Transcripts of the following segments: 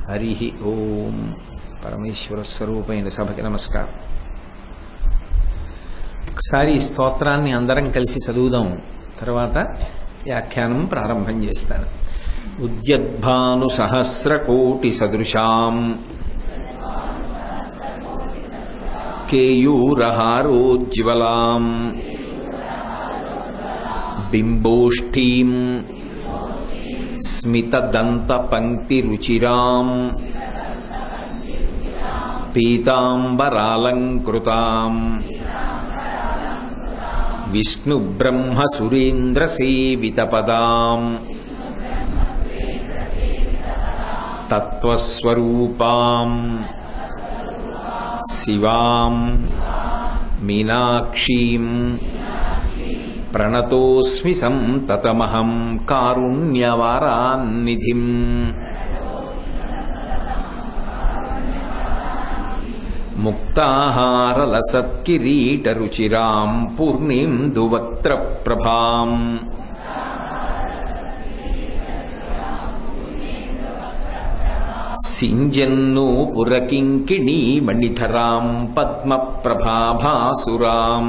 హరి ఓం. పరమేశ్వర స్వరూపైన సభకి నమస్కారం. ఒకసారి స్తోత్రాన్ని అందరం కలిసి చదువుదాం, తర్వాత వ్యాఖ్యానం ప్రారంభం చేస్తాను. ఉద్యద్భాను సహస్రకోటి సదృశాం కేయూరహారోజ్వలాం బింబోష్ఠీం స్మితదంతపంక్తిరుచిరాం పీతాంబరాలంకృతాం విష్ణుబ్రహ్మసురేంద్రసేవితపదాం తత్వస్వరూపాం శివాం మీనాక్షీం ప్రణతోస్మి సంతతమహం కారుణ్యవారాన్నిధిం. ముక్తాహారలసత్కిరీటరుచిరాం పూర్ణేందువక్త్రప్రభాం సింజన్నూపురకింకిణీమణిధరాం పద్మప్రభాభాసురాం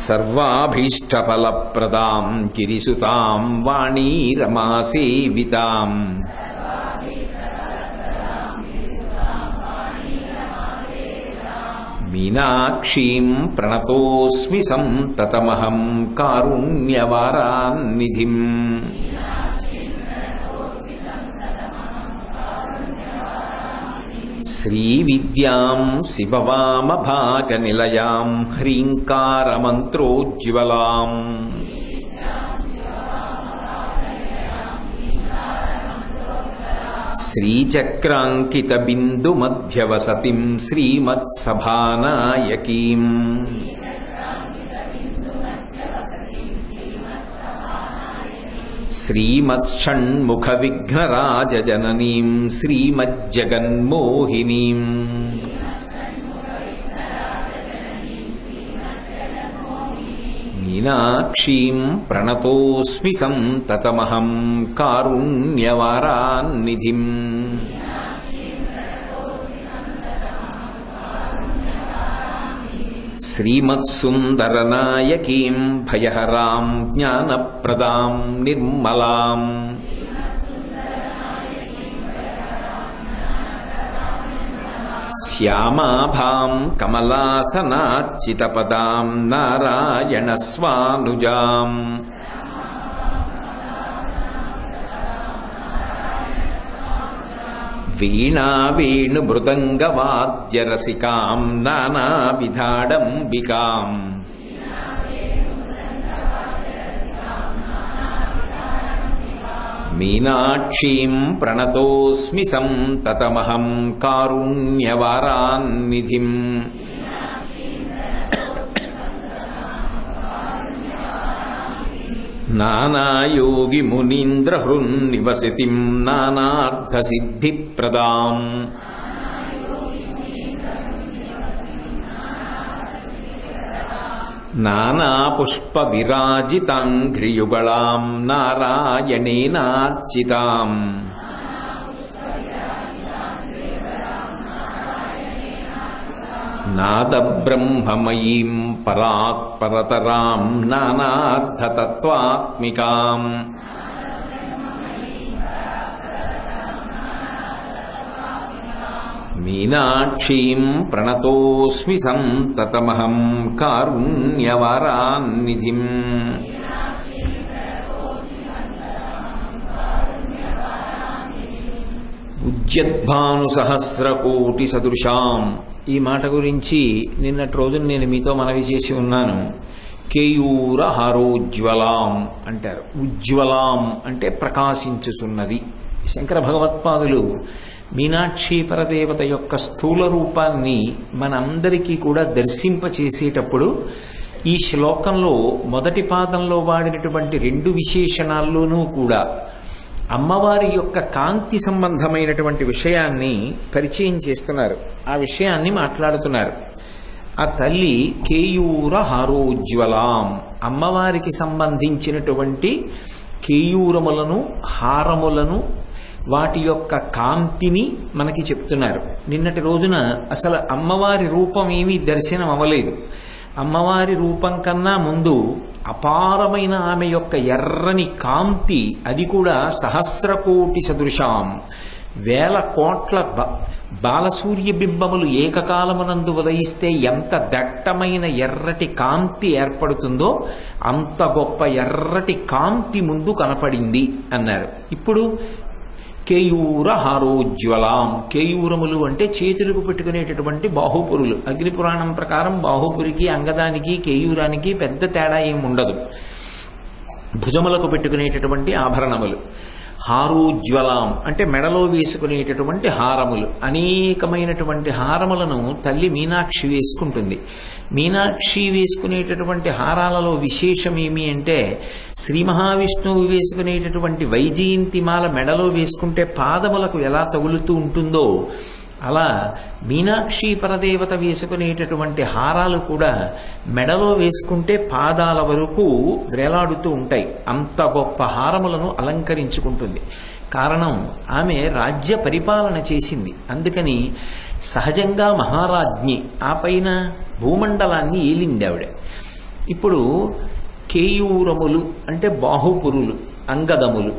సర్వాభీష్టఫలప్రదాం గిరిసుతాం వాణీరమాసేవితాం మీనాక్షీం ప్రణతోస్మి సంతతమహం కారుణ్యవారాన్నిధిం. శ్రీవిద్యాం శివవామభాగనిలయాం హ్రీంకారమంత్రోజ్వలాం శ్రీచక్రాంకితబిందుమధ్యవసతిం శ్రీమత్సభానాయకీం శ్రీమత్షణ్ముఖవిఘ్నరాజజననీం శ్రీమజ్జగన్మోహినీం మీనాక్షీం ప్రణతోస్మి సంతతమహం కారుణ్యవారాన్నిధిం. శ్రీమత్సుందరనాయకీం భయహరాం జ్ఞానప్రదాం నిర్మలాం శ్యామాభాం కమలాసనార్చితపదాం నారాయణస్వానుజాం వీణావేణుమృదంగవాద్యరసికాం నానావిధాడంబికాం మీనాక్షీం ప్రణతోస్మి సంతతమహం కారుణ్యవారాన్నిధిం. నానాయోగిమునీంద్రహృన్నివసతిం నానార్థసిద్ధిప్రదాం నానాపుష్పవిరాజితాంఘ్రియుగళాం నారాయణేనార్చితాం నాదబ్రహ్మమయీం పరాత్పరతరాం నానార్థతత్వాత్మికాం మీనాక్షీం ప్రణతోస్మి సంతతమహం కారుణ్యవారాన్నిధిం. ఉద్యద్భాను సహస్రకోటి సదృశాం, ఈ మాట గురించి నిన్నటి రోజున నేను మీతో మనవి చేసి ఉన్నాను. కేయూరహారోజ్వలాం అంటారు. ఉజ్వలాం అంటే ప్రకాశించుతున్నది. శంకర భగవత్పాదులు మీనాక్షి పరదేవత యొక్క స్థూల రూపాన్ని మనందరికీ కూడా దర్శింపచేసేటప్పుడు ఈ శ్లోకంలో మొదటి పాదంలో వాడినటువంటి రెండు విశేషణాల్లోనూ కూడా అమ్మవారి యొక్క కాంతి సంబంధమైనటువంటి విషయాన్ని పరిచయం చేస్తున్నారు. ఆ విషయాన్ని మాట్లాడుతున్నారు. ఆ తల్లి కేయూర హారోజ్వలాం, అమ్మవారికి సంబంధించినటువంటి కేయూరములను, హారములను, వాటి యొక్క కాంతిని మనకి చెప్తున్నారు. నిన్నటి రోజున అసలు అమ్మవారి రూపం ఏమీ దర్శనం అవ్వలేదు. అమ్మవారి రూపం కన్నా ముందు అపారమైన ఆమె యొక్క ఎర్రని కాంతి, అది కూడా సహస్రకోటి సదృశాం, 1000 కోట్ల బాలసూర్య బింబములు ఏకకాలమునందు ఉదయిస్తే ఎంత దట్టమైన ఎర్రటి కాంతి ఏర్పడుతుందో అంత గొప్ప ఎర్రటి కాంతి ముందు కనపడింది అన్నారు. ఇప్పుడు కేయూర హారోజ్వలాం, కేయూరములు అంటే చేతులకు పెట్టుకునేటటువంటి బాహుపురులు. అగ్నిపురాణం ప్రకారం బాహుపురికి, అంగదానికి, కేయూరానికి పెద్ద తేడా ఏమి ఉండదు. భుజములకు పెట్టుకునేటటువంటి ఆభరణములు. హారోజ్వలాం అంటే మెడలో వేసుకునేటటువంటి హారములు. అనేకమైనటువంటి హారములను తల్లి మీనాక్షి వేసుకుంటుంది. మీనాక్షి వేసుకునేటటువంటి హారాలలో విశేషం ఏమి అంటే, శ్రీ మహావిష్ణువు వేసుకునేటటువంటి వైజయంతిమాల మెడలో వేసుకుంటే పాదములకు ఎలా తగులుతూ ఉంటుందో అలా మీనాక్షి పరదేవత వేసుకునేటటువంటి హారాలు కూడా మెడలో వేసుకుంటే పాదాల వరకు వేలాడుతూ ఉంటాయి. అంత గొప్ప హారములను అలంకరించుకుంటుంది. కారణం, ఆమె రాజ్య పరిపాలన చేసింది. అందుకని సహజంగా మహారాజ్ఞి, ఆ పైన భూమండలాన్ని ఏలింది ఆవిడ. ఇప్పుడు కేయూరములు అంటే బాహుపురులు, అంగదములు,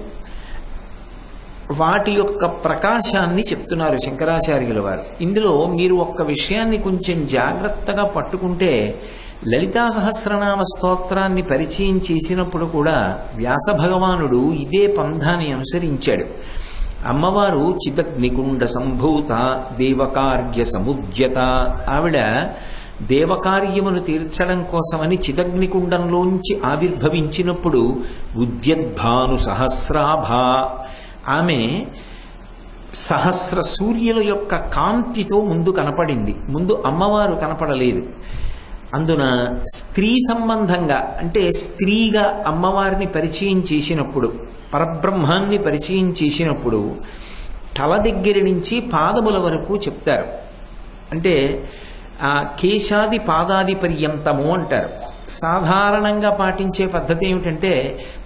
వాటి యొక్క ప్రకాశాన్ని చెప్తున్నారు శంకరాచార్యుల వారు. ఇందులో మీరు ఒక్క విషయాన్ని కొంచెం జాగ్రత్తగా పట్టుకుంటే, లలితా సహస్రనామ స్తోత్రాన్ని పరిచయం చేసినప్పుడు కూడా వ్యాస భగవానుడు ఇదే పంథాన్ని అనుసరించాడు. అమ్మవారు చిదగ్నికుండ సంభూత దేవకార్య సముద్యత, ఆవిడ దేవకార్యమును తీర్చడం కోసమని చిదగ్నికుండంలోంచి ఆవిర్భవించినప్పుడు ఉద్యద్భాను సహస్రాభ, ఆమె సహస్ర సూర్యుల యొక్క కాంతితో ముందు కనపడింది. ముందు అమ్మవారు కనపడలేదు. అందున స్త్రీ సంబంధంగా అంటే స్త్రీగా అమ్మవారిని పరిచయం చేసినప్పుడు, పరబ్రహ్మాన్ని పరిచయం చేసినప్పుడు తల దగ్గర నుంచి పాదముల వరకు చెప్తారు. అంటే కేశాది పాదాది పర్యంతము అంటారు. సాధారణంగా పాటించే పద్ధతి ఏమిటంటే,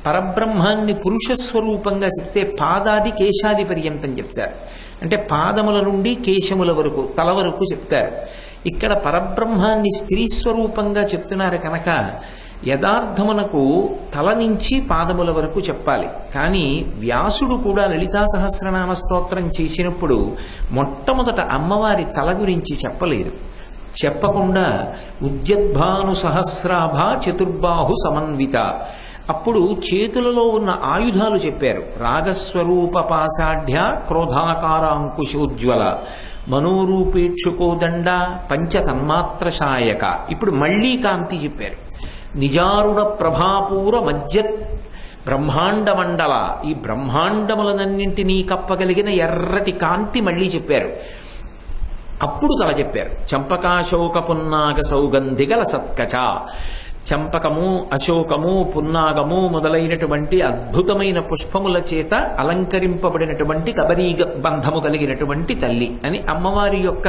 పరబ్రహ్మాన్ని పురుష స్వరూపంగా చెప్తే పాదాది కేశాది పర్యంతం చెప్తారు. అంటే పాదముల నుండి కేశముల వరకు, తల వరకు చెప్తారు. ఇక్కడ పరబ్రహ్మాన్ని స్త్రీ స్వరూపంగా చెప్తున్నారు కనుక యథార్థమునకు తల నుంచి పాదముల వరకు చెప్పాలి. కానీ వ్యాసుడు కూడా లలితా సహస్రనామ స్తోత్రం చేసినప్పుడు మొట్టమొదట అమ్మవారి తల గురించి చెప్పలేదు. చెప్పకుండా ఉద్యద్భాను సహస్రాభ చతుర్బాహు సమన్విత, అప్పుడు చేతులలో ఉన్న ఆయుధాలు చెప్పారు. రాగస్వరూప పాశాఢ్య క్రోధాకార అంకుశోజ్వల మనోరూపేక్షుకోదండ పంచతన్మాత్ర శాయక. ఇప్పుడు మళ్లీ కాంతి చెప్పారు. నిజారుణ ప్రభాపూర మధ్య బ్రహ్మాండ మండల, ఈ బ్రహ్మాండములనన్నింటినీ కప్పగలిగిన ఎర్రటి కాంతి మళ్లీ చెప్పారు. అప్పుడు తల చెప్పారు. చంపకాశోక పున్నాగ సౌగంధిగల సత్కచ, చంపకము, అశోకము, పున్నాగము మొదలైనటువంటి అద్భుతమైన పుష్పముల చేత అలంకరింపబడినటువంటి కబరీగ బంధము కలిగినటువంటి తల్లి అని అమ్మవారి యొక్క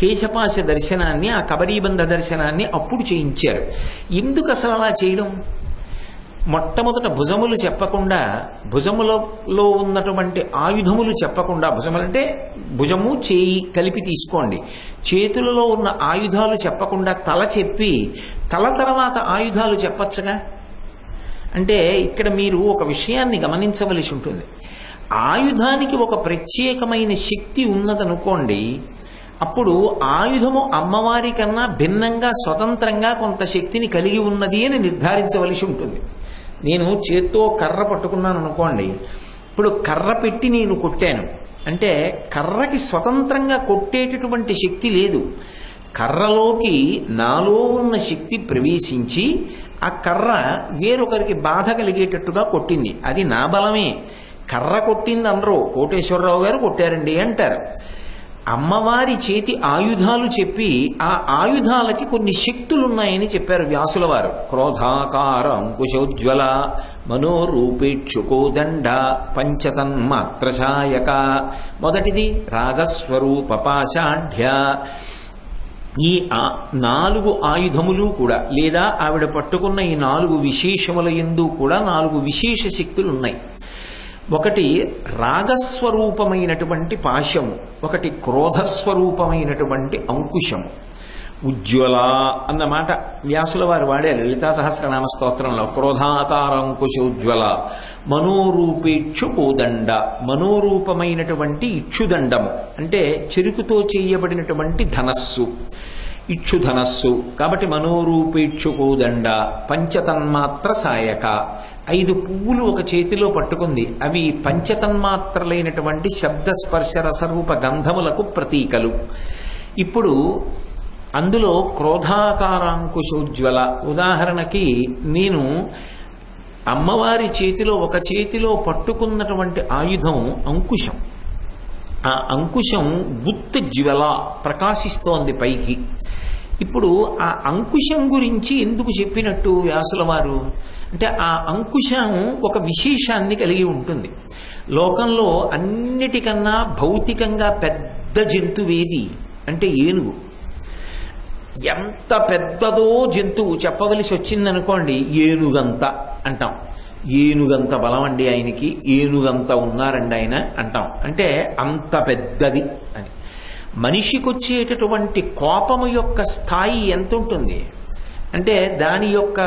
కేశపాశ దర్శనాన్ని, ఆ కబరీబంధ దర్శనాన్ని అప్పుడు చేయించారు. ఎందుకు అసలు అలా చేయడం? మొట్టమొదట భుజములు చెప్పకుండా, భుజములలో ఉన్నటువంటి ఆయుధములు చెప్పకుండా, భుజములంటే భుజము చేయి కలిపి తీసుకోండి, చేతులలో ఉన్న ఆయుధాలు చెప్పకుండా తల చెప్పి తల తర్వాత ఆయుధాలు చెప్పచ్చుగా. అంటే ఇక్కడ మీరు ఒక విషయాన్ని గమనించవలసి ఉంటుంది. ఆయుధానికి ఒక ప్రత్యేకమైన శక్తి ఉన్నదనుకోండి, అప్పుడు ఆయుధము అమ్మవారి కన్నా భిన్నంగా స్వతంత్రంగా కొంత శక్తిని కలిగి ఉన్నది అని నిర్ధారించవలసి ఉంటుంది. నేను చేత్తో కర్ర పట్టుకున్నాను అనుకోండి, ఇప్పుడు కర్ర పెట్టి నేను కొట్టాను అంటే కర్రకి స్వతంత్రంగా కొట్టేటటువంటి శక్తి లేదు. కర్రలోకి నాలో ఉన్న శక్తి ప్రవేశించి ఆ కర్ర వేరొకరికి బాధ కలిగేటట్టుగా కొట్టింది. అది నా బలమే. కర్ర కొట్టింది అనరు, కోటేశ్వరరావు గారు కొట్టారండి అంటారు. అమ్మవారి చేతి ఆయుధాలు చెప్పి ఆ ఆయుధాలకి కొన్ని శక్తులున్నాయని చెప్పారు వ్యాసుల వారు. క్రోధాకార అంకుశోజ్వల మనోరూపేక్షుకోదండ పంచతన్మాత్రశాయక. మొదటిది రాగస్వరూప పాశాఢ్య, ఈ 4 ఆయుధములు కూడా లేదా ఆవిడ పట్టుకున్న ఈ 4 విశేషముల యందు కూడా 4 విశేష శక్తులు ఉన్నాయి. ఒకటి రాగస్వరూపమైనటువంటి పాశము, ఒకటి క్రోధస్వరూపమైనటువంటి అంకుశము. ఉజ్వల అన్నమాట వ్యాసుల వారు వాడారు లలితా సహస్రనామ స్తోత్రంలో. క్రోధాకారంకుశోజ్వల మనోరూపేక్షు కోదండ, మనోరూపమైనటువంటి ఇక్షుదండము అంటే చెరుకుతో చేయబడినటువంటి ధనస్సు, ఇక్షుధనస్సు. కాబట్టి మనోరూపేక్షు కోదండ. పంచతన్మాత్ర సాయక, 5 పువ్వులు ఒక చేతిలో పట్టుకుంది. అవి పంచతన్మాత్రలైనటువంటి శబ్ద స్పర్శ రసరూప గంధములకు ప్రతీకలు. ఇప్పుడు అందులో క్రోధాకారాంకుశోజ్వల, ఉదాహరణకి నేను అమ్మవారి చేతిలో ఒక చేతిలో పట్టుకున్నటువంటి ఆయుధం అంకుశం. ఆ అంకుశం గుత్తజ్వల, ప్రకాశిస్తోంది పైకి. ఇప్పుడు ఆ అంకుశం గురించి ఎందుకు చెప్పినట్టు వ్యాసుల వారు అంటే, ఆ అంకుశం ఒక విశేషాన్ని కలిగి ఉంటుంది. లోకంలో అన్నిటికన్నా భౌతికంగా పెద్ద జంతువేది అంటే ఏనుగు. ఎంత పెద్దదో జంతువు చెప్పవలసి వచ్చిందనుకోండి, ఏనుగంత అంటాం. ఏనుగంత బలం అండి ఆయనకి, ఏనుగంత ఉన్నారండి ఆయన అంటాం. అంటే అంత పెద్దది అని. మనిషికి వచ్చేటటువంటి కోపము యొక్క స్థాయి ఎంత ఉంటుంది అంటే, దాని యొక్క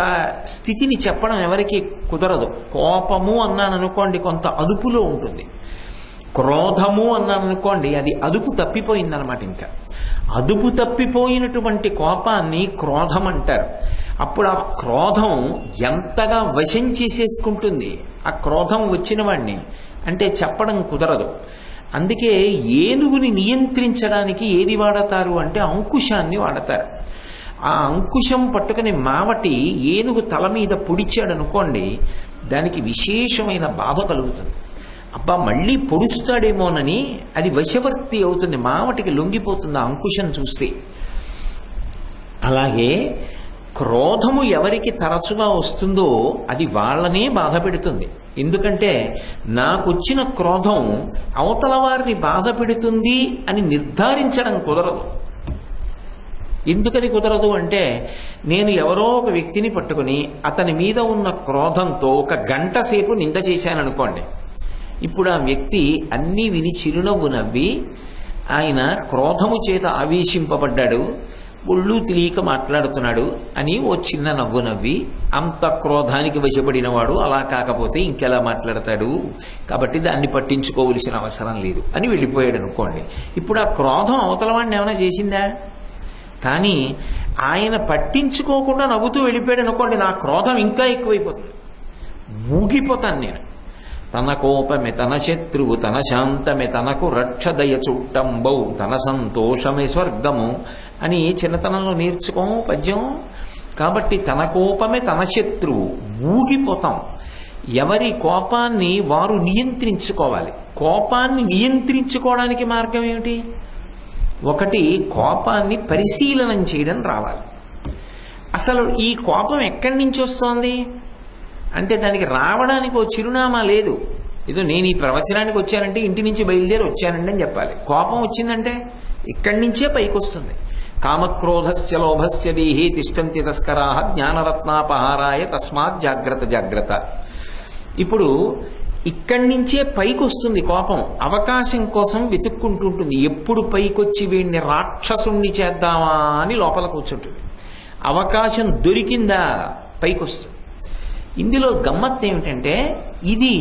స్థితిని చెప్పడం ఎవరికి కుదరదు. కోపము అన్నాను అనుకోండి, కొంత అదుపులో ఉంటుంది. క్రోధము అన్నాను అనుకోండి, అది అదుపు తప్పిపోయిందనమాట. ఇంకా అదుపు తప్పిపోయినటువంటి కోపాన్ని క్రోధం అంటారు. అప్పుడు ఆ క్రోధం ఎంతగా వశం చేసేసుకుంటుంది ఆ క్రోధం వచ్చిన వాడిని అంటే చెప్పడం కుదరదు. అందుకే ఏనుగుని నియంత్రించడానికి ఏది వాడతారు అంటే అంకుశాన్ని వాడతారు. ఆ అంకుశం పట్టుకుని మావటి ఏనుగు తల మీద పొడిచాడు అనుకోండి, దానికి విశేషమైన బాధ కలుగుతుంది. అబ్బా మళ్ళీ పొడుస్తాడేమోనని అది వశవర్తి అవుతుంది, మావటికి లొంగిపోతుంది ఆ అంకుశం చూస్తే. అలాగే క్రోధము ఎవరికి తరచుగా వస్తుందో అది వాళ్ళనే బాధ పెడుతుంది. ఎందుకంటే నాకొచ్చిన క్రోధం అవతల వారిని బాధ పెడుతుంది అని నిర్ధారించడం కుదరదు. ఎందుకని కుదరదు అంటే, నేను ఎవరో ఒక వ్యక్తిని పట్టుకుని అతని మీద ఉన్న క్రోధంతో 1 గంట సేపు నింద చేశాననుకోండి. ఇప్పుడు ఆ వ్యక్తి అన్నీ విని చిరునవ్వు నవ్వి, ఆయన క్రోధము చేత ఆవేశింపబడ్డాడు, ఒళ్ళు తెలియక మాట్లాడుతున్నాడు అని ఓ చిన్న నవ్వు నవ్వి, అంత క్రోధానికి వశపడినవాడు అలా కాకపోతే ఇంకెలా మాట్లాడతాడు, కాబట్టి దాన్ని పట్టించుకోవలసిన అవసరం లేదు అని వెళ్ళిపోయాడు అనుకోండి. ఇప్పుడు ఆ క్రోధం అవతల వాడిని ఏమైనా చేసిందా? కానీ ఆయన పట్టించుకోకుండా నవ్వుతూ వెళ్ళిపోయాడు అనుకోండి, నా క్రోధం ఇంకా ఎక్కువైపోతుంది, ఊగిపోతాను నేను. తన కోపమే తన శత్రువు, తన శాంతమే తనకు రక్షదయ చుట్టంబౌ, తన సంతోషమే స్వర్గము అని చిన్నతనంలో నేర్చుకోము పద్యం. కాబట్టి తన కోపమే తన శత్రువు, ఊగిపోతాం. ఎవరి కోపాన్ని వారు నియంత్రించుకోవాలి. కోపాన్ని నియంత్రించుకోవడానికి మార్గం ఏమిటి? ఒకటి, కోపాన్ని పరిశీలనం చేయడం రావాలి. అసలు ఈ కోపం ఎక్కడి నుంచి వస్తోంది అంటే, దానికి రావడానికి ఓ చిరునామా లేదు. ఏదో నేను ఈ ప్రవచనానికి వచ్చానంటే ఇంటి నుంచి బయలుదేరి వచ్చానండి అని చెప్పాలి. కోపం వచ్చిందంటే ఇక్కడి నుంచే పైకి వస్తుంది. కామక్రోధశ్చ లోభశ్చ దేహే తిష్టంతి తస్కరాః జ్ఞానరత్నాపహారాయ తస్మాత్ జాగ్రత్త జాగ్రత్త. ఇప్పుడు ఇక్కడి నుంచే పైకి వస్తుంది కోపం. అవకాశం కోసం వెతుక్కుంటుంటుంది. ఎప్పుడు పైకొచ్చి వీడిని రాక్షసుణ్ణి చేద్దామా అని లోపల కూర్చుంటుంది. అవకాశం దొరికిందా పైకి వస్తుంది. ఇందులో గమ్మత్తు ఏమిటంటే, ఇది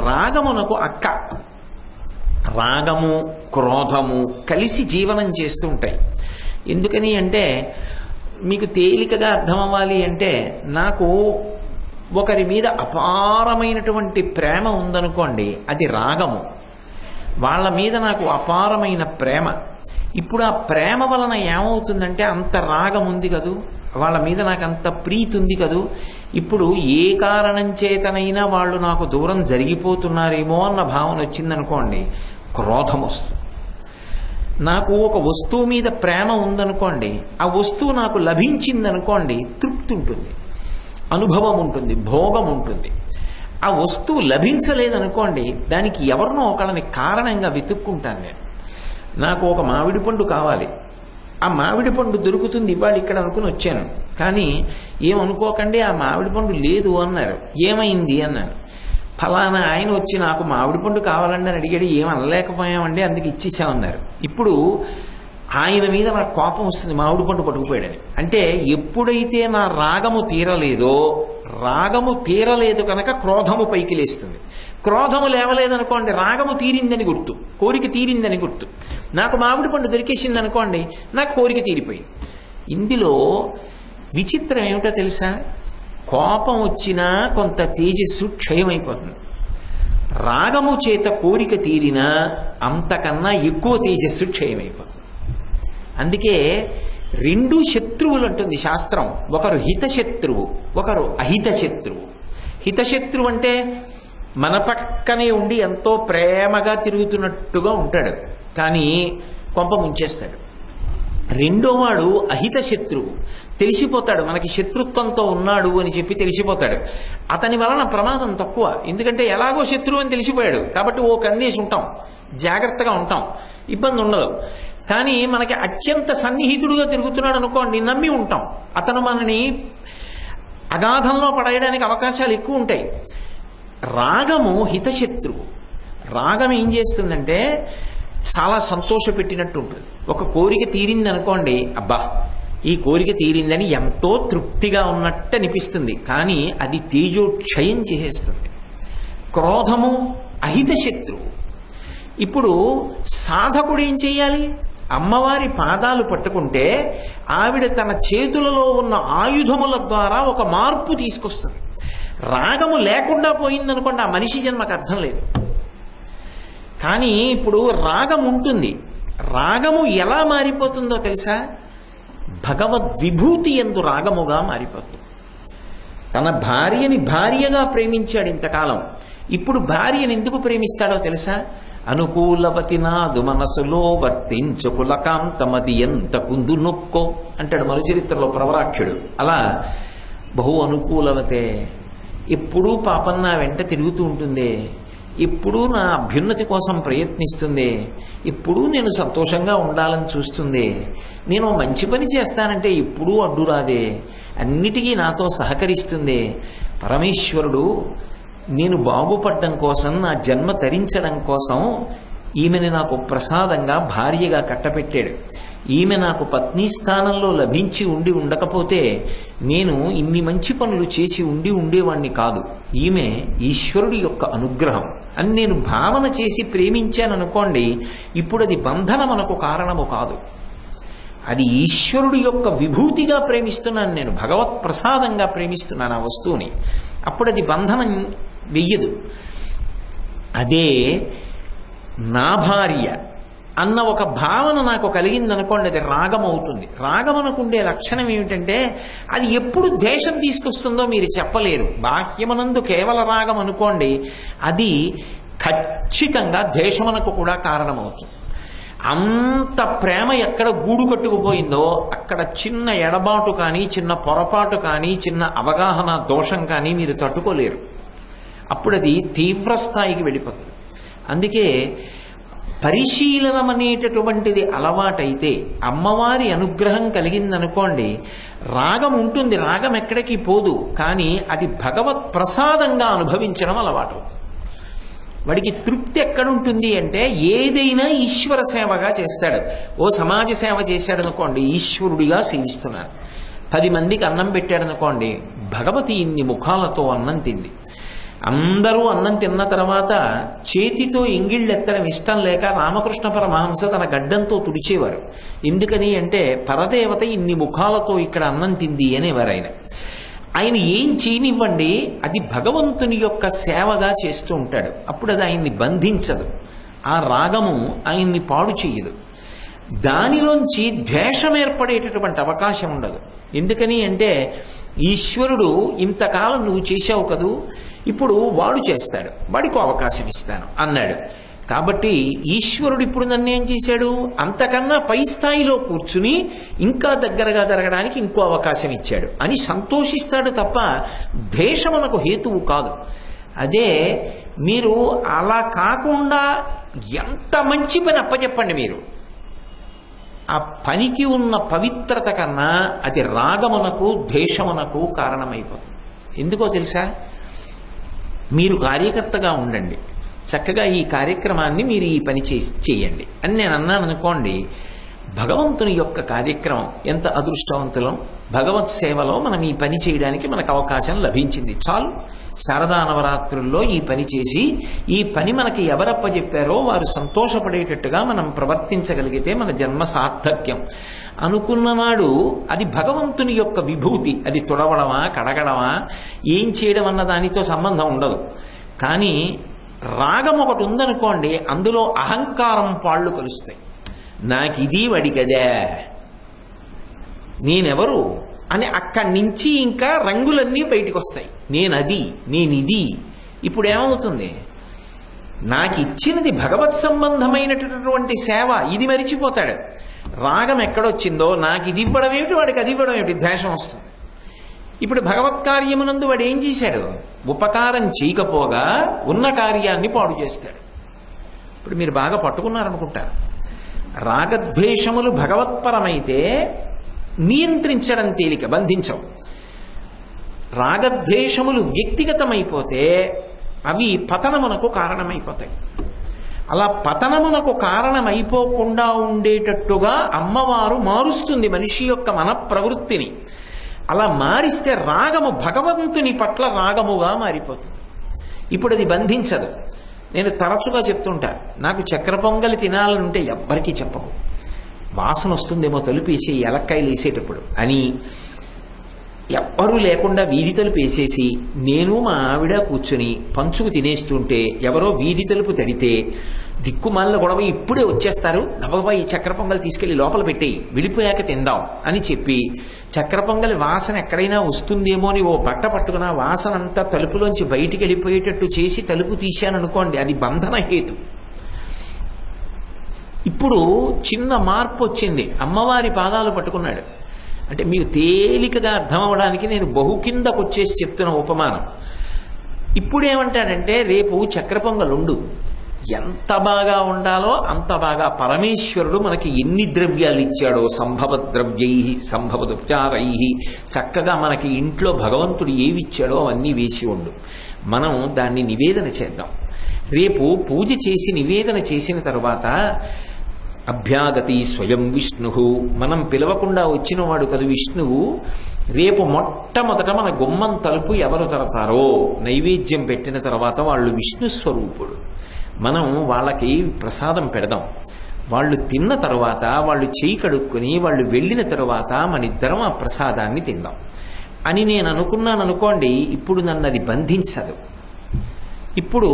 రాగమునకు అక్క. రాగము క్రోధము కలిసి జీవనం చేస్తూ ఉంటాయి. ఎందుకని అంటే, మీకు తేలికగా అర్థం అవ్వాలి అంటే, నాకు ఒకరి మీద అపారమైనటువంటి ప్రేమ ఉందనుకోండి, అది రాగము. వాళ్ళ మీద నాకు అపారమైన ప్రేమ. ఇప్పుడు ఆ ప్రేమ వలన ఏమవుతుందంటే, అంత రాగం ఉంది కదూ, వాళ్ళ మీద నాకు అంత ప్రీతి ఉంది కదూ, ఇప్పుడు ఏ కారణం చేతనైనా వాళ్ళు నాకు దూరం జరిగిపోతున్నారేమో అన్న భావన వచ్చిందనుకోండి, క్రోధం వస్తుంది. నాకు ఒక వస్తువు మీద ప్రేమ ఉందనుకోండి, ఆ వస్తువు నాకు లభించిందనుకోండి, తృప్తి ఉంటుంది, అనుభవం ఉంటుంది, భోగం ఉంటుంది. ఆ వస్తువు లభించలేదనుకోండి, దానికి ఎవరినో ఒకళ్ళని కారణంగా వెతుక్కుంటాను నేను. నాకు ఒక మామిడి పండు కావాలి, ఆ మామిడి పండు దొరుకుతుంది ఇవాళ ఇక్కడ అనుకుని వచ్చాను, కానీ ఏమనుకోకండి ఆ మామిడి పండు లేదు అన్నారు. ఏమైంది అన్నాను. ఫలానా ఆయన వచ్చి నాకు మామిడి పండు కావాలండి అని అడిగాడు, ఏమనలేకపోయామండి అందుకు ఇచ్చేసామన్నారు. ఇప్పుడు ఆయన మీద నాకు కోపం వస్తుంది, మామిడి పండు పట్టుకుపోయాడని. అంటే ఎప్పుడైతే నా రాగము తీరలేదో, రాగము తీరలేదు కనుక క్రోధము పైకి లేస్తుంది. క్రోధము లేవలేదనుకోండి రాగము తీరిందని గుర్తు, కోరిక తీరిందని గుర్తు. నాకు మామిడి పండు దొరికేసింది అనుకోండి, నాకు కోరిక తీరిపోయింది. ఇందులో విచిత్రం ఏమిటో తెలుసా? కోపం వచ్చినా కొంత తేజస్సు క్షయమైపోతుంది. రాగము చేత కోరిక తీరినా అంతకన్నా ఎక్కువ తేజస్సు క్షయమైపోతుంది. అందుకే రెండు శత్రువులు అంటుంది శాస్త్రం. ఒకరు హితశత్రువు, ఒకరు అహిత శత్రువు. హితశత్రువు అంటే మన పక్కనే ఉండి ఎంతో ప్రేమగా తిరుగుతున్నట్టుగా ఉంటాడు, కానీ కొంప ముంచేస్తాడు. రెండోవాడు అహిత శత్రువు. తెలిసిపోతాడు మనకి శత్రుత్వంతో ఉన్నాడు అని చెప్పి తెలిసిపోతాడు. అతని వలన ప్రమాదం తక్కువ, ఎందుకంటే ఎలాగో శత్రువు అని తెలిసిపోయాడు కాబట్టి ఓ కన్నేసి ఉంటాం, జాగ్రత్తగా ఉంటాం, ఇబ్బంది ఉండదు. కానీ మనకి అత్యంత సన్నిహితుడుగా తిరుగుతున్నాడు అనుకోండి, నమ్మి ఉంటాం. అతను మనని అగాధంలో పడేయడానికి అవకాశాలు ఎక్కువ ఉంటాయి. రాగము హితశత్రువు. రాగం ఏం చేస్తుందంటే చాలా సంతోషపెట్టినట్టు ఉంటుంది. ఒక కోరిక తీరింది అనుకోండి, అబ్బా ఈ కోరిక తీరిందని ఎంతో తృప్తిగా ఉన్నట్టు అనిపిస్తుంది, కానీ అది తేజోక్షయం చేసేస్తుంది. క్రోధము అహిత శత్రువు. ఇప్పుడు సాధకుడు ఏం చేయాలి? అమ్మవారి పాదాలు పట్టుకుంటే ఆవిడ తన చేతులలో ఉన్న ఆయుధముల ద్వారా ఒక మార్పు తీసుకొస్తుంది. రాగము లేకుండా పోయిందనుకోండి, ఆ మనిషి జన్మకు అర్థం లేదు. కానీ ఇప్పుడు రాగం ఉంటుంది. రాగము ఎలా మారిపోతుందో తెలుసా? భగవద్విభూతి యందు రాగముగా మారిపోతుంది. తన భార్యని భార్యగా ప్రేమించాడు ఇంతకాలం, ఇప్పుడు భార్యని ఎందుకు ప్రేమిస్తాడో తెలుసా? అనుకూలవతి నాదు మనసులో వర్తించుకులకాంతమది ఎంత కుందు నొక్కో అంటాడు మనుచరిత్రలో ప్రవరాఖ్యుడు. అలా బహు అనుకూలవతే, ఎప్పుడూ పాపం నా వెంట తిరుగుతూ ఉంటుంది, ఎప్పుడూ నా అభ్యున్నతి కోసం ప్రయత్నిస్తుంది, ఎప్పుడూ నేను సంతోషంగా ఉండాలని చూస్తుంది, నేను మంచి పని చేస్తానంటే ఎప్పుడూ అడ్డురాదే, అన్నిటికీ నాతో సహకరిస్తుంది. పరమేశ్వరుడు నేను బాగుపడడం కోసం, నా జన్మ తరించడం కోసం ఈమెని నాకు ప్రసాదంగా భార్యగా కట్టపెట్టాడు. ఈమె నాకు పత్ని స్థానంలో లభించి ఉండకపోతే నేను ఇన్ని మంచి పనులు చేసి ఉండేవాణ్ణి కాదు. ఈమె ఈశ్వరుడి యొక్క అనుగ్రహం అని నేను భావన చేసి ప్రేమించాననుకోండి, ఇప్పుడు అది బంధనమునకు కారణము కాదు, అది ఈశ్వరుడి యొక్క విభూతిగా ప్రేమిస్తున్నాను, నేను భగవత్ ప్రసాదంగా ప్రేమిస్తున్నాను ఆ వస్తువుని. అప్పుడు అది బంధనం వెయ్యదు. అదే నా భార్య అన్న ఒక భావన నాకు కలిగిందనుకోండి, అది రాగం అవుతుంది. రాగమనకుండే లక్షణం ఏమిటంటే అది ఎప్పుడు ద్వేషం తీసుకొస్తుందో మీరు చెప్పలేరు. బాహ్యమనందు కేవల రాగం అనుకోండి, అది ఖచ్చితంగా ద్వేషమునకు కూడా కారణమవుతుంది. అంత ప్రేమ ఎక్కడ గూడు కట్టుకుపోయిందో అక్కడ చిన్న ఎడబాటు కానీ, చిన్న పొరపాటు కానీ, చిన్న అవగాహన దోషం కానీ మీరు తట్టుకోలేరు. అప్పుడు అది తీవ్రస్థాయికి వెళ్ళిపోతుంది. అందుకే పరిశీలనం అనేటటువంటిది అలవాటైతే, అమ్మవారి అనుగ్రహం కలిగిందనుకోండి, రాగం ఉంటుంది, రాగం ఎక్కడికి పోదు, కానీ అది భగవత్ ప్రసాదంగా అనుభవించడం అలవాటు. వాడికి తృప్తి ఎక్కడుంటుంది అంటే ఏదైనా ఈశ్వర సేవగా చేస్తాడు. ఓ సమాజ సేవ చేశాడు అనుకోండి, ఈశ్వరుడిగా సేవిస్తున్నాడు. 10 మందికి అన్నం పెట్టాడు అనుకోండి, భగవతి ఇన్ని ముఖాలతో అన్నం తింది. అందరూ అన్నం తిన్న తర్వాత చేతితో ఎంగిళ్ళు ఎత్తడం ఇష్టం లేక రామకృష్ణ పరమహంస తన గడ్డంతో తుడిచేవారు. ఎందుకని అంటే పరదేవత ఇన్ని ముఖాలతో ఇక్కడ అన్నం తింది అనేవారు ఆయన. ఆయన ఏం చేయనివ్వండి, అది భగవంతుని యొక్క సేవగా చేస్తూ ఉంటాడు. అప్పుడు అది ఆయన్ని బంధించదు, ఆ రాగము ఆయన్ని పాడు చెయ్యదు. దానిలోంచి ద్వేషం ఏర్పడేటటువంటి అవకాశం ఉండదు. ఎందుకని అంటే ఈశ్వరుడు ఇంతకాలం నువ్వు చేశావు కదూ, ఇప్పుడు వాడు చేస్తాడు, వాడికి అవకాశం ఇస్తాను అన్నాడు. కాబట్టి ఈశ్వరుడు ఇప్పుడు నన్ను ఏం చేశాడు, అంతకన్నా పై స్థాయిలో కూర్చుని ఇంకా దగ్గరగా జరగడానికి ఇంకో అవకాశం ఇచ్చాడు అని సంతోషిస్తాడు తప్ప ద్వేషమునకు హేతువు కాదు. అదే మీరు అలా కాకుండా ఎంత మంచి పని అప్పచెప్పండి, మీరు ఆ పనికి ఉన్న పవిత్రత కన్నా అది రాగమునకు ద్వేషమునకు కారణమైపోతుంది. ఎందుకో తెలుసా? మీరు కార్యకర్తగా ఉండండి, చక్కగా ఈ కార్యక్రమాన్ని మీరు ఈ పని చేయండి అని నేను అన్నాను అనుకోండి, భగవంతుని యొక్క కార్యక్రమం ఎంత అదృష్టవంతులం, భగవత్ సేవలో మనం ఈ పని చేయడానికి మనకు అవకాశం లభించింది, చాలు. శారదా నవరాత్రుల్లో ఈ పని చేసి ఈ పని మనకి ఎవరప్పచెప్పారో వారు సంతోషపడేటట్టుగా మనం ప్రవర్తించగలిగితే మన జన్మ సార్థక్యం అనుకున్ననాడు అది భగవంతుని యొక్క విభూతి. అది తుడవడమా కడగడమా ఏం చేయడం అన్న దానితో సంబంధం ఉండదు. కానీ రాగం ఒకటి ఉందనుకోండి, అందులో అహంకారం పాళ్ళు కలుస్తాయి. నాకిది వడికదే, నేనెవరు అని అక్కడి నుంచి ఇంకా రంగులన్నీ బయటికి వస్తాయి. నేనది, నేనిది. ఇప్పుడు ఏమవుతుంది? నాకు ఇచ్చినది భగవత్ సంబంధమైనటువంటి సేవ, ఇది మరిచిపోతాడు. రాగం ఎక్కడొచ్చిందో నాకు ఇది ఇవ్వడం ఏమిటి, వాడికి అది ఇవ్వడం ఏమిటి, ద్వేషం వస్తుంది. ఇప్పుడు భగవత్ కార్యమునందు వాడు ఏం చేశాడు? ఉపకారం చేయకపోగా ఉన్న కార్యాన్ని పాడు చేస్తాడు. ఇప్పుడు మీరు బాగా పట్టుకున్నారనుకుంటారు, రాగద్వేషములు భగవత్పరమైతే నియంత్రించడం తేలిక, బంధించవు. రాగద్వేషములు వ్యక్తిగతమైపోతే అవి పతనమునకు కారణమైపోతాయి. అలా పతనమునకు కారణమైపోకుండా ఉండేటట్టుగా అమ్మవారు మారుస్తుంది మనిషి యొక్క మన ప్రవృత్తిని. అలా మారిస్తే రాగము భగవంతుని పట్ల రాగముగా మారిపోతుంది. ఇప్పుడు అది బంధించదు. నేను తరచుగా చెప్తుంటా, నాకు చక్కెర పొంగలి తినాలనుంటే ఎవ్వరికీ చెప్పకు, వాసన వస్తుందేమో తలుపు వేసి ఎలక్కాయలు వేసేటప్పుడు అని. ఎవ్వరూ లేకుండా వీధి తలుపు వేసేసి నేను మా ఆవిడ కూర్చుని పంచుకు తినేస్తుంటే ఎవరో వీధి తలుపు తడితే దిక్కుమాల గొడవ ఇప్పుడే వచ్చేస్తారు, నవ్వబా ఈ చక్కెర పొంగల్ తీసుకెళ్లి లోపల పెట్టేయి, విడిపోయాక తిందాం అని చెప్పి చక్కెర పొంగలి వాసన ఎక్కడైనా వస్తుందేమో అని ఓ బట్ట పట్టుకున్న వాసన అంతా తలుపులోంచి బయటికి వెళ్ళిపోయేటట్టు చేసి తలుపు తీశాననుకోండి, అది బంధన హేతు. ఇప్పుడు చిన్న మార్పు వచ్చింది, అమ్మవారి పాదాలు పట్టుకున్నాడు అంటే మీకు తేలికగా అర్థం అవ్వడానికి నేను బహు కిందకు వచ్చేసి చెప్తున్న ఉపమానం. ఇప్పుడేమంటాడంటే, రేపు చక్కెర పొంగలుండు, ఎంత బాగా ఉండాలో అంత బాగా పరమేశ్వరుడు మనకి ఎన్ని ద్రవ్యాలు ఇచ్చాడో, సంభవ ద్రవ్యై సంభవదుపచారై, చక్కగా మనకి ఇంట్లో భగవంతుడు ఏవి ఇచ్చాడో అవన్నీ వేసి ఉండు, మనం దాన్ని నివేదన చేద్దాం. రేపు పూజ చేసి నివేదన చేసిన తర్వాత అభ్యాగతి స్వయం విష్ణు, మనం పిలవకుండా వచ్చినవాడు కదు విష్ణువు. రేపు మొట్టమొదట మన గుమ్మం తలుపు ఎవరు తరతారో నైవేద్యం పెట్టిన తర్వాత వాళ్ళు విష్ణు స్వరూపుడు, మనం వాళ్ళకి ప్రసాదం పెడదాం. వాళ్ళు తిన్న తర్వాత వాళ్ళు చేయి కడుక్కొని వాళ్ళు వెళ్ళిన తర్వాత మన ఇద్దరం ఆ ప్రసాదాన్ని తిందాం అని నేను అనుకున్నాను అనుకోండి. ఇప్పుడు నన్ను అది బంధించదు. ఇప్పుడు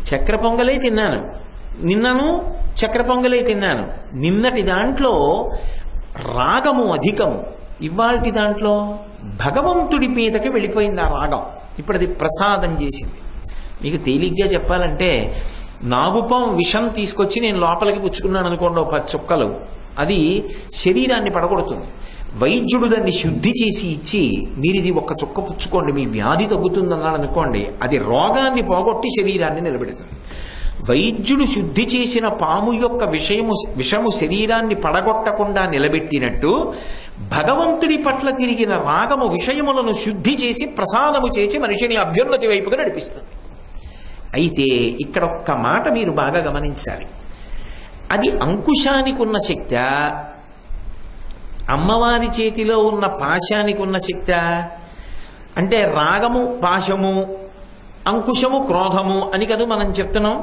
చక్కెర పొంగలే తిన్నాను, నిన్నను చక్కెర పొంగలే తిన్నాను. నిన్నటి దాంట్లో రాగము అధికము, ఇవాల్టి దాంట్లో భగవంతుడి మీదకి వెళ్ళిపోయింది ఆ రాగం. ఇప్పుడు అది ప్రసాదం చేసింది. మీకు తేలిగ్గా చెప్పాలంటే, నాగుపం విషం తీసుకొచ్చి నేను లోపలికి పుచ్చుకున్నాను అనుకోండి, 10 చుక్కలు, అది శరీరాన్ని పడగొడుతుంది. వైద్యుడు దాన్ని శుద్ధి చేసి ఇచ్చి మీరు ఇది 1 చుక్క పుచ్చుకోండి మీ వ్యాధి తగ్గుతుంది అన్నాడు అనుకోండి, అది రోగాన్ని పోగొట్టి శరీరాన్ని నిలబెడుతుంది. వైద్యుడు శుద్ధి చేసిన పాము యొక్క విషము శరీరాన్ని పడగొట్టకుండా నిలబెట్టినట్టు భగవంతుడి పట్ల తిరిగిన రాగము విషయములను శుద్ధి చేసి ప్రసాదము చేసి మనిషిని అభ్యున్నతి వైపుగా నడిపిస్తుంది. అయితే ఇక్కడ ఒక్క మాట మీరు బాగా గమనించాలి, అది అంకుశానికి ఉన్న శక్తి, అమ్మవారి చేతిలో ఉన్న పాశానికి ఉన్న శక్తి. అంటే రాగము పాశము, అంకుశము క్రోధము అని కదా మనం చెప్తున్నాం.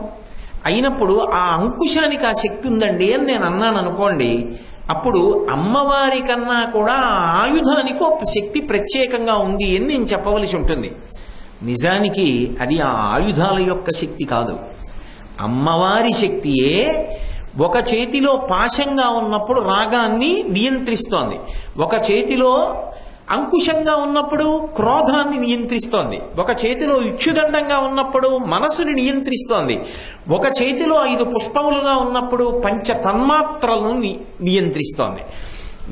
అయినప్పుడు ఆ అంకుశానికి ఆ శక్తి ఉందండి అని నేను అన్నాను అనుకోండి, అప్పుడు అమ్మవారి కన్నా కూడా ఆ ఆయుధానికి ఒక శక్తి ప్రత్యేకంగా ఉంది అని నేను చెప్పవలసి ఉంటుంది. నిజానికి అది ఆ ఆయుధాల యొక్క శక్తి కాదు, అమ్మవారి శక్తియే. ఒక చేతిలో పాశంగా ఉన్నప్పుడు రాగాన్ని నియంత్రిస్తోంది, ఒక చేతిలో అంకుశంగా ఉన్నప్పుడు క్రోధాన్ని నియంత్రిస్తోంది, ఒక చేతిలో ఇక్షుదండంగా ఉన్నప్పుడు మనసుని నియంత్రిస్తోంది, ఒక చేతిలో 5 పుష్పములుగా ఉన్నప్పుడు పంచ తన్మాత్రలను నియంత్రిస్తోంది.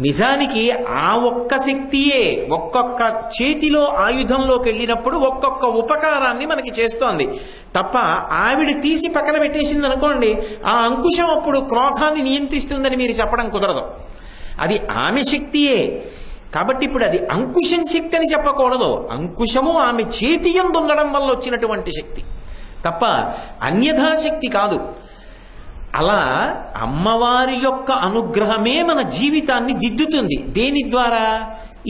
నిజానికి ఆ ఒక్క శక్తియే ఒక్కొక్క చేతిలో ఆయుధంలోకి వెళ్ళినప్పుడు ఒక్కొక్క ఉపకారాన్ని మనకి చేస్తోంది తప్ప, ఆవిడ తీసి పక్కన పెట్టేసింది అనుకోండి, ఆ అంకుశం అప్పుడు క్రోధాన్ని నియంత్రిస్తుందని మీరు చెప్పడం కుదరదు. అది ఆమె శక్తియే. కాబట్టి ఇప్పుడు అది అంకుశం శక్తి అని చెప్పకూడదు. అంకుశము ఆమె చేతి యందు ఉండడం వల్ల వచ్చినటువంటి శక్తి తప్ప అన్యథా శక్తి కాదు. అలా అమ్మవారి యొక్క అనుగ్రహమే మన జీవితాన్ని దిద్దుతుంది. దేని ద్వారా?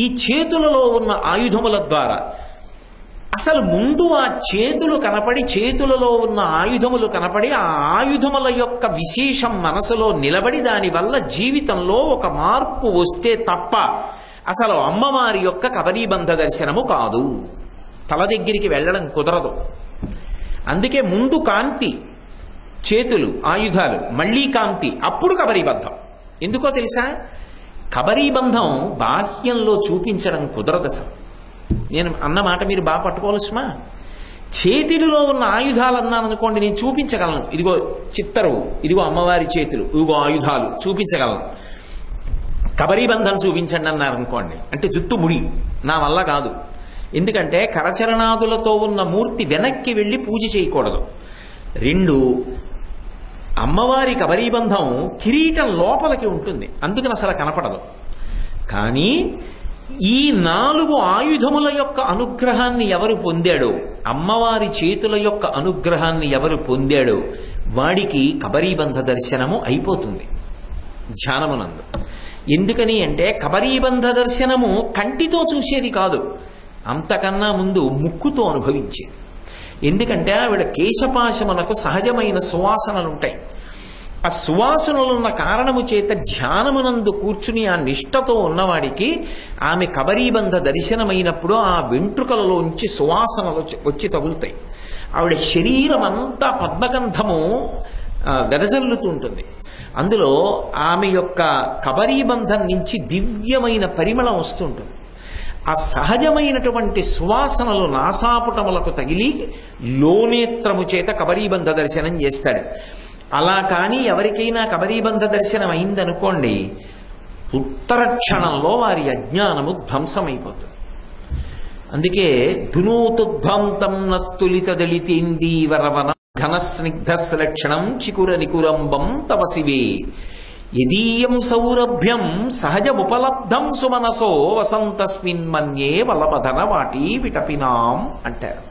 ఈ చేతులలో ఉన్న ఆయుధముల ద్వారా. అసలు ముందు ఆ చేతులు కనపడి, చేతులలో ఉన్న ఆయుధములు కనపడి, ఆ ఆయుధముల యొక్క విశేషం మనసులో నిలబడి దానివల్ల జీవితంలో ఒక మార్పు వస్తే తప్ప అసలు అమ్మవారి యొక్క కబరీబంధ దర్శనము కాదు. తల దగ్గరికి వెళ్ళడం కుదరదు. అందుకే ముందు కాంతి, చేతులు, ఆయుధాలు, మళ్ళీ కాంతి, అప్పుడు కబరీబంధం. ఎందుకో తెలుసా? కబరీబంధం బాహ్యంలో చూపించడం కుదరదు. అసలు నేను అన్న మాట మీరు బాగా పట్టుకోవాల్సిమా. చేతిలో ఉన్న ఆయుధాలు అన్నాను అనుకోండి, నేను చూపించగలను. ఇదిగో చిత్తరువు, ఇదిగో అమ్మవారి చేతులు, ఇదిగో ఆయుధాలు చూపించగలను. కబరీబంధం చూపించండి అన్నారు అనుకోండి, అంటే జుట్టు ముడి, నా వల్ల కాదు. ఎందుకంటే కరచరణాదులతో ఉన్న మూర్తి వెనక్కి వెళ్ళి పూజ చేయకూడదు. 2, అమ్మవారి కబరీబంధం కిరీటం లోపలికి ఉంటుంది, అందుకని అసలు కనపడదు. కానీ ఈ 4 ఆయుధముల యొక్క అనుగ్రహాన్ని ఎవరు పొందాడో, అమ్మవారి చేతుల యొక్క అనుగ్రహాన్ని ఎవరు పొందాడో వాడికి కబరీబంధ దర్శనము అయిపోతుంది ధ్యానమునందు. ఎందుకని అంటే కబరీబంధ దర్శనము కంటితో చూసేది కాదు, అంతకన్నా ముందు ముక్కుతో అనుభవించేది. ఎందుకంటే ఆవిడ కేశపాశములకు సహజమైన సువాసనలుంటాయి. ఆ సువాసనలున్న కారణము చేత ధ్యానమునందు కూర్చుని ఆ నిష్టతో ఉన్నవాడికి ఆమె కబరీబంధ దర్శనమైనప్పుడు ఆ వెంట్రుకలలోంచి సువాసనలు వచ్చి తగులుతాయి. ఆవిడ శరీరం అంతా పద్మగంధము వెదజల్లుతూ ఉంటుంది. అందులో ఆమె యొక్క కబరీబంధం నుంచి దివ్యమైన పరిమళం వస్తుంటుంది. ఆ సహజమైనటువంటి సువాసనలు నాసాపుటములకు తగిలి లోనేత్రము చేత కబరీబంధ దర్శనం చేస్తాడు. అలా కానీ ఎవరికైనా కబరీబంధ దర్శనం అయిందనుకోండి, ఉత్తర క్షణంలో వారి అజ్ఞానము ధ్వంసమైపోతుంది. అందుకే ధునోతుద్భ్రాంతం నస్తులిత దళితేందీవరవన ఘనస్నిగ్ధలక్షణం చికుర నికురంబం తవ శివే యదీయం సౌరభ్యం సహజముపలబ్ధం సుమనసో వసంతస్మిన్ మన్యే వలపధన వాటి విటపినాం అంటారు.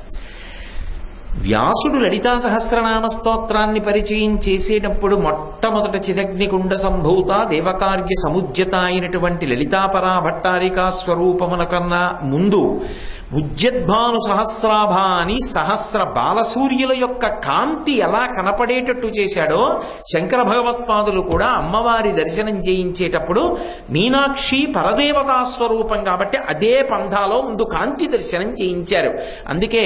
వ్యాసుడు లలితా సహస్రనామ స్తోత్రాన్ని పరిచయం చేసేటప్పుడు మొట్టమొదట చిదగ్నికుండ సంభూత దేవకార్య సముద్యత అయినటువంటి లలితాపరా భట్టారికా స్వరూపమున కన్నా ముందు ఉజ్జద్భాను సహస్రాభ అని సహస్ర బాలసూర్యుల యొక్క కాంతి ఎలా కనపడేటట్టు చేశాడో శంకర భగవత్పాదులు కూడా అమ్మవారి దర్శనం చేయించేటప్పుడు మీనాక్షి పరదేవతా స్వరూపం కాబట్టి అదే పంథాలో ముందు కాంతి దర్శనం చేయించారు. అందుకే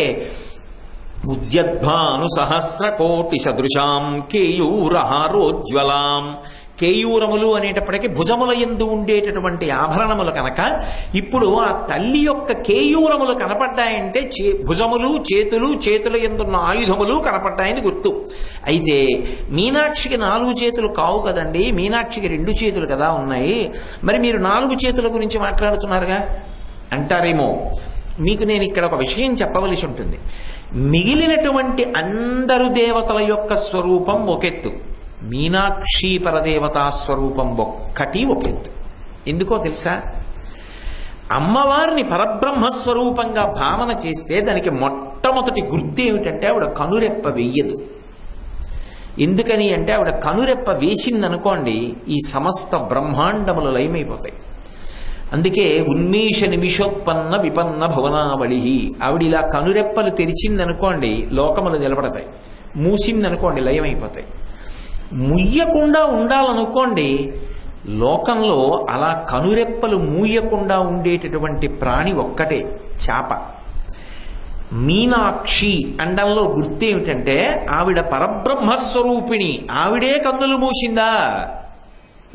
ఉద్యద్భాను సహస్ర కోటి సదృశాం కేయూరహారోజ్వలాం. కేయూరములు అనేటప్పటికీ భుజముల యందు ఉండేటటువంటి ఆభరణములు కనుక ఇప్పుడు ఆ తల్లి యొక్క కేయూరములు కనపడ్డాయంటే భుజములు, చేతులు, చేతుల యందున్న ఆయుధములు కనపడ్డాయని గుర్తు. అయితే మీనాక్షికి 4 చేతులు కావు కదండి, మీనాక్షికి 2 చేతులు కదా ఉన్నాయి. మరి మీరు 4 చేతుల గురించి మాట్లాడుతున్నారుగా అంటారేమో. మీకు నేను ఇక్కడ ఒక విషయం చెప్పవలసి ఉంటుంది. మిగిలినటువంటి అందరు దేవతల యొక్క స్వరూపం ఒకెత్తు, మీనాక్షి పరదేవతా స్వరూపం ఒక్కటి ఒకెత్తు. ఎందుకో తెలుసా? అమ్మవారిని పరబ్రహ్మస్వరూపంగా భావన చేస్తే దానికి మొట్టమొదటి గుర్తు ఏమిటంటే ఆవిడ కనురెప్ప వెయ్యదు. ఎందుకని అంటే ఆవిడ కనురెప్ప వేసిందనుకోండి ఈ సమస్త బ్రహ్మాండములు లయమైపోతాయి. అందుకే ఉన్మేష నిమిషోత్పన్న విపన్న భువనావళి. ఆవిడిలా కనురెప్పలు తెరిచిందనుకోండి లోకములు నిలబడతాయి, మూసిందనుకోండి లయమైపోతాయి. ముయ్యకుండా ఉండాలనుకోండి లోకంలో అలా కనురెప్పలు మూయకుండా ఉండేటటువంటి ప్రాణి ఒక్కటే, చేప. మీనాక్షి అండంలో గుర్తేమిటంటే ఆవిడ పరబ్రహ్మస్వరూపిణి, ఆవిడే కన్నులు మూసిందా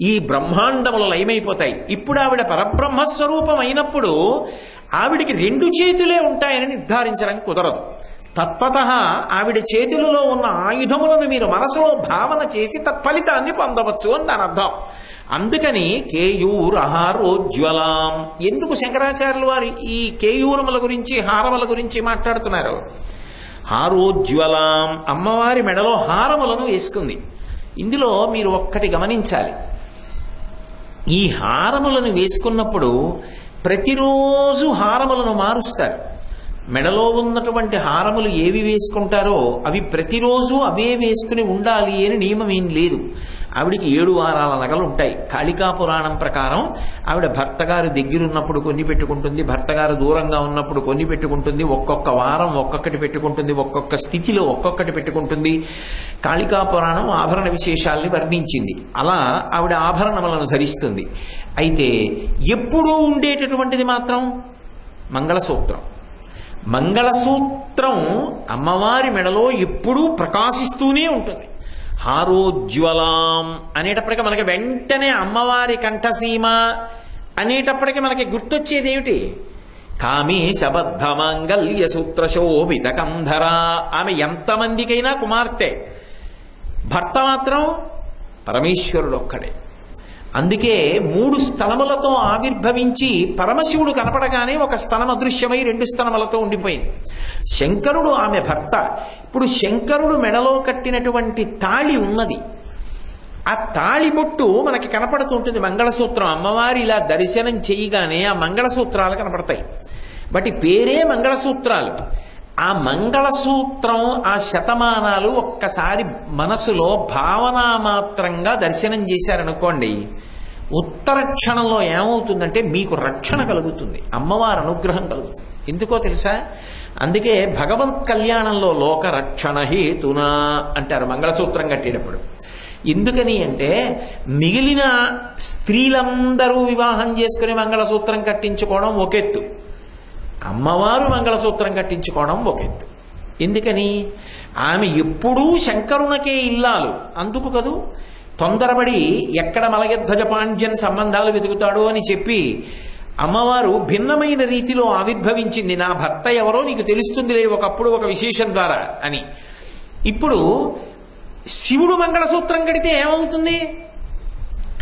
ఈ బ్రహ్మాండములు లయమైపోతాయి. ఇప్పుడు ఆవిడ పరబ్రహ్మస్వరూపం అయినప్పుడు ఆవిడికి 2 చేతులే ఉంటాయని నిర్ధారించడం కుదరదు. తత్వతః ఆవిడ చేతులలో ఉన్న ఆయుధములను మీరు మనసులో భావన చేసి తత్ఫలితాన్ని పొందవచ్చు అని దాని అర్థం. అందుకని కేయూరహారోజ్వలాం. ఎందుకు శంకరాచార్యులు వారు ఈ కేయూరముల గురించి, హారముల గురించి మాట్లాడుతున్నారు? హారోజ్వలాం, అమ్మవారి మెడలో హారములను వేసుకుంది. ఇందులో మీరు ఒక్కటి గమనించాలి. ఈ హారములను వేసుకున్నప్పుడు ప్రతిరోజు హారములను మారుస్తారు. మెడలో ఉన్నటువంటి హారములు ఏవి వేసుకుంటారో అవి ప్రతిరోజు అవే వేసుకుని ఉండాలి అని నియమం ఏం లేదు. ఆవిడికి 7 వారాల నగలు ఉంటాయి. కాళికా పురాణం ప్రకారం ఆవిడ భర్త గారు దగ్గరున్నప్పుడు కొన్ని పెట్టుకుంటుంది, భర్త గారు దూరంగా ఉన్నప్పుడు కొన్ని పెట్టుకుంటుంది, ఒక్కొక్క వారం ఒక్కొక్కటి పెట్టుకుంటుంది, ఒక్కొక్క స్థితిలో ఒక్కొక్కటి పెట్టుకుంటుంది. కాళికా పురాణం ఆభరణ విశేషాల్ని వర్ణించింది. అలా ఆవిడ ఆభరణములను ధరిస్తుంది. అయితే ఎప్పుడూ ఉండేటటువంటిది మాత్రం మంగళసూత్రం. మంగళసూత్రం అమ్మవారి మెడలో ఎప్పుడూ ప్రకాశిస్తూనే ఉంటుంది. హారోజ్వలాం అనేటప్పటికీ మనకి వెంటనే అమ్మవారి కంఠసీమ అనేటప్పటికీ మనకి గుర్తొచ్చేది ఏమిటి? కామేశబద్ధ మాంగళ్య సూత్ర శోభిత కంధర. ఆమె ఎంతమందికైనా కుమార్తె, భర్త మాత్రం పరమేశ్వరుడు ఒక్కడే. అందుకే 3 స్తనములతో ఆవిర్భవించి పరమశివుడు కనపడగానే ఒక స్తనం అదృశ్యమై 2 స్తనములతో ఉండిపోయింది. శంకరుడు ఆమె భర్త. ఇప్పుడు శంకరుడు మెడలో కట్టినటువంటి తాళి ఉన్నది. ఆ తాళి బొట్టు మనకి కనపడుతుంటుంది. మంగళసూత్రం అమ్మవారి ఇలా దర్శనం చేయగానే ఆ మంగళసూత్రాలు కనపడతాయి. వాటి పేరే మంగళసూత్రాలు. ఆ మంగళసూత్రం, ఆ శతమానాలు ఒక్కసారి మనసులో భావనామాత్రంగా దర్శనం చేశారనుకోండి, ఉత్తర క్షణంలో ఏమవుతుందంటే మీకు రక్షణ కలుగుతుంది, అమ్మవారి అనుగ్రహం కలుగుతుంది. ఎందుకో తెలుసా? అందుకే భగవత్ కళ్యాణంలో లోక రక్షణ హేతునా అంటారు మంగళసూత్రం కట్టేటప్పుడు. ఎందుకని అంటే మిగిలిన స్త్రీలందరూ వివాహం చేసుకుని మంగళసూత్రం కట్టించుకోవడం ఒకెత్తు, అమ్మవారు మంగళసూత్రం కట్టించుకోవడం ఒకెత్తు. ఎందుకని? ఆమె ఎప్పుడూ శంకరునకే ఇల్లాలు. అందుకు కదూ తొందరపడి ఎక్కడ మలయధ్వజ పాండ్యన్ సంబంధాలు వెతుకుతాడో అని చెప్పి అమ్మవారు భిన్నమైన రీతిలో ఆవిర్భవించింది. నా భర్త ఎవరో నీకు తెలుస్తుందిలే ఒకప్పుడు ఒక విశేషం ద్వారా అని. ఇప్పుడు శివుడు మంగళసూత్రం కడితే ఏమవుతుంది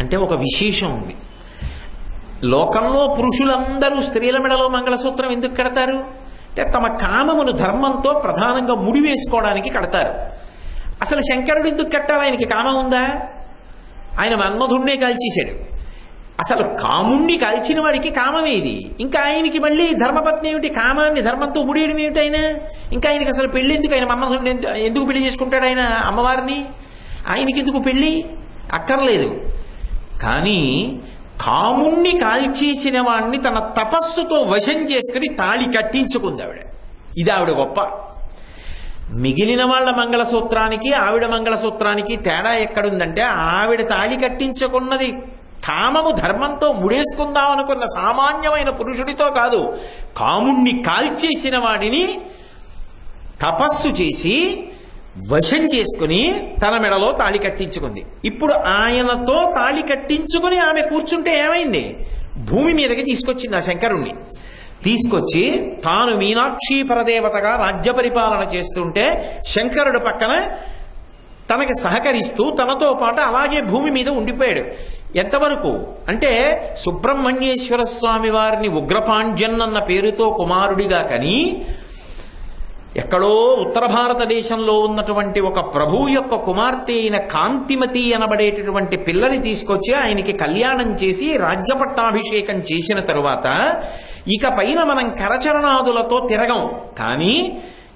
అంటే ఒక విశేషం ఉంది. లోకంలో పురుషులందరూ స్త్రీల మెడలో మంగళసూత్రం ఎందుకు కడతారు అంటే తమ కామమును ధర్మంతో ప్రధానంగా ముడివేసుకోవడానికి కడతారు. అసలు శంకరుడు ఎందుకు కట్టాలి? ఆయనకి కామం ఉందా? ఆయన మన్మధుణ్ణే కాల్చేశాడు. అసలు కాముణ్ణి కాల్చిన వాడికి కామమేది? ఇంకా ఆయనకి మళ్ళీ ధర్మపత్ని ఏమిటి? కామాన్ని ధర్మంతో ముడియడం ఏమిటి? ఆయన ఇంకా ఆయనకి అసలు పెళ్లి ఎందుకు? ఆయన మన్మధుడిని ఎందుకు పెళ్లి చేసుకుంటాడు? ఆయన అమ్మవారిని ఆయనకి ఎందుకు పెళ్లి? అక్కర్లేదు. కానీ కాముణ్ణి కాల్చేసిన వాణ్ణి తన తపస్సుతో వశం చేసుకుని తాళి కట్టించుకుంది ఆవిడ. ఇది ఆవిడ గొప్ప. మిగిలిన వాళ్ళ మంగళసూత్రానికి ఆవిడ మంగళసూత్రానికి తేడా ఎక్కడుందంటే ఆవిడ తాళి కట్టించుకున్నది కామము ధర్మంతో ముడేసుకుందాం అనుకున్న సామాన్యమైన పురుషుడితో కాదు, కాముణ్ణి కాల్చేసిన వాడిని తపస్సు చేసి వశం చేసుకుని తన మెడలో తాళి కట్టించుకుంది. ఇప్పుడు ఆయనతో తాళి కట్టించుకుని ఆమె కూర్చుంటే ఏమైంది? భూమి మీదకి తీసుకొచ్చింది ఆ శంకరుణ్ణి. తీసుకొచ్చి తాను మీనాక్షి పరదేవతగా రాజ్య పరిపాలన చేస్తుంటే శంకరుడు పక్కన తనకి సహకరిస్తూ తనతో పాటు అలాగే భూమి మీద ఉండిపోయాడు. ఎంతవరకు అంటే సుబ్రహ్మణ్యేశ్వర స్వామి వారిని ఉగ్రపాండ్యన్ అన్న పేరుతో కుమారుడిగా కని ఎక్కడో ఉత్తర భారతదేశంలో ఉన్నటువంటి ఒక ప్రభువు యొక్క కుమార్తె అయిన కాంతిమతి అనబడేటటువంటి పిల్లని తీసుకొచ్చి ఆయనకి కళ్యాణం చేసి రాజ్యపట్టాభిషేకం చేసిన తరువాత ఇక పైన మనం కరచరణాదులతో తిరగం, కానీ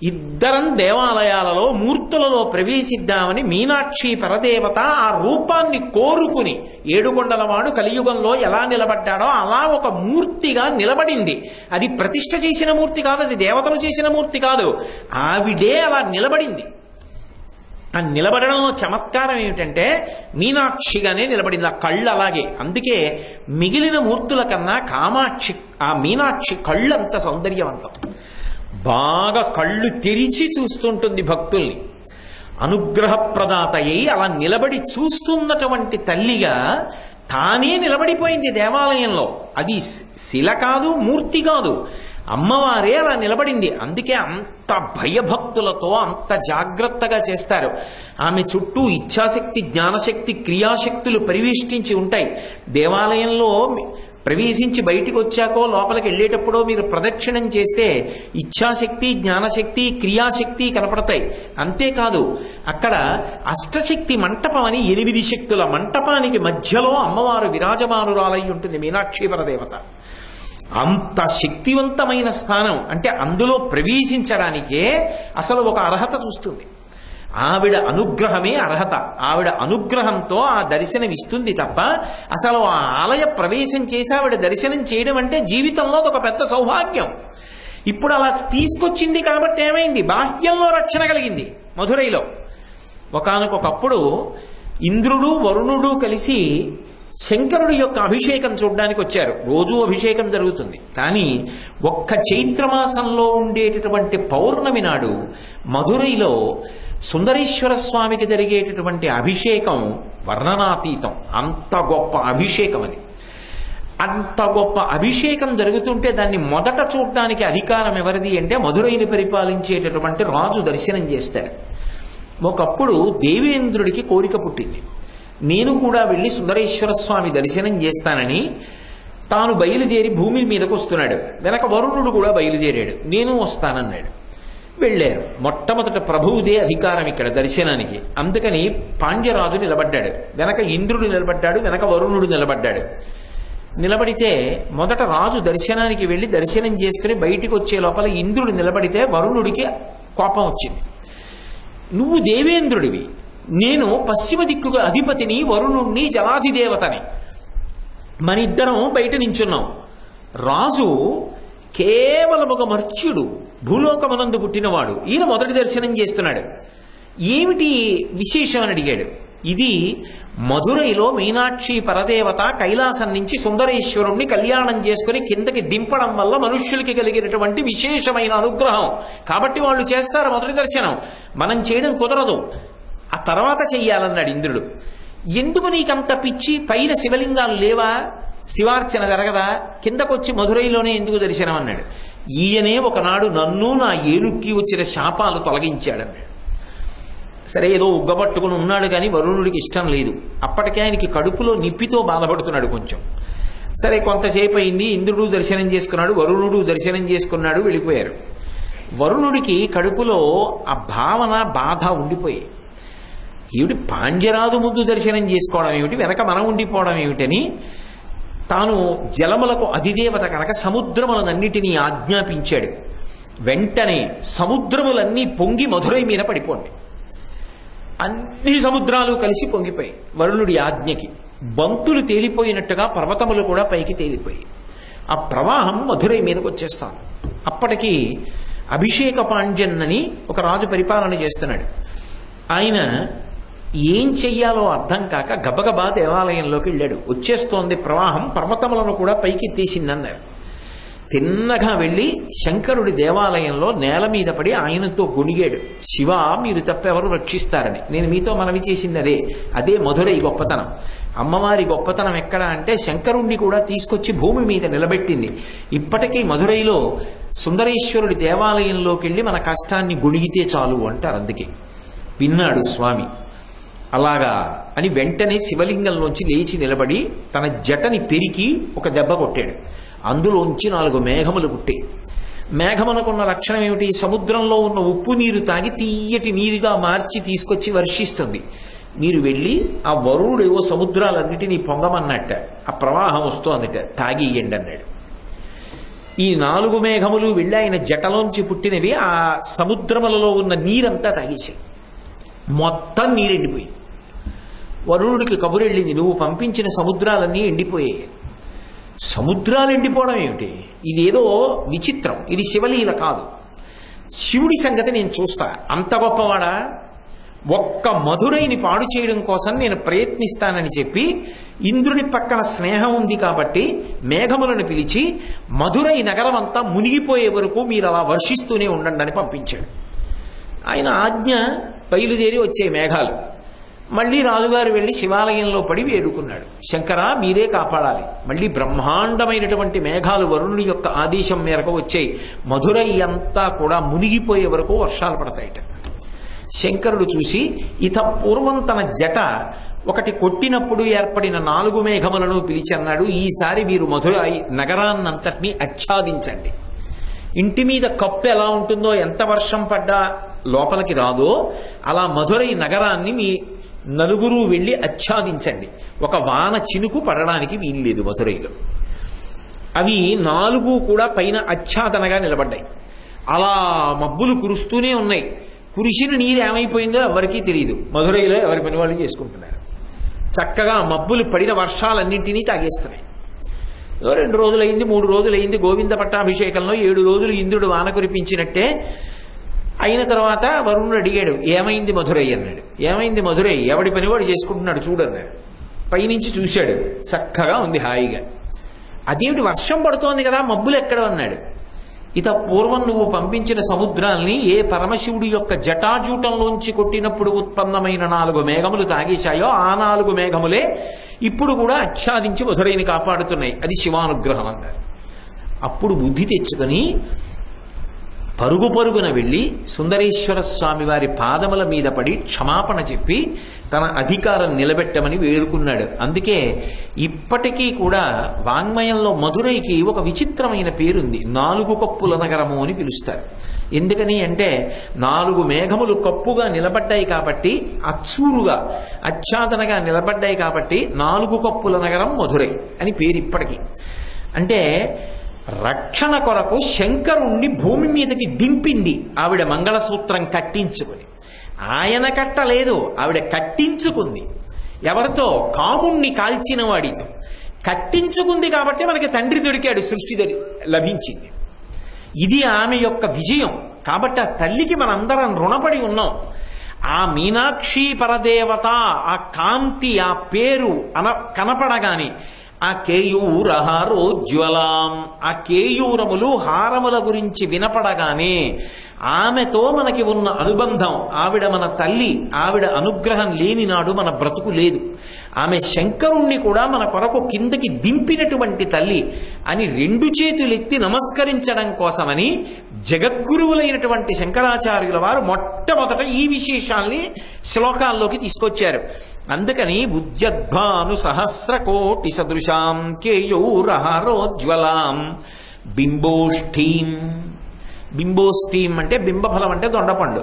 ఇద్దరం దేవాలయాలలో మూర్తులలో ప్రవేశిద్దామని మీనాక్షి పరదేవత ఆ రూపాన్ని కోరుకుని ఏడుకొండలవాడు కలియుగంలో ఎలా నిలబడ్డాడో అలా ఒక మూర్తిగా నిలబడింది. అది ప్రతిష్ఠ చేసిన మూర్తి కాదు, అది దేవతలు చేసిన మూర్తి కాదు, ఆవిడే అలా నిలబడింది. ఆ నిలబడడంలో చమత్కారం ఏమిటంటే మీనాక్షిగానే నిలబడింది. ఆ కళ్ళు అలాగే. అందుకే మిగిలిన మూర్తుల కన్నా కామాక్షి, ఆ మీనాక్షి కళ్ళు అంత సౌందర్యవంతం. బాగా కళ్ళు తెరిచి చూస్తుంటుంది భక్తుల్ని. అనుగ్రహప్రదాత అయి అలా నిలబడి చూస్తున్నటువంటి తల్లిగా తానే నిలబడిపోయింది దేవాలయంలో. అది శిల కాదు, మూర్తి కాదు, అమ్మవారే అలా నిలబడింది. అందుకే అంత భయభక్తులతో అంత జాగ్రత్తగా చేస్తారు. ఆమె చుట్టూ ఇచ్ఛాశక్తి, జ్ఞానశక్తి, క్రియాశక్తులు పరివేష్టించి ఉంటాయి. దేవాలయంలో ప్రవేశించి బయటికి వచ్చాకో లోపలికి వెళ్ళేటప్పుడో మీరు ప్రదక్షిణం చేస్తే ఇచ్ఛాశక్తి, జ్ఞానశక్తి, క్రియాశక్తి కనపడతాయి. అంతేకాదు అక్కడ అష్టశక్తి మంటపం అని 8 శక్తుల మంటపానికి మధ్యలో అమ్మవారు విరాజమానురాలై ఉంటుంది మీనాక్షి పరదేవత. అంత శక్తివంతమైన స్థానం అంటే అందులో ప్రవేశించడానికే అసలు ఒక అర్హత చూస్తుంది. ఆవిడ అనుగ్రహమే అర్హత. ఆవిడ అనుగ్రహంతో ఆ దర్శనం ఇస్తుంది తప్ప అసలు ఆ ఆలయ ప్రవేశం చేసి ఆవిడ దర్శనం చేయడం అంటే జీవితంలో ఒక పెద్ద సౌభాగ్యం. ఇప్పుడు అలా తీసుకొచ్చింది కాబట్టి ఏమైంది, బాహ్యంలో రక్షణ కలిగింది. మధురైలో ఒకానొకప్పుడు ఇంద్రుడు వరుణుడు కలిసి శంకరుడి యొక్క అభిషేకం చూడడానికి వచ్చారు. రోజూ అభిషేకం జరుగుతుంది. కానీ ఒక్క చైత్రమాసంలో ఉండేటటువంటి పౌర్ణమి నాడు మధురైలో సుందరేశ్వర స్వామికి జరిగేటటువంటి అభిషేకం వర్ణనాతీతం. అంత గొప్ప అభిషేకం అది. అంత గొప్ప అభిషేకం జరుగుతుంటే దాన్ని మొదట చూడటానికి అధికారం ఎవరిది అంటే మధురైని పరిపాలించేటటువంటి రాజు దర్శనం చేస్తాడు. ఒకప్పుడు దేవేంద్రుడికి కోరిక పుట్టింది, నేను కూడా వెళ్ళి సుందరేశ్వర స్వామి దర్శనం చేస్తానని. తాను బయలుదేరి భూమి మీదకు వస్తున్నాడు. వెనక వరుణుడు కూడా బయలుదేరాడు, నేను వస్తానన్నాడు. వెళ్ళారు. మొట్టమొదట ప్రభువుదే అధికారం ఇక్కడ దర్శనానికి. అందుకని పాండ్యరాజు నిలబడ్డాడు, వెనక ఇంద్రుడు నిలబడ్డాడు, వెనక వరుణుడు నిలబడ్డాడు. నిలబడితే మొదట రాజు దర్శనానికి వెళ్ళి దర్శనం చేసుకుని బయటికి వచ్చే లోపల ఇంద్రుడు నిలబడితే వరుణుడికి కోపం వచ్చింది. నువ్వు దేవేంద్రుడివి, నేను పశ్చిమ దిక్కుగా అధిపతిని, వరుణుణ్ణి, జలాధిదేవతని, మనిద్దరం బయట నించున్నాం. రాజు కేవలం ఒక మర్త్యుడు, భూలోకమనందు పుట్టినవాడు, ఈయన మొదటి దర్శనం చేస్తున్నాడు, ఏమిటి విశేషం అని అడిగాడు. ఇది మధురైలో మీనాక్షి పరదేవత కైలాసం నుంచి సుందరేశ్వరుణ్ణి కళ్యాణం చేసుకుని కిందకి దింపడం వల్ల మనుష్యులకి కలిగినటువంటి విశేషమైన అనుగ్రహం కాబట్టి వాళ్ళు చేస్తారు మొదటి దర్శనం, మనం చేయడం కుదరదు, ఆ తర్వాత చెయ్యాలన్నాడు ఇంద్రుడు. ఎందుకు నీకంత పిచ్చి, పైన శివలింగాలు లేవా, శివార్చన జరగదా, కిందకొచ్చి మధురైలోనే ఎందుకు దర్శనం అన్నాడు. ఈయనే ఒకనాడు నన్ను నా ఏనుక్కి వచ్చిన శాపాలు తొలగించాడన్నాడు. సరే ఏదో ఉగ్గబట్టుకుని ఉన్నాడు కానీ వరుణుడికి ఇష్టం లేదు. అప్పటికే ఆయనకి కడుపులో నిప్పితో బాధపడుతున్నాడు కొంచెం. సరే కొంతసేపు అయింది, ఇంద్రుడు దర్శనం చేసుకున్నాడు, వరుణుడు దర్శనం చేసుకున్నాడు, వెళ్ళిపోయారు. వరుణుడికి కడుపులో ఆ భావన బాధ ఉండిపోయి, ఏమిటి పాండ్యరాజు ముందు దర్శనం చేసుకోవడం ఏమిటి, వెనక మనం ఉండిపోవడం ఏమిటని తాను జలములకు అధిదేవత కనుక సముద్రములన్నిటినీ ఆజ్ఞాపించాడు. వెంటనే సముద్రములన్నీ పొంగి మధురై మీద పడిపోండి. అన్ని సముద్రాలు కలిసి పొంగిపోయి వరుణుడి ఆజ్ఞకి బంతులు తేలిపోయినట్టుగా పర్వతములు కూడా పైకి తేలిపోయి ఆ ప్రవాహం మధురై మీదకి వచ్చేస్తాం. అప్పటికి అభిషేక పాండ్యన్ అని ఒక రాజు పరిపాలన చేస్తున్నాడు. ఆయన ఏం చెయ్యాలో అర్థం కాక గబగబా దేవాలయంలోకి వెళ్ళాడు. వచ్చేస్తోంది ప్రవాహం, పర్వతములను కూడా పైకి తీసిందన్నారు. తిన్నగా వెళ్ళి శంకరుడి దేవాలయంలో నేల మీద పడి ఆయనతో గొణిగాడు. శివ, మీరు తప్పెవరు రక్షిస్తారని. నేను మీతో మనవి చేసింది అదే మధురై గొప్పతనం. అమ్మవారి గొప్పతనం ఎక్కడ అంటే శంకరుణ్ణి కూడా తీసుకొచ్చి భూమి మీద నిలబెట్టింది. ఇప్పటికీ మధురైలో సుందరేశ్వరుడి దేవాలయంలోకి వెళ్ళి మన కష్టాన్ని గొణిగితే చాలు అంటారు. అందుకే విన్నాడు స్వామి. అలాగా అని వెంటనే శివలింగంలోంచి లేచి నిలబడి తన జటని పెరికి ఒక దెబ్బ కొట్టాడు. అందులోంచి 4 మేఘములు పుట్టాయి. మేఘమునకున్న లక్షణం ఏమిటి, సముద్రంలో ఉన్న ఉప్పు నీరు తాగి తీయటి నీరుగా మార్చి తీసుకొచ్చి వర్షిస్తుంది. మీరు వెళ్ళి ఆ వరుణుడేవో సముద్రాలన్నిటినీ పొంగమన్నట్ట, ఆ ప్రవాహం వస్తోందట, తాగియండి అన్నాడు. ఈ 4 మేఘములు వెళ్ళి ఆయన జటలోంచి పుట్టినవి ఆ సముద్రములలో ఉన్న నీరంతా తాగేశాయి. మొత్తం నీరు ఎండిపోయి వరుణుడికి కబురెళ్ళింది, నువ్వు పంపించిన సముద్రాలన్నీ ఎండిపోయాయి. సముద్రాలు ఎండిపోవడం ఏమిటి, ఇదేదో విచిత్రం, ఇది శివలీల కాదు. శివుడి సంగతి నేను చూస్తా, అంత గొప్పవాడా, ఒక్క మధురైని పాడు చేయడం కోసం నేను ప్రయత్నిస్తానని చెప్పి ఇంద్రుని పక్కన స్నేహం ఉంది కాబట్టి మేఘములను పిలిచి మధురై నగరం అంతా మునిగిపోయే వరకు మీరు అలా వర్షిస్తూనే ఉండండి అని పంపించాడు. ఆయన ఆజ్ఞ, బయలుదేరి వచ్చే మేఘాలు. మళ్ళీ రాజుగారు వెళ్ళి శివాలయంలో పడి వేడుకున్నాడు, శంకరా మీరే కాపాడాలి. మళ్ళీ బ్రహ్మాండమైనటువంటి మేఘాలు వరుణుడి యొక్క ఆదేశం మేరకు వచ్చాయి. మధురై అంతా కూడా మునిగిపోయే వరకు వర్షాలు పడతాయిట. శంకరుడు చూసి ఇత పూర్వం తన జట ఒకటి కొట్టినప్పుడు ఏర్పడిన 4 మేఘములను పిలిచి అన్నాడు, ఈసారి మీరు మధురై నగరాన్నంతటినీ ఆచ్ఛాదించండి. ఇంటి మీద కప్పు ఎలా ఉంటుందో, ఎంత వర్షం పడ్డా లోపలికి రాదో అలా మధురై నగరాన్ని మీ నలుగురు వెళ్ళి ఆచ్ఛాదించండి. ఒక వాన చినుకు పడడానికి వీల్లేదు మధురైలో. అవి 4 కూడా పైన ఆచ్ఛాదనగా నిలబడ్డాయి. అలా మబ్బులు కురుస్తూనే ఉన్నాయి. కురిసిన నీరు ఏమైపోయిందో ఎవరికీ తెలియదు. మధురైలో ఎవరి పని వాళ్ళు చేసుకుంటున్నారు. చక్కగా మబ్బులు పడిన వర్షాలన్నింటినీ తాగేస్తున్నాయి. 2 రోజులైంది, 3 రోజులైంది. గోవింద పట్టాభిషేకంలో 7 రోజులు ఇంద్రుడు వాన కురిపించినట్టే అయిన తర్వాత వరుణుడు అడిగాడు, ఏమైంది మధురై అన్నాడు. ఏమైంది మధురై, ఎవడి పని వాడు చేసుకుంటున్నాడు చూడన్నాడు. పైనుంచి చూశాడు, చక్కగా ఉంది హాయిగా. అదేమిటి వర్షం పడుతోంది కదా, మబ్బులు ఎక్కడ అన్నాడు. ఇత పూర్వం నువ్వు పంపించిన సముద్రాల్ని ఏ పరమశివుడి యొక్క జటాజూటంలోంచి కొట్టినప్పుడు ఉత్పన్నమైన 4 మేఘములు తాగేశాయో ఆ 4 మేఘములే ఇప్పుడు కూడా ఆచ్ఛాదించి మధురైని కాపాడుతున్నాయి. అది శివానుగ్రహం అన్నారు. అప్పుడు బుద్ధి తెచ్చుకొని పరుగు పరుగున వెళ్ళి సుందరేశ్వర స్వామి వారి పాదముల మీద పడి క్షమాపణ చెప్పి తన అధికారం నిలబెట్టమని వేడుకున్నాడు. అందుకే ఇప్పటికీ కూడా వాంగ్మయంలో మధురైకి ఒక విచిత్రమైన పేరుంది. 4 కప్పుల నగరము అని పిలుస్తారు. ఎందుకని అంటే 4 మేఘములు కప్పుగా నిలబడ్డాయి కాబట్టి, అచ్చూరుగా ఆచ్ఛాదనగా నిలబడ్డాయి కాబట్టి 4 కప్పుల నగరం మధురై అని పేరు ఇప్పటికీ. అంటే రక్షణ కొరకు శంకరుణ్ణి భూమి మీదకి దింపింది ఆవిడ మంగళసూత్రం కట్టించుకుని. ఆయన కట్టలేదు, ఆవిడ కట్టించుకుంది. ఎవరితో? కాముణ్ణి కాల్చిన వాడితో కట్టించుకుంది. కాబట్టి మనకి తండ్రి దొరికాడు, సృష్టి లభించింది. ఇది ఆమె యొక్క విజయం. కాబట్టి ఆ తల్లికి మనందరం రుణపడి ఉన్నాం. ఆ మీనాక్షి పరదేవత, ఆ కాంతి, ఆ పేరు కనపడగానే ఆ కేయూరహారోజ్వలాం, ఆ కేయూరములు హారముల గురించి వినపడగానే ఆమెతో మనకి ఉన్న అనుబంధం, ఆవిడ మన తల్లి, ఆవిడ అనుగ్రహం లేని నాడు మన బ్రతుకు లేదు. ఆమె శంకరుణ్ణి కూడా మన కొరకు కిందకి దింపినటువంటి తల్లి అని 2 చేతులెత్తి నమస్కరించడం కోసమని జగద్గురువులైనటువంటి శంకరాచార్యుల వారు మొట్టమొదట ఈ విశేషాల్ని శ్లోకాల్లోకి తీసుకొచ్చారు. అందుకని ఉద్యద్భాను సహస్రకోటి సదృశాం కేయూరహారోజ్వలాం బింబోష్ఠీం. బింబోష్ఠీం అంటే బింబఫలం అంటే దొండపండు.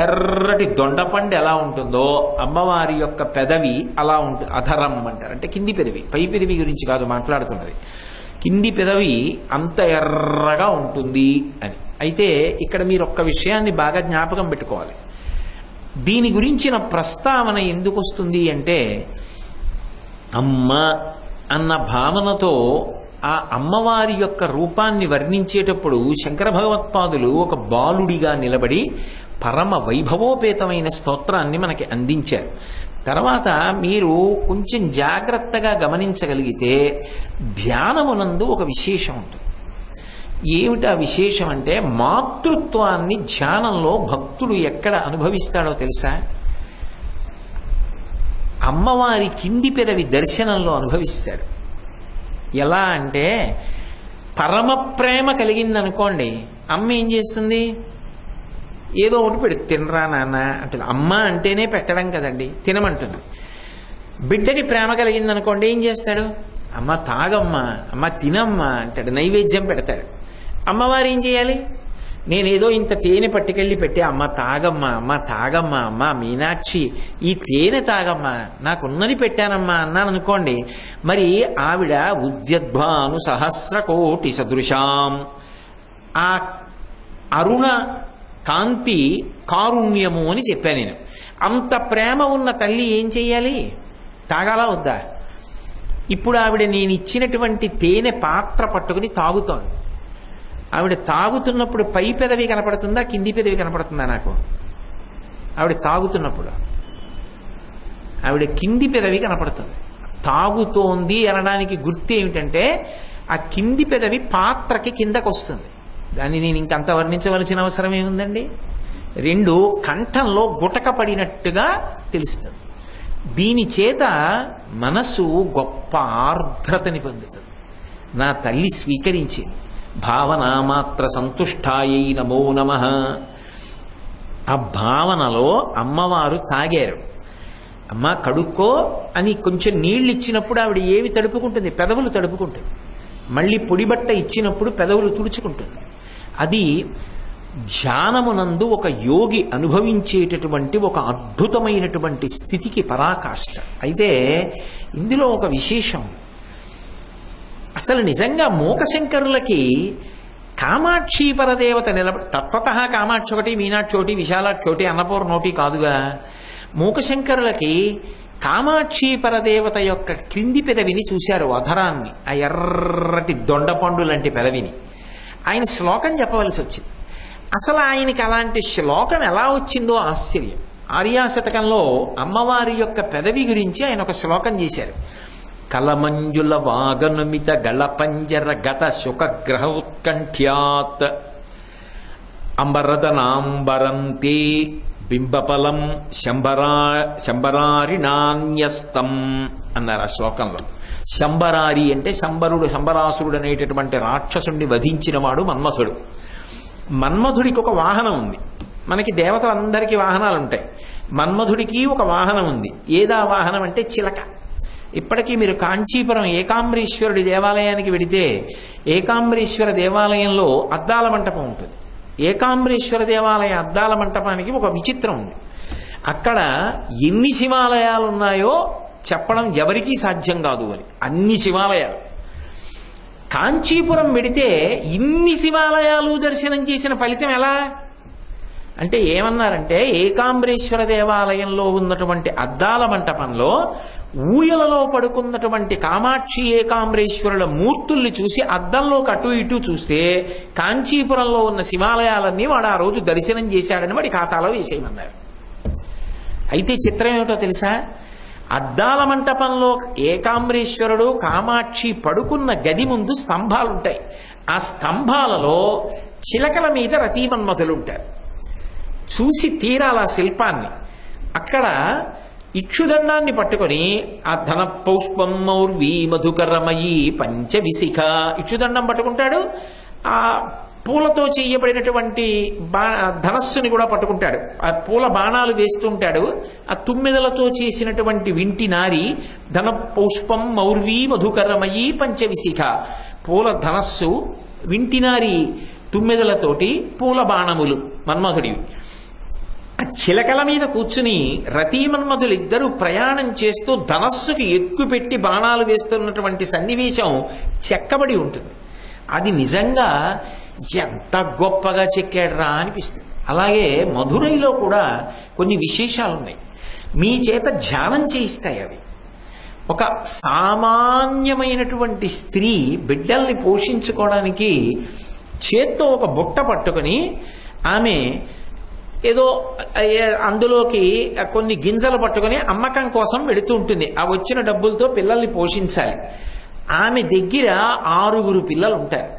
ఎర్రటి దొండపండు ఎలా ఉంటుందో అమ్మవారి యొక్క పెదవి అలా ఉంటుంది. అధరం అంటారు, అంటే కింది పెదవి. పై పెదవి గురించి కాదు మాట్లాడుతున్నది. కింది పెదవి అంత ఎర్రగా ఉంటుంది అని. అయితే ఇక్కడ మీరు ఒక్క విషయాన్ని బాగా జ్ఞాపకం పెట్టుకోవాలి. దీని గురించిన ప్రస్తావన ఎందుకు వస్తుంది అంటే, అమ్మ అన్న భావనతో ఆ అమ్మవారి యొక్క రూపాన్ని వర్ణించేటప్పుడు శంకర భగవత్పాదులు ఒక బాలుడిగా నిలబడి పరమ వైభవోపేతమైన స్తోత్రాన్ని మనకి అందించారు. తర్వాత మీరు కొంచెం జాగ్రత్తగా గమనించగలిగితే ధ్యానమునందు ఒక విశేషం ఉంటుంది. ఏమిటా విశేషం అంటే, మాతృత్వాన్ని ధ్యానంలో భక్తుడు ఎక్కడ అనుభవిస్తాడో తెలుసా? అమ్మవారి కింది పెదవి దర్శనంలో అనుభవిస్తాడు. ఎలా అంటే, పరమ ప్రేమ కలిగిందనుకోండి, అమ్మ ఏం చేస్తుంది? ఏదో ఒకటి పెడు, తినరా నాన్న అంటుంది. అమ్మ అంటేనే పెట్టడం కదండి, తినమంటుంది. బిడ్డకి ప్రేమ కలిగిందనుకోండి, ఏం చేస్తాడు? అమ్మ తాగమ్మా, అమ్మ తినమ్మా అంటాడు, నైవేద్యం పెడతాడు. అమ్మవారు ఏం చేయాలి? నేనేదో ఇంత తేనె పట్టుకెళ్ళి పెట్టి, అమ్మ తాగమ్మా, అమ్మ తాగమ్మా, అమ్మ మీనాక్షి ఈ తేనె తాగమ్మా, నాకున్నది పెట్టానమ్మా అన్నాను అనుకోండి, మరి ఆవిడ ఉద్యద్భాను సహస్రకోటి సదృశాం, ఆ అరుణ కాంతి కారుణ్యము అని చెప్పాను నేను. అంత ప్రేమ ఉన్న తల్లి ఏం చెయ్యాలి? తాగాలా వద్దా? ఇప్పుడు ఆవిడ నేను ఇచ్చినటువంటి తేనె పాత్ర పట్టుకుని తాగుతోంది. ఆవిడ తాగుతున్నప్పుడు పై పెదవి కనపడుతుందా, కింది పెదవి కనపడుతుందా? నాకు ఆవిడ తాగుతున్నప్పుడు ఆవిడ కింది పెదవి కనపడుతుంది. తాగుతోంది అనడానికి గుర్తు ఏమిటంటే, ఆ కింది పెదవి పాత్రకి కిందకు వస్తుంది. దాన్ని నేను ఇంకంత వర్ణించవలసిన అవసరం ఏముందండి? 2 కంఠంలో గుటక పడినట్టుగా తెలుస్తుంది. దీని చేత మనసు గొప్ప ఆర్ద్రతని పొందుతుంది. నా తల్లి స్వీకరించింది. భావనామాత్ర సంతుష్టాయై నమో నమః. ఆ భావనలో అమ్మవారు తాగారు. అమ్మ కడుక్కో అని కొంచెం నీళ్ళు ఇచ్చినప్పుడు ఆవిడ ఏవి తడుపుకుంటుంది? పెదవులు తడుపుకుంటుంది. మళ్ళీ పొడిబట్ట ఇచ్చినప్పుడు పెదవులు తుడుచుకుంటుంది. అది ధ్యానమునందు ఒక యోగి అనుభవించేటటువంటి ఒక అద్భుతమైనటువంటి స్థితికి పరాకాష్ట. అయితే ఇందులో ఒక విశేషం, అసలు నిజంగా మూకశంకరులకి కామాక్షి పరదేవత తత్వత కామాక్షి ఒకటి, మీనాక్షి ఒకటి, విశాలాక్షి ఒకటి, అన్నపూర్ణ ఒకటి కాదుగా. మూకశంకరులకి కామాక్షి పరదేవత యొక్క క్రింది పెదవిని చూశారు, అధరాన్ని, ఆ ఎర్రటి దొండపండు లాంటి పెదవిని. ఆయన శ్లోకం చెప్పవలసి వచ్చింది. అసలు ఆయనకి అలాంటి శ్లోకం ఎలా వచ్చిందో ఆశ్చర్యం. ఆర్యాశతకంలో అమ్మవారి యొక్క పెదవి గురించి ఆయన ఒక శ్లోకం చేశారు. కలమంజుల వాగనుమిత గళపంజర గత శుకగ్రహ ఉత్కంఠ్యాత్ అంబరదనాంబరంతే బింబఫలం శంబరారిణాన్యస్తం అన్నారు ఆ శ్లోకంలో. శంబరారి అంటే శంబరాసురుడు అనేటటువంటి రాక్షసుడిని వధించిన వాడు మన్మథుడు. మన్మథుడికి ఒక వాహనం ఉంది. మనకి దేవతలందరికీ వాహనాలు ఉంటాయి, మన్మథుడికి ఒక వాహనం ఉంది. ఏదా వాహనం అంటే చిలక. ఇప్పటికీ మీరు కాంచీపురం ఏకాంబరీశ్వరుడి దేవాలయానికి వెడితే ఏకాంబరీశ్వర దేవాలయంలో అద్దాల మంటపం ఉంటుంది. ఏకాంబరీశ్వర దేవాలయ అద్దాల మంటపానికి ఒక విచిత్రం ఉంది. అక్కడ ఎన్ని శివాలయాలు ఉన్నాయో చెప్పడం ఎవరికీ సాధ్యం కాదు అని. అన్ని శివాలయాలు. కాంచీపురం వెడితే ఇన్ని శివాలయాలు దర్శనం చేసిన ఫలితం ఎలా అంటే ఏమన్నారంటే, ఏకాంబరేశ్వర దేవాలయంలో ఉన్నటువంటి అద్దాల మంటపంలో ఊయలలో పడుకున్నటువంటి కామాక్షి ఏకాంబరేశ్వరుల మూర్తుల్ని చూసి అద్దంలోకి అటు ఇటు చూస్తే కాంచీపురంలో ఉన్న శివాలయాలన్నీ వాడు ఆ రోజు దర్శనం చేశాడని వాడి ఖాతాలో వేసేయమన్నారు. అయితే చిత్రం ఏమిటో తెలుసా, అద్దాల మంటపంలో ఏకాంబరేశ్వరుడు కామాక్షి పడుకున్న గది ముందు స్తంభాలుంటాయి. ఆ స్తంభాలలో చిలకల మీద రతీమన్మథులుంటారు. చూసి తీరాల శిల్పాన్ని. అక్కడ ఇక్షుదండాన్ని పట్టుకొని ఆ ధన పౌష్పం మౌర్వీ మధుకరమయీ పంచవిశిఖ ఇక్షుదండం పట్టుకుంటాడు. ఆ పూలతో చేయబడినటువంటి ధనస్సుని కూడా పట్టుకుంటాడు. ఆ పూల బాణాలు వేస్తుంటాడు. ఆ తుమ్మెదలతో చేసినటువంటి వింటి నారి ధన పౌష్పం మౌర్వీ మధుకరమయీ పంచవిశిఖ, పూల ధనస్సు, వింటినారి తుమ్మెదలతోటి పూల బాణములు మన్మథుడివి. ఆ చిలకల మీద కూర్చుని రతీమన్మధులిద్దరూ ప్రయాణం చేస్తూ ధనస్సుకి ఎక్కుపెట్టి బాణాలు వేస్తున్నటువంటి సన్నివేశం చెక్కబడి ఉంటుంది. అది నిజంగా ఎంత గొప్పగా చెక్కాడురా అనిపిస్తుంది. అలాగే మధురైలో కూడా కొన్ని విశేషాలు ఉన్నాయి. మీ చేత ధ్యానం చేయిస్తాయి అవి. ఒక సామాన్యమైనటువంటి స్త్రీ బిడ్డల్ని పోషించుకోవడానికి చేత్తో ఒక బుట్ట పట్టుకొని ఆమె ఏదో అందులోకి కొన్ని గింజలు పట్టుకొని అమ్మకం కోసం వెళుతూ ఉంటుంది. ఆ వచ్చిన డబ్బులతో పిల్లల్ని పోషించాలి. ఆమె దగ్గర 6 పిల్లలు ఉంటారు.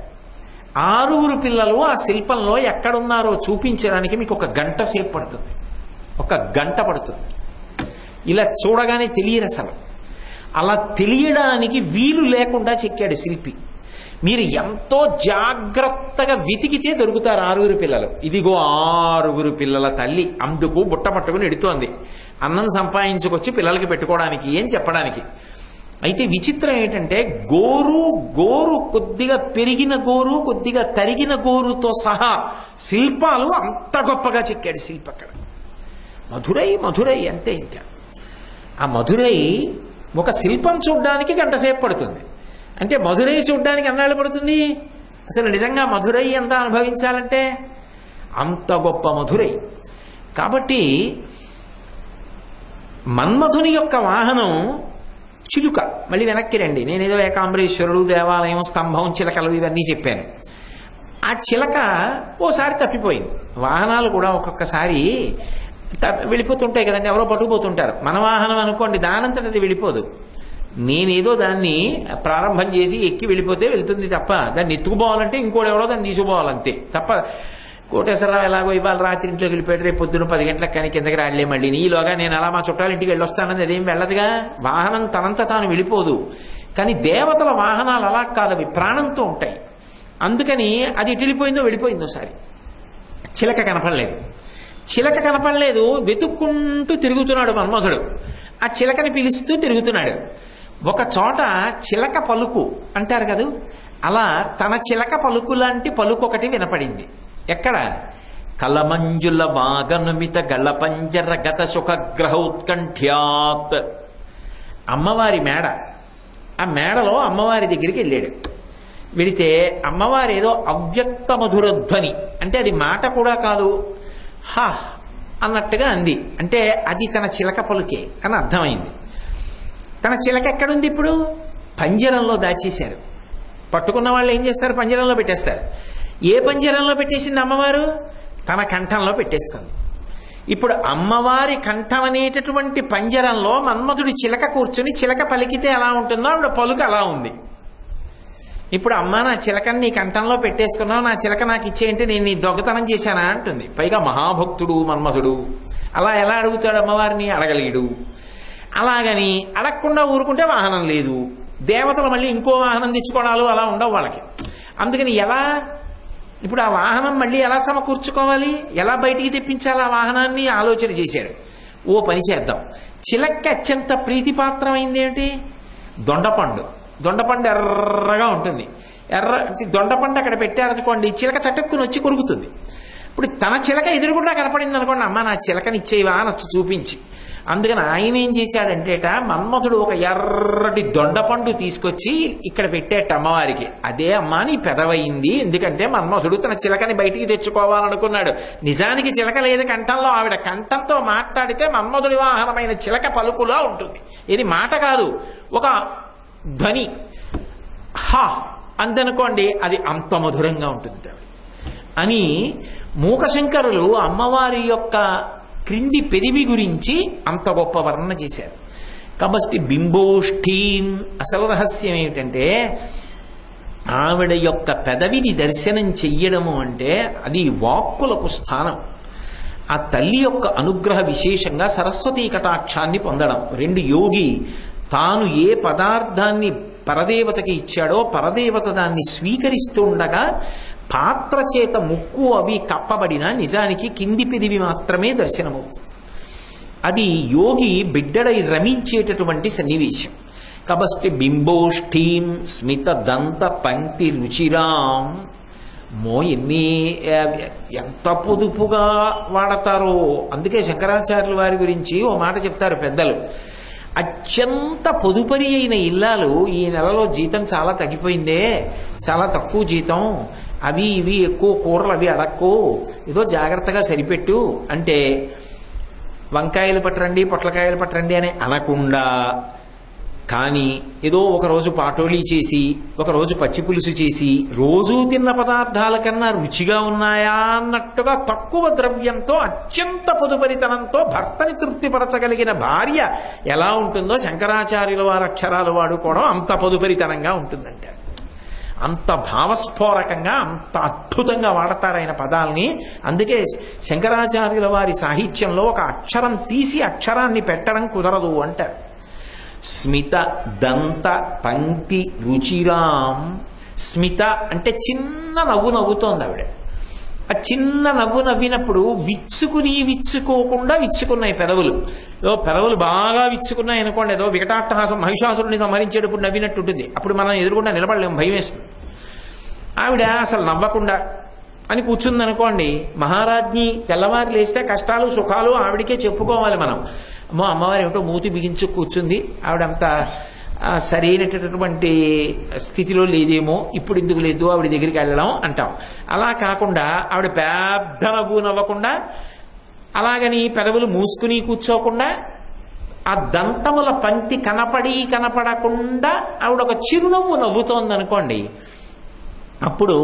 6 పిల్లలు ఆ శిల్పంలో ఎక్కడున్నారో చూపించడానికి మీకు 1 గంట సేపు పడుతుంది. 1 గంట పడుతుంది. ఇలా చూడగానే తెలియరు అసలు. అలా తెలియడానికి వీలు లేకుండా చెక్కాడు శిల్పి. మీరు ఎంతో జాగ్రత్తగా వెతికితే దొరుకుతారు 6 పిల్లలు. ఇదిగో 6 పిల్లల తల్లి అందుకు బుట్ట పట్టుకుని ఎడుతోంది, అన్నం సంపాదించుకొచ్చి పిల్లలకి పెట్టుకోవడానికి అని చెప్పడానికి. అయితే విచిత్రం ఏంటంటే గోరు కొద్దిగా పెరిగిన గోరు, కొద్దిగా తరిగిన గోరుతో సహా శిల్పాలు అంత గొప్పగా చెక్కాడు శిల్పి అక్కడ. మధురై అంతే. ఇంకా ఆ మధురై ఒక శిల్పం చూడడానికి 1 గంట సేపు పడుతుంది. అంటే మధురై చూడడానికి ఎన్నాళ్ళు పడుతుంది? అసలు నిజంగా మధురై ఎంత అనుభవించాలంటే అంత గొప్ప మధురై. కాబట్టి మన్మధుని యొక్క వాహనం చిలుక. మళ్ళీ వెనక్కి రండి, నేనేదో ఏకాంబరేశ్వరుడు దేవాలయం స్తంభం చిలకలు ఇవన్నీ చెప్పాను. ఆ చిలక ఓసారి తప్పిపోయింది. వాహనాలు కూడా ఒక్కొక్కసారి వెళ్ళిపోతుంటాయి కదండి, ఎవరో పట్టుకుపోతుంటారు. మన వాహనం అనుకోండి, దానంతట అది వెళ్ళిపోదు. నేనేదో దాన్ని ప్రారంభం చేసి ఎక్కి వెళ్ళిపోతే వెళ్తుంది తప్ప, దాన్ని ఎత్తుకుపోవాలంటే ఇంకోటి ఎవరో దాన్ని తీసుకుపోవాలంతే తప్ప. కోటేశ్వరరావు ఎలాగో ఇవాళ రాత్రి ఇంట్లోకి వెళ్ళిపోయాడు, రేపు పొద్దున 10 గంటలకు కానీ కిందకి రాడలే మళ్ళీ, ఈలోగా నేను అలా మా చుట్టాల ఇంటికి వెళ్ళొస్తానని అదేం వెళ్ళదుగా. వాహనం తనంత తాను వెళ్ళిపోదు. కానీ దేవతల వాహనాలు అలా కాదు, అవి ప్రాణంతో ఉంటాయి. అందుకని అది ఎటు వెళ్ళిపోయిందో వెళ్ళిపోయిందో. ఒకసారి చిలక కనపడలేదు, వెతుక్కుంటూ తిరుగుతున్నాడు మన్మధుడు. ఆ చిలకని పిలుస్తూ తిరుగుతున్నాడు. ఒక చోట చిలక పలుకు అంటారు కదా, అలా తన చిలక పలుకు లాంటి పలుకు ఒకటి వినపడింది. ఎక్కడ? కలమంజుల వాగనుమిత గళపంజర గత సుఖగ్రహ ఉత్కంఠ్యాత్. అమ్మవారి మేడ, ఆ మేడలో అమ్మవారి దగ్గరికి వెళ్ళాడు. వెళితే అమ్మవారు ఏదో అవ్యక్త మధుర ధ్వని, అంటే అది మాట కూడా కాదు, హా అన్నట్టుగా అంది. అంటే అది తన చిలక పలుకే అని అర్థమైంది. తన చిలక ఎక్కడుంది ఇప్పుడు? పంజరంలో దాచేశారు. పట్టుకున్న వాళ్ళు ఏం చేస్తారు? పంజరంలో పెట్టేస్తారు. ఏ పంజరంలో పెట్టేసింది అమ్మవారు? తన కంఠంలో పెట్టేసుకుంది. ఇప్పుడు అమ్మవారి కంఠం అనేటటువంటి పంజరంలో మన్మధుడి చిలక కూర్చుని చిలక పలికితే ఎలా ఉంటుందో ఆవిడ పలుకు అలా ఉంది. ఇప్పుడు అమ్మ, నా చిలకని నీ కంఠంలో పెట్టేసుకున్నావు, నా చిలక నాకు ఇచ్చేయంటే నేను నీ దొంగతనం చేశానా అంటుంది. పైగా మహాభక్తుడు మన్మధుడు, అలా ఎలా అడుగుతాడు అమ్మవారిని? అడగలేడు. అలాగని అడగకుండా ఊరుకుంటే వాహనం లేదు. దేవతలు మళ్ళీ ఇంకో వాహనం తెచ్చుకోవడాలు అలా ఉండవు వాళ్ళకి. అందుకని ఎలా ఇప్పుడు ఆ వాహనం మళ్ళీ ఎలా సమకూర్చుకోవాలి, ఎలా బయటికి తెప్పించాలి ఆ వాహనాన్ని ఆలోచన చేశాడు. ఓ పని చేద్దాం, చిలక్కి అత్యంత ప్రీతిపాత్రమైంది ఏమిటి? దొండపండు. దొండపండు ఎర్రగా ఉంటుంది. దొండపండు అక్కడ పెట్టారనుకోండి, చిలక చటుక్కుని వచ్చి కొరుకుతుంది. ఇప్పుడు తన చిలక ఎదురుగుండా కనపడింది అనుకోండి, అమ్మ నా చిలకని ఇచ్చేవా నచ్చు చూపించి. అందుకని ఆయన ఏం చేశాడంటేట, మన్మధుడు ఒక ఎర్రటి దొండపండు తీసుకొచ్చి ఇక్కడ పెట్టేట అమ్మవారికి. అదే అమ్మ నీ పెదవయింది, ఎందుకంటే మన్మధుడు తన చిలకని బయటికి తెచ్చుకోవాలనుకున్నాడు. నిజానికి చిలక లేదు కంఠంలో. ఆవిడ కంఠంతో మాట్లాడితే మన్మధుడి వాహనమైన చిలక పలుకులా ఉంటుంది. ఇది మాట కాదు, ఒక ధ్వని. హా అందనుకోండి, అది అంత మధురంగా ఉంటుంది అని మూకశంకరులు అమ్మవారి యొక్క క్రింది పెదివి గురించి అంత గొప్ప వర్ణన చేశారు. కాబట్టి బింబోష్ఠీం, అసలు రహస్యం ఏమిటంటే ఆవిడ యొక్క పెదవిని దర్శనం చెయ్యడము అంటే అది వాక్కులకు స్థానం. ఆ తల్లి యొక్క అనుగ్రహ విశేషంగా సరస్వతీ కటాక్షాన్ని పొందడం. రెండు యోగి తాను ఏ పదార్థాన్ని పరదేవతకి ఇచ్చాడో పరదేవత దాన్ని స్వీకరిస్తూ ఉండగా పాత్ర చేత ముక్కు అవి కప్పబడిన నిజానికి కింది పెదివి మాత్రమే దర్శనము. అది యోగి బిడ్డడై రమించేటటువంటి సన్నివేశం. కాబట్టి బింబోష్ఠీం స్మిత దంత పంక్తి రుచిరాం. ఎంత పొదుపుగా వాడతారో. అందుకే శంకరాచార్యుల వారి గురించి ఓ మాట చెప్తారు పెద్దలు. అత్యంత పొదుపరి అయిన ఇల్లాలు, ఈ నెలలో జీతం చాలా తగ్గిపోయిందే, చాలా తక్కువ జీతం, అవి ఇవి ఎక్కువ కూరలు అవి అడక్కో, ఏదో జాగ్రత్తగా సరిపెట్టు అంటే వంకాయలు పట్టరండి పొట్లకాయలు పట్టరండి అని అనకుండా, కానీ ఏదో ఒకరోజు పాటోళీ చేసి ఒకరోజు పచ్చి పులుసు చేసి రోజూ తిన్న పదార్థాల కన్నా రుచిగా ఉన్నాయా అన్నట్టుగా తక్కువ ద్రవ్యంతో అత్యంత పొదుపరితనంతో భర్తని తృప్తిపరచగలిగిన భార్య ఎలా ఉంటుందో శంకరాచార్యుల వారి అక్షరాలు వాడుకోవడం అంత పొదుపరితనంగా ఉంటుందంటే. అంత భావస్ఫోరకంగా అంత అద్భుతంగా వాడతారైన పదాలని. అందుకే శంకరాచార్యుల వారి సాహిత్యంలో ఒక అక్షరం తీసి అక్షరాన్ని పెట్టడం కుదరదు అంటారు. స్మిత దంత పంక్తి రుచిరాం. స్మిత అంటే చిన్న నవ్వు నవ్వుతోంది ఆవిడ. ఆ చిన్న నవ్వు నవ్వినప్పుడు విచ్చుకోకుండా విచ్చుకున్నాయి పెదవులు. ఏదో పెదవులు బాగా విచ్చుకున్నాయి అనుకోండి, ఏదో వికటాట్టహాసం మహిషాసురుని సంహరించేటప్పుడు నవ్వినట్టు ఉంటుంది. అప్పుడు మనం ఎదురుకుండా నిలబడలేము, భయం వేస్తుంది. ఆవిడ అసలు నవ్వకుండా అని కూర్చుంది అనుకోండి, మహారాజ్ఞి తెల్లవారు లేస్తే కష్టాలు సుఖాలు ఆవిడికే చెప్పుకోవాలి మనం. అమ్మో అమ్మవారు ఏమిటో మూతి బిగించు కూర్చుంది, ఆవిడంతా సరైనటువంటి స్థితిలో లేదేమో, ఇప్పుడు ఎందుకు లేదు ఆవిడ దగ్గరికి వెళ్ళడం అంటాం. అలా కాకుండా ఆవిడ పెద్ద నవ్వు నవ్వకుండా, అలాగని పెదవులు మూసుకుని కూర్చోకుండా, ఆ దంతముల పంక్తి కనపడకుండా ఆవిడ ఒక చిరునవ్వు నవ్వుతోంది అనుకోండి, అప్పుడు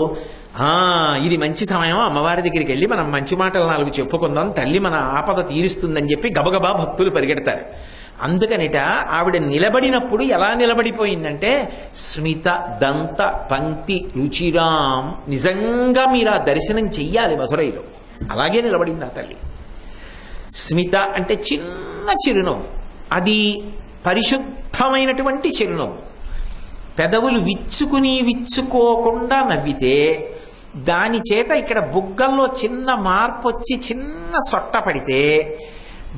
ఇది మంచి సమయం, అమ్మవారి దగ్గరికి వెళ్ళి మనం మంచి మాటలు 4 చెప్పుకుందాం, తల్లి మన ఆపద తీరుస్తుందని చెప్పి గబగబా భక్తులు పరిగెడతారు. అందుకనిట ఆవిడ నిలబడినప్పుడు ఎలా నిలబడిపోయిందంటే స్మిత దంత పంక్తి రుచిరాం. నిజంగా మీరు ఆ దర్శనం చెయ్యాలి మధురైలో, అలాగే నిలబడింది ఆ తల్లి. స్మిత అంటే చిన్న చిరునవ్వు, అది పరిశుద్ధమైనటువంటి చిరునవ్వు. పెదవులు విచ్చుకోకుండా నవ్వితే దాని చేత ఇక్కడ బుగ్గల్లో చిన్న మార్పు వచ్చి చిన్న సొట్ట పడితే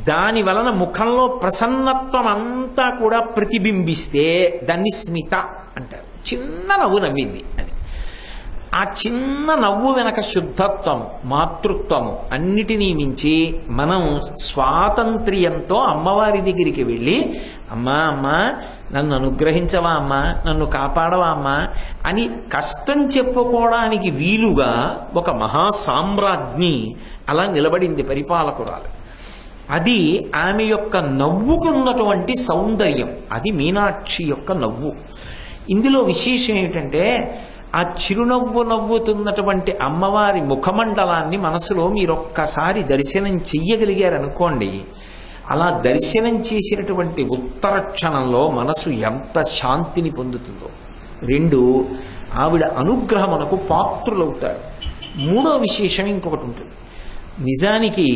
దాని వలన ముఖంలో ప్రసన్నత్వం అంతా కూడా ప్రతిబింబిస్తే దాన్ని స్మిత అంటారు. చిన్న నవ్వు నవ్వింది అని. ఆ చిన్న నవ్వు వెనక శుద్ధత్వము, మాతృత్వము అన్నిటినీ మించి మనం స్వాతంత్ర్యంతో అమ్మవారి దగ్గరికి వెళ్ళి, అమ్మా అమ్మా నన్ను అనుగ్రహించవా అమ్మా, నన్ను కాపాడవా అమ్మా అని కష్టం చెప్పుకోవడానికి వీలుగా ఒక మహాసామ్రాజ్ఞి అలా నిలబడింది పరిపాలకురాలు. అది ఆమె యొక్క నవ్వుకున్నటువంటి సౌందర్యం, అది మీనాక్షి యొక్క నవ్వు. ఇందులో విశేషం ఏమిటంటే ఆ చిరునవ్వు నవ్వుతున్నటువంటి అమ్మవారి ముఖమండలాన్ని మనసులో మీరొక్కసారి దర్శనం చెయ్యగలిగారనుకోండి, అలా దర్శనం చేసినటువంటి ఉత్తర క్షణంలో మనసు ఎంత శాంతిని పొందుతుందో. 2, ఆవిడ అనుగ్రహమునకు పాత్రులవుతారు. 3వ విశేషం ఇంకొకటి ఉంటుంది. నిజానికి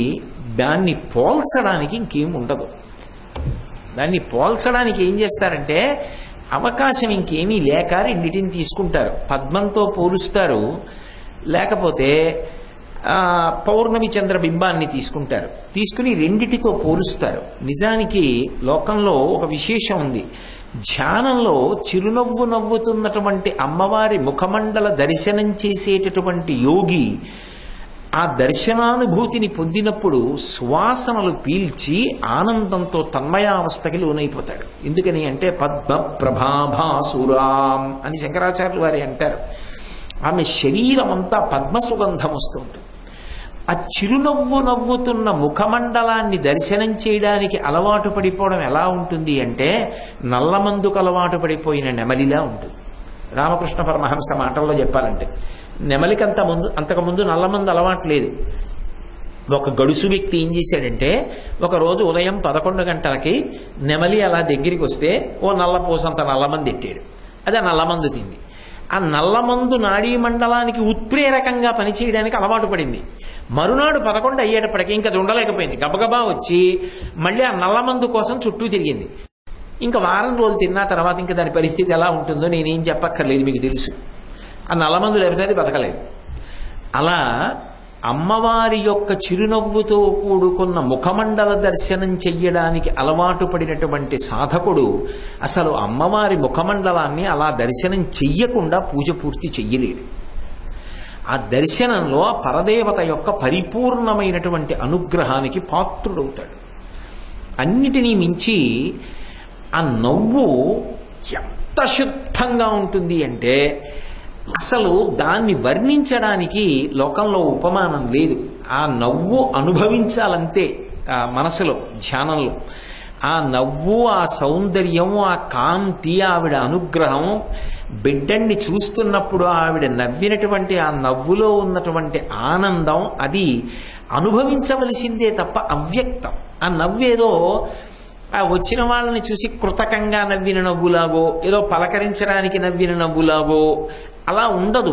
దాన్ని పోల్చడానికి ఇంకేం ఉండదు. దాన్ని పోల్చడానికి ఏం చేస్తారంటే అవకాశం ఇంకేమీ లేక రెండింటిని తీసుకుంటారు. పద్మంతో పోలుస్తారు, లేకపోతే పౌర్ణమి చంద్ర బింబాన్ని తీసుకుంటారు. తీసుకుని రెండిటితో పోలుస్తారు. నిజానికి లోకంలో ఒక విశేషం ఉంది. ధ్యానంలో చిరునవ్వు నవ్వుతున్నటువంటి అమ్మవారి ముఖమండల దర్శనం చేసేటటువంటి యోగి ఆ దర్శనానుభూతిని పొందినప్పుడు శ్వాసనలు పీల్చి ఆనందంతో తన్మయావస్థకి లోనైపోతాడు. ఎందుకని అంటే పద్మ ప్రభాభాసురాం అని శంకరాచార్యులు వారి అంటారు. ఆమె శరీరం అంతా పద్మ సుగంధం వస్తుంటుంది. ఆ చిరునవ్వు నవ్వుతున్న ముఖమండలాన్ని దర్శనం చేయడానికి అలవాటు పడిపోవడం ఎలా ఉంటుంది అంటే నల్లమందుకు అలవాటు పడిపోయిన నెమలిలా ఉంటుంది. రామకృష్ణ పరమహంస మాటల్లో చెప్పాలంటే నెమలికి అంతకుముందు నల్లమందు అలవాటు లేదు. ఒక గడుసు వ్యక్తి ఏం చేశాడంటే ఒకరోజు ఉదయం 11 గంటలకి నెమలి అలా దగ్గరికి వస్తే ఓ నల్లపోసంత నల్లమంది ఎట్టాడు. అది ఆ నల్లమందు తింది. ఆ నల్లమందు నాడీ మండలానికి ఉత్ప్రేరకంగా పనిచేయడానికి అలవాటు పడింది. మరునాడు 11 అయ్యేటప్పటికీ ఇంకా ఉండలేకపోయింది. గబగబా వచ్చి మళ్ళీ ఆ నల్లమందు కోసం చుట్టూ తిరిగింది. ఇంకా వారం రోజులు తిన్న తర్వాత ఇంకా దాని పరిస్థితి ఎలా ఉంటుందో నేనేం చెప్పక్కర్లేదు, మీకు తెలుసు. ఆ నల్లమందు లేకపోతే అది బతకలేదు. అలా అమ్మవారి యొక్క చిరునవ్వుతో కూడుకున్న ముఖమండల దర్శనం చెయ్యడానికి అలవాటు పడినటువంటి సాధకుడు అసలు అమ్మవారి ముఖమండలాన్ని అలా దర్శనం చెయ్యకుండా పూజ పూర్తి చెయ్యలేడు. ఆ దర్శనంలో ఆ పరదేవత యొక్క పరిపూర్ణమైనటువంటి అనుగ్రహానికి పాత్రుడవుతాడు. అన్నిటినీ మించి ఆ నవ్వు ఎంత శుద్ధంగా ఉంటుంది అంటే అసలు దాన్ని వర్ణించడానికి లోకంలో ఉపమానం లేదు. ఆ నవ్వు అనుభవించాలంతే మనసులో, ధ్యానంలో. ఆ నవ్వు, ఆ సౌందర్యం, ఆ కాంతి, ఆవిడ అనుగ్రహం, బిడ్డన్ని చూస్తున్నప్పుడు ఆవిడ నవ్వినటువంటి ఆ నవ్వులో ఉన్నటువంటి ఆనందం, అది అనుభవించవలసిందే తప్ప అవ్యక్తం. ఆ నవ్వేదో ఆ వచ్చిన వాళ్ళని చూసి కృతకంగా నవ్విన నవ్వులాగో, ఏదో పలకరించడానికి నవ్విన నవ్వులాగో అలా ఉండదు.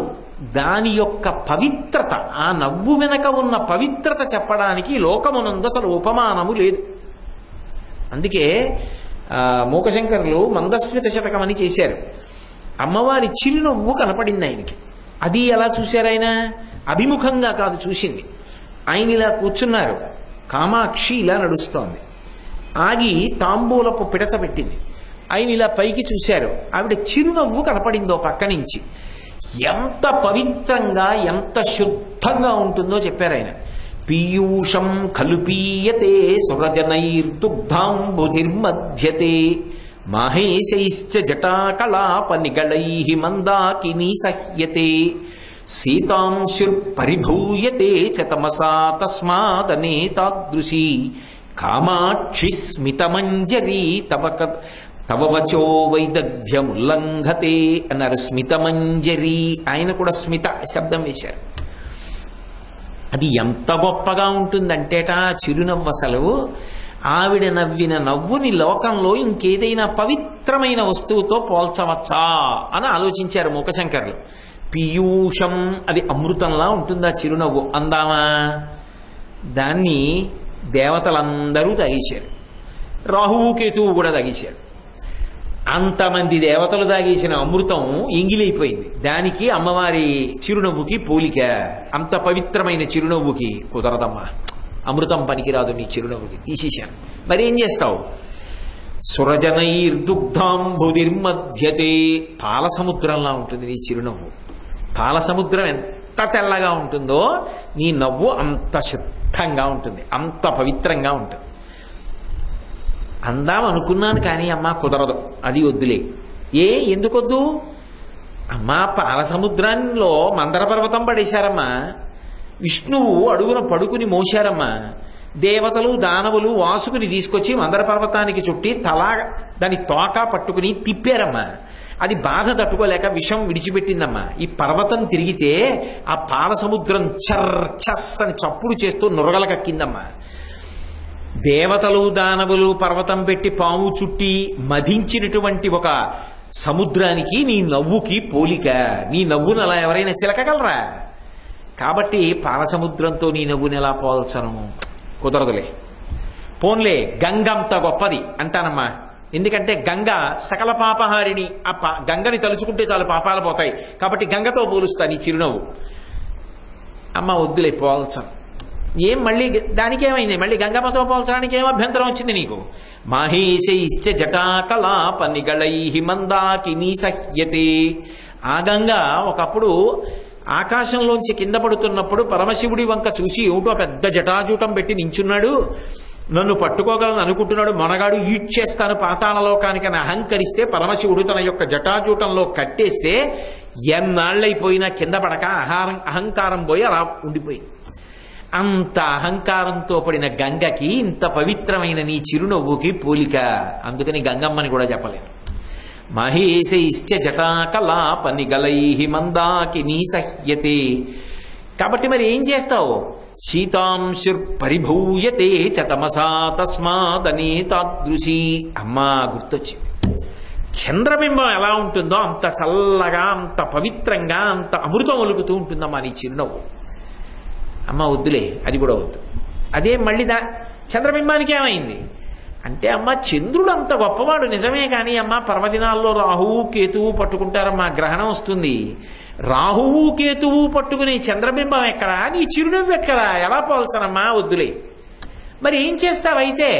దాని యొక్క పవిత్రత, ఆ నవ్వు వెనక ఉన్న పవిత్రత చెప్పడానికి లోకమునందు అసలు ఉపమానము లేదు. అందుకే మూకశంకరులు మందస్మిత శతకం అని చేశారు. అమ్మవారి చిరునవ్వు కనపడింది ఆయనకి. అది ఎలా చూశారు ఆయన? అభిముఖంగా కాదు చూసింది. ఆయన ఇలా కూర్చున్నారు, కామాక్షి ఇలా నడుస్తోంది. ఆగి తాంబూలపు పిడచ పెట్టింది. ఆయన ఇలా పైకి చూశారు, ఆవిడ చిరునవ్వు కనపడిందో పక్క నుంచి. ఎంత పవిత్రంగా, ఎంత శుద్ధంగా ఉంటుందో చెప్పారు ఆయన. పీయూషం కలుపీయతే సురజనైర్దుగ్ధాంబుధిర్మధ్యతే మాహేశైశ్చ జటాకళాప నిగళైః మందాకినీ సహ్యతే సీతాంశుర్పరిభూయతే చ తమసా తస్మాదనేతాదృశీ కామాక్షి స్మితమంజరీ తవ వచో వైదగ్ధ్యముల్లంఘతే అన్నారు. స్మితమంజరి, ఆయన కూడా స్మిత శబ్దం వేశారు. అది ఎంత గొప్పగా ఉంటుందంటేట చిరునవ్వు. అసలు ఆవిడ నవ్విన నవ్వుని లోకంలో ఇంకేదైనా పవిత్రమైన వస్తువుతో పోల్చవచ్చా అని ఆలోచించారు మూకశంకర్లు. పీయూషం, అది అమృతంలా ఉంటుందా చిరునవ్వు అందామా? దాన్ని దేవతలందరూ తాగేశారు, రాహువు కేతువు కూడా తాగేశారు. అంతమంది దేవతలు తాగేసిన అమృతం ఎంగిలైపోయింది. దానికి అమ్మవారి చిరునవ్వుకి పోలిక? అంత పవిత్రమైన చిరునవ్వుకి కుదరదమ్మా, అమృతం పనికిరాదు నీ చిరునవ్వుకి, తీసేశాను. మరేం చేస్తావు? సురజనైర్దుగ్ధాంబుధిర్మధ్యతే, పాల సముద్రంలా ఉంటుంది నీ చిరునవ్వు. పాల సముద్రం ఎంత తెల్లగా ఉంటుందో నీ నవ్వు అంత శుద్ధంగా ఉంటుంది, అంత పవిత్రంగా ఉంటుంది. అందాం అనుకున్నాను కానీ అమ్మా కుదరదు, అది వద్దులే. ఎందుకొద్దు అమ్మా? పాల సముద్రంలో మందర పర్వతం పడేశారమ్మా, విష్ణువు అడుగున పడుకుని మోశారమ్మా, దేవతలు దానవులు వాసుకుని తీసుకొచ్చి మందర పర్వతానికి చుట్టి దాని తోక పట్టుకుని తిప్పారమ్మా. అది బాధ తట్టుకోలేక విషం విడిచిపెట్టిందమ్మా. ఈ పర్వతం తిరిగితే ఆ పాల సముద్రం చర్చస్ అని చప్పుడు చేస్తూ నురగల కక్కిందమ్మా. దేవతలు దానవులు పర్వతం పెట్టి పాము చుట్టి మధించినటువంటి ఒక సముద్రానికి నీ నవ్వుకి పోలిక. నీ నవ్వును అలా ఎవరైనా చిలకగలరా? కాబట్టి పాల సముద్రంతో నీ నవ్వుని ఎలా పోల్చను? కుదరదులే. పోన్లే, గంగ అంత గొప్పది అంటానమ్మా. ఎందుకంటే గంగ సకల పాపహారిణి. ఆ గంగని తలుచుకుంటే చాలు పాపాలు పోతాయి. కాబట్టి గంగతో పోలుస్తా నీ చిరునవ్వు. అమ్మ వద్దులే, పోల్చను. మళ్ళీ దానికేమైంది? మళ్ళీ గంగమ్మతో పోల్చడానికి ఏం అభ్యంతరం వచ్చింది నీకు? మాహేశైశ్చ జటాకలాప నిగళై మందాకినీ సహ్యతే. ఆ గంగ ఒకప్పుడు ఆకాశంలోంచి కింద పడుతున్నప్పుడు పరమశివుడి వంక చూసి ఏమిటో పెద్ద జటాజూటం పెట్టి నించున్నాడు, నన్ను పట్టుకోగలను అనుకుంటున్నాడు, మనగాడు ఈడ్చేస్తాను పాతాళలోకానికని అహంకరిస్తే పరమశివుడు తన యొక్క జటాజూటంలో కట్టేస్తే ఎన్నాళ్ళైపోయినా కింద పడక అహంకారం పోయి అలా ఉండిపోయింది. అంత అహంకారంతో పడిన గంగకి ఇంత పవిత్రమైన నీ చిరునవ్వుకి పోలిక. అందుకని గంగమ్మని కూడా చెప్పలేను. మహేశైశ్చ జటాకలాప నిగళై మందాకినీ సహ్యతే. కాబట్టి మరి ఏం చేస్తావు? శీతాంశుర్ పరిభూయతే చతమసా తస్మాదనే తాదృశీ. అమ్మా గుర్తొచ్చింది. చంద్రబింబం ఎలా ఉంటుందో అంత చల్లగా, అంత పవిత్రంగా, అంత అమృతం ఒలుగుతూ ఉంటుందమ్మా నీ చిరునవ్వు. అమ్మ వద్దులే, అది కూడా వద్దు. అదే మళ్ళీ చంద్రబింబానికి ఏమైంది అంటే, అమ్మ చంద్రుడు అంత గొప్పవాడు నిజమే కానీ అమ్మ పర్వదినాల్లో రాహువు కేతువు పట్టుకుంటారమ్మా, గ్రహణం వస్తుంది. రాహువు కేతువు పట్టుకుని చంద్రబింబం ఎక్కడా? నీ చిరునవ్వు ఎక్కడా? ఎలా పోల్చనమ్మా? వద్దులే. మరి ఏం చేస్తావైతే?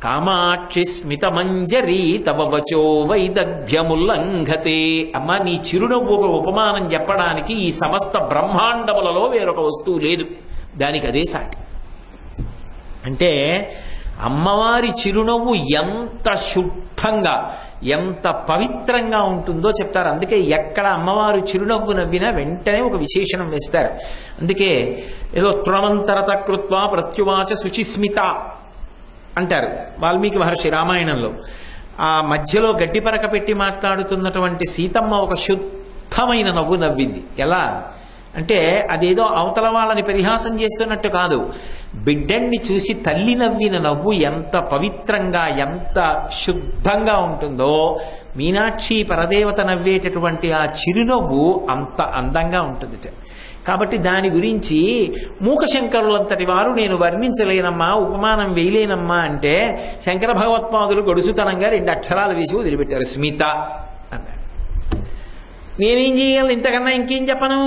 కామాక్షి స్మిత మంజరీ తవ వచో వైదగ్ధ్యముల్లంఘతే. అమ్మా నీ చిరునవ్వు ఒక ఉపమానం చెప్పడానికి ఈ సమస్త బ్రహ్మాండములలో వేరొక వస్తువు లేదు, దానికి అదే సాటి. అంటే అమ్మవారి చిరునవ్వు ఎంత శుద్ధంగా, ఎంత పవిత్రంగా ఉంటుందో చెప్తారు. అందుకే ఎక్కడ అమ్మవారు చిరునవ్వు నవ్వినా వెంటనే ఒక విశేషణం వేస్తారు. అందుకే ఏదో తృణమంతరత కృత్వా ప్రత్యువాచ శుచిస్మిత అంటారు వాల్మీకి మహర్షి రామాయణంలో. ఆ మధ్యలో గడ్డి పరక పెట్టి మాట్లాడుతున్నటువంటి సీతమ్మ ఒక శుద్ధమైన నవ్వు నవ్వింది. ఎలా అంటే అదేదో అవతల వాళ్ళని పరిహాసం చేస్తున్నట్టు కాదు. బిడ్డన్ని చూసి తల్లి నవ్విన నవ్వు ఎంత పవిత్రంగా, ఎంత శుద్ధంగా ఉంటుందో మీనాక్షి పరదేవత నవ్వేటటువంటి ఆ చిరునవ్వు అంత అందంగా ఉంటుంది. కాబట్టి దాని గురించి మూకశంకరులంతటి వారు నేను వర్ణించలేనమ్మా, ఉపమానం వేయలేనమ్మా అంటే శంకర భగవత్పాదులు గడుసుతనంగా 2 అక్షరాలు వేసి వదిలిపెట్టారు, స్మిత అన్నారు. నేనేం చేయాలి? ఇంతకన్నా ఇంకేం చెప్పను?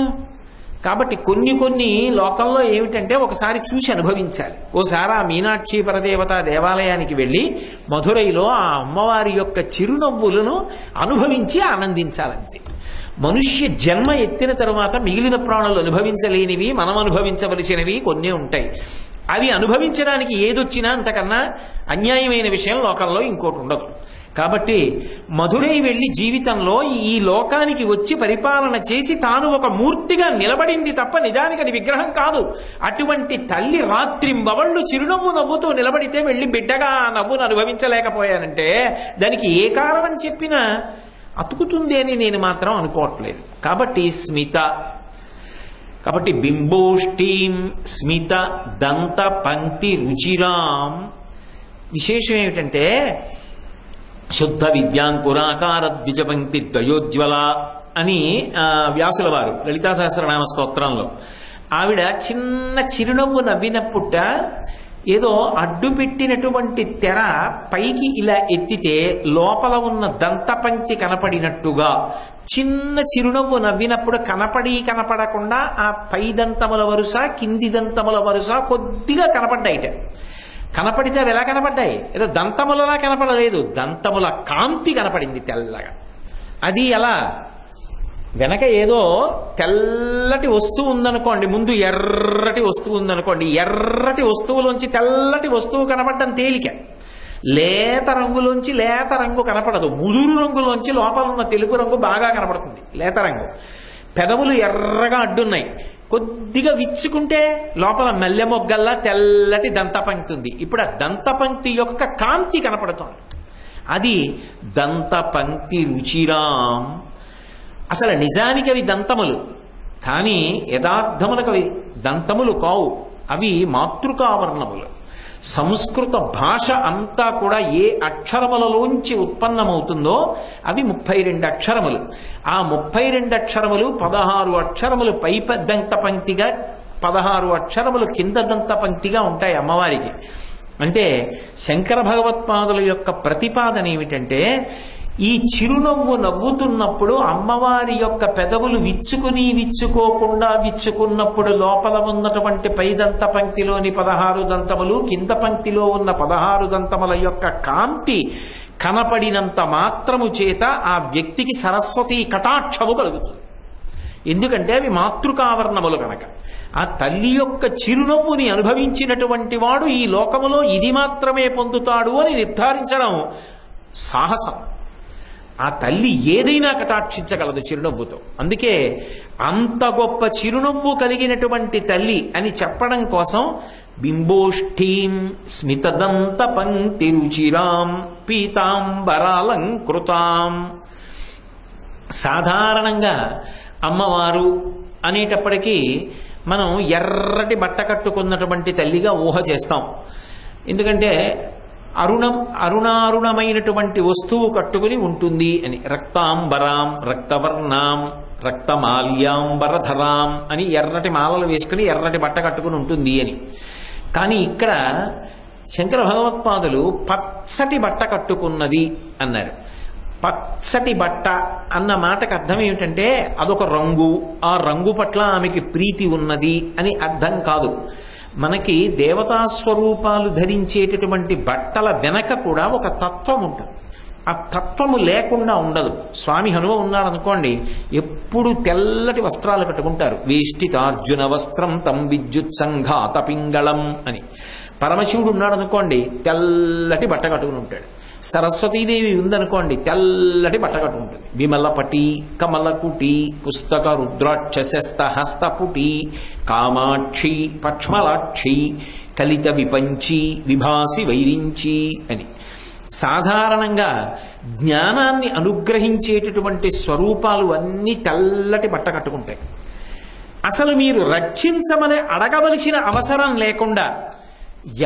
కాబట్టి కొన్ని లోకంలో ఏమిటంటే ఒకసారి చూసి అనుభవించాలి. ఓసారి ఆ మీనాక్షి పరదేవత దేవాలయానికి వెళ్ళి మధురైలో ఆ అమ్మవారి యొక్క చిరునవ్వులను అనుభవించి ఆనందించాలంతే. మనుష్య జన్మ ఎత్తిన తరువాత మిగిలిన ప్రాణులు అనుభవించలేనివి, మనం అనుభవించవలసినవి కొన్ని ఉంటాయి. అవి అనుభవించడానికి ఏదొచ్చినా అంతకన్నా అన్యాయమైన విషయం లోకంలో ఇంకోటి ఉండదు. కాబట్టి మధురై వెళ్ళి జీవితంలో ఈ లోకానికి వచ్చి పరిపాలన చేసి తాను ఒక మూర్తిగా నిలబడింది తప్ప నిజానికి అది విగ్రహం కాదు. అటువంటి తల్లి రాత్రింబవళ్ళు చిరునవ్వు నవ్వుతూ నిలబడితే వెళ్ళి బిడ్డగా నవ్వును అనుభవించలేకపోయానంటే దానికి ఏ కారణం చెప్పినా అతుకుతుంది అని నేను మాత్రం అనుకోవట్లేదు. కాబట్టి స్మిత, కాబట్టి బింబోష్ఠీం స్మిత దంత పంక్తి రుచిరాం. విశేషం ఏమిటంటే శుద్ధ విద్యాంకురాకార ద్విజపంక్తి ద్వయోజ్వల అని వ్యాసుల వారు లలితా సహస్రనామ స్తోత్రంలో ఆవిడ చిన్న చిరునవ్వు నవ్వినప్పుట ఏదో అడ్డు పెట్టినటువంటి తెర పైకి ఇలా ఎత్తితే లోపల ఉన్న దంతపంక్తి కనపడినట్టుగా చిన్న చిరునవ్వు నవ్వినప్పుడు కనపడకుండా ఆ పై దంతముల వరుస కింది దంతముల వరుస కొద్దిగా కనపడ్డాయిట. కనపడితే అవి ఎలా కనపడ్డాయి? ఏదో దంతములలా కనపడలేదు, దంతముల కాంతి కనపడింది తెల్లగా. అది ఎలా వెనక ఏదో తెల్లటి వస్తువు ఉందనుకోండి, ముందు ఎర్రటి వస్తువు ఉందనుకోండి, ఎర్రటి వస్తువులోంచి తెల్లటి వస్తువు కనపడడం తేలిక. లేత రంగులోంచి లేత రంగు కనపడదు, ముదురు రంగులోంచి లోపల ఉన్న తెలుపు రంగు బాగా కనపడుతుంది, లేత రంగు. పెదవులు ఎర్రగా అడ్డున్నాయి, కొద్దిగా విచ్చుకుంటే లోపల మల్లె మొగ్గల్లా తెల్లటి దంతపంక్తి ఉంది. ఇప్పుడు ఆ దంతపంక్తి యొక్క కాంతి కనపడుతోంది, అది దంతపంక్తి రుచిరాం. అసలు నిజానికి అవి దంతములు, కానీ యథార్థములకు అవి దంతములు కావు, అవి మాతృకావర్ణములు. సంస్కృత భాష అంతా కూడా ఏ అక్షరములలోంచి ఉత్పన్నమవుతుందో అవి 32 అక్షరములు. ఆ 32 అక్షరములు 16 అక్షరములు పై దంత పంక్తిగా, 16 అక్షరములు కింద దంత పంక్తిగా ఉంటాయి అమ్మవారికి. అంటే శంకర భగవత్పాదుల యొక్క ప్రతిపాదన ఏమిటంటే, ఈ చిరునవ్వు నవ్వుతున్నప్పుడు అమ్మవారి యొక్క పెదవులు విచ్చుకోకుండా విచ్చుకున్నప్పుడు లోపల ఉన్నటువంటి పైదంత పంక్తిలోని 16 దంతములు, కింద పంక్తిలో ఉన్న 16 దంతముల యొక్క కాంతి కనపడినంత మాత్రము చేత ఆ వ్యక్తికి సరస్వతి కటాక్షము కలుగుతుంది. ఎందుకంటే అవి మాతృకావర్ణములు కనుక. ఆ తల్లి యొక్క చిరునవ్వుని అనుభవించినటువంటి వాడు ఈ లోకములో ఇది మాత్రమే పొందుతాడు అని నిర్ధారించడం సాహసం. ఆ తల్లి ఏదైనా కటాక్షించగలదు చిరునవ్వుతో. అందుకే అంత గొప్ప చిరునవ్వు కలిగినటువంటి తల్లి అని చెప్పడం కోసం బింబోష్ఠీం స్మితదంత పంక్తి రుచిరాం పీతాంబరాలంకృతాం. సాధారణంగా అమ్మవారు అనేటప్పటికీ మనం ఎర్రటి బట్ట కట్టుకున్నటువంటి తల్లిగా ఊహ చేస్తాం. ఎందుకంటే అరుణారుణమైనటువంటి వస్తువు కట్టుకుని ఉంటుంది అని. రక్తాంబరాం రక్తవర్ణాం రక్తమాల్యాంబరధరాం అని ఎర్రటి మాలలు వేసుకుని ఎర్రటి బట్ట కట్టుకుని ఉంటుంది అని. కానీ ఇక్కడ శంకర భగవత్పాదులు పచ్చటి బట్ట కట్టుకున్నది అన్నారు. పచ్చటి బట్ట అన్న మాటకు అర్థం ఏమిటంటే అదొక రంగు, ఆ రంగు పట్ల ఆమెకి ప్రీతి ఉన్నది అని అర్థం కాదు. మనకి దేవతా స్వరూపాలు ధరించేటటువంటి బట్టల వెనక కూడా ఒక తత్వం ఉంటుంది. ఆ తత్వము లేకుండా ఉండదు. స్వామి హనుమ ఉన్నాడనుకోండి, ఎప్పుడు తెల్లటి వస్త్రాలు కట్టుకుంటారు. వేష్టితార్జున వస్త్రం తం విద్యుత్ సంఘాత పింగళం అని. పరమశివుడు ఉన్నాడనుకోండి, తెల్లటి బట్ట కట్టుకుని ఉంటాడు. సరస్వతీదేవి ఉందనుకోండి, తెల్లటి బట్ట కట్టుకుంటుంది. విమలపటి కమలకుటి పుస్తక రుద్రాక్షస్త హస్తపుటి కామాక్షి పక్ష్మలాక్షి కలిత విపంచి విభాసి వైరించి అని. సాధారణంగా జ్ఞానాన్ని అనుగ్రహించేటటువంటి స్వరూపాలు అన్నీ తెల్లటి బట్ట కట్టుకుంటాయి. అసలు మీరు రక్షించమని అడగవలసిన అవసరం లేకుండా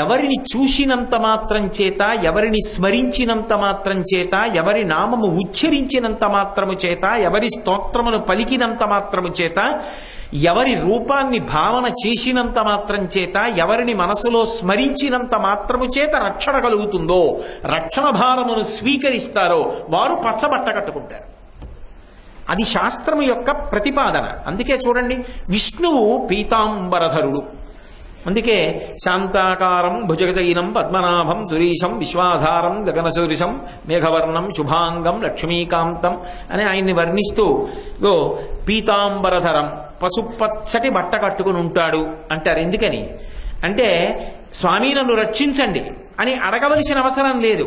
ఎవరిని చూసినంత మాత్రం చేత, ఎవరిని స్మరించినంత మాత్రం చేత, ఎవరి నామము ఉచ్చరించినంత మాత్రము చేత, ఎవరి స్తోత్రమును పలికినంత మాత్రము చేత, ఎవరి రూపాన్ని భావన చేసినంత మాత్రం చేత, ఎవరిని మనసులో స్మరించినంత మాత్రము చేత రక్షణ కలుగుతుందో, రక్షణ భారమును స్వీకరిస్తారో వారు పచ్చబట్ట కట్టుకుంటారు. అది శాస్త్రము యొక్క ప్రతిపాదన. అందుకే చూడండి, విష్ణువు పీతాంబరధరుడు. అందుకే శాంతాకారం భుజగశయనం పద్మనాభం సురీశం విశ్వాధారం గగనసూరిశం మేఘవర్ణం శుభాంగం లక్ష్మీకాంతం అని ఆయన్ని వర్ణిస్తూ పీతాంబరధరం పసుపచ్చటి బట్ట కట్టుకుని ఉంటాడు అంటారు. ఎందుకని అంటే స్వామి నన్ను రక్షించండి అని అడగవలసిన అవసరం లేదు.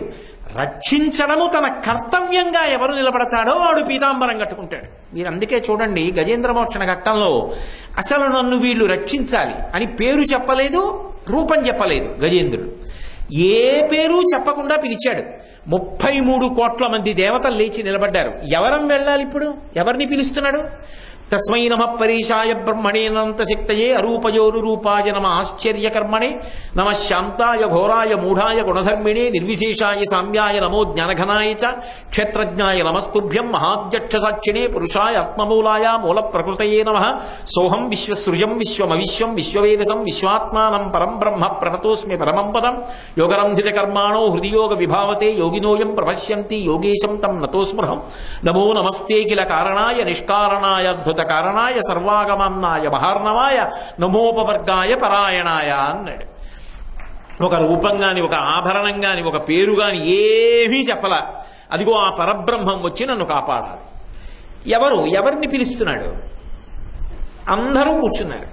రక్షించడము తన కర్తవ్యంగా ఎవరు నిలబడతాడో వాడు పీతాంబరం కట్టుకుంటాడు. మీరు అందుకే చూడండి, గజేంద్ర మోక్షణ ఘట్టంలో అసలు నన్ను వీళ్ళు రక్షించాలి అని పేరు చెప్పలేదు, రూపం చెప్పలేదు. గజేంద్రుడు ఏ పేరు చెప్పకుండా పిలిచాడు. 33 కోట్ల మంది దేవతలు లేచి నిలబడ్డారు. ఎవరం వెళ్ళాలి ఇప్పుడు? ఎవరిని పిలుస్తున్నాడు? తస్మై నమ పరీషాయ బ్రహ్మణేనంత శక్తయే అరూపయోరు రూపాయ నమ ఆశ్చర్యకర్మణే నమ శాంతాయ ఘోరాయ మూఢాయ గుణధర్మిణే నిర్విశేషాయ సామ్యాయ నమో జ్ఞానఘనాయ చ క్షేత్రజ్ఞాయ నమస్తుభ్యం మహాధ్యక్ష సాక్షిణే పురుషాయ ఆత్మమూలాయ మూల ప్రకృతయే నమః సోహం విశ్వసృజం విశ్వమవిశ్వం విశ్వవేదసం విశ్వాత్మానం పరం బ్రహ్మ ప్రణతోస్మి పరమం పదం యోగరంధిత కర్మాణో హృదియోగ విభావతే యోగినోయం ప్రపశ్యంతి యోగేశం తం నతోస్మృహం నమో నమస్తే కిల కారణాయ నిష్కారణాయ కారణాయ సర్వాగమన్నాయ మహార్ణవాయ నమోపవర్గాయ పరాయణాయ అన్నాడు. ఒక రూపం గాని, ఒక ఆభరణం గాని, ఒక పేరు గాని ఏమీ చెప్పలా. అదిగో ఆ పరబ్రహ్మం వచ్చి నన్ను కాపాడాలి. ఎవరిని పిలుస్తున్నాడు? అందరూ కూర్చున్నారు.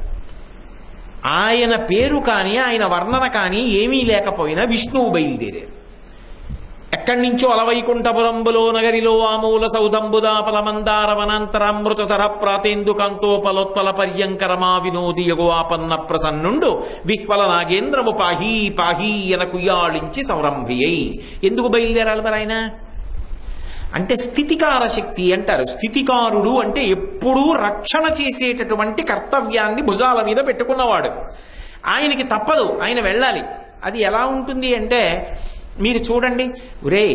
ఆయన పేరు కానీ ఆయన వర్ణన కానీ ఏమీ లేకపోయినా విష్ణువు బయలుదేరారు. ఎక్కడి నుంచో అలవైకుంఠపురంబులో నగరిలో ఆమూల సౌదంబుదాపల మందార వనాంతరామృత సర ప్రాతేందు కాంతోపలోత్పల పర్యంకరమా వినోది యగువాపన్న ప్రసన్నుండు విహ్వల నాగేంద్రము పాహీ పాహీ ఎన కుయ్యాళించి సంరంభియై. ఎందుకు బయలుదేరాలి మరి ఆయన? అంటే స్థితికార శక్తి అంటారు. స్థితికారుడు అంటే ఎప్పుడూ రక్షణ చేసేటటువంటి కర్తవ్యాన్ని భుజాల మీద పెట్టుకున్నవాడు. ఆయనకి తప్పదు, ఆయన వెళ్ళాలి. అది ఎలా ఉంటుంది అంటే, మీరు చూడండి, ఒరే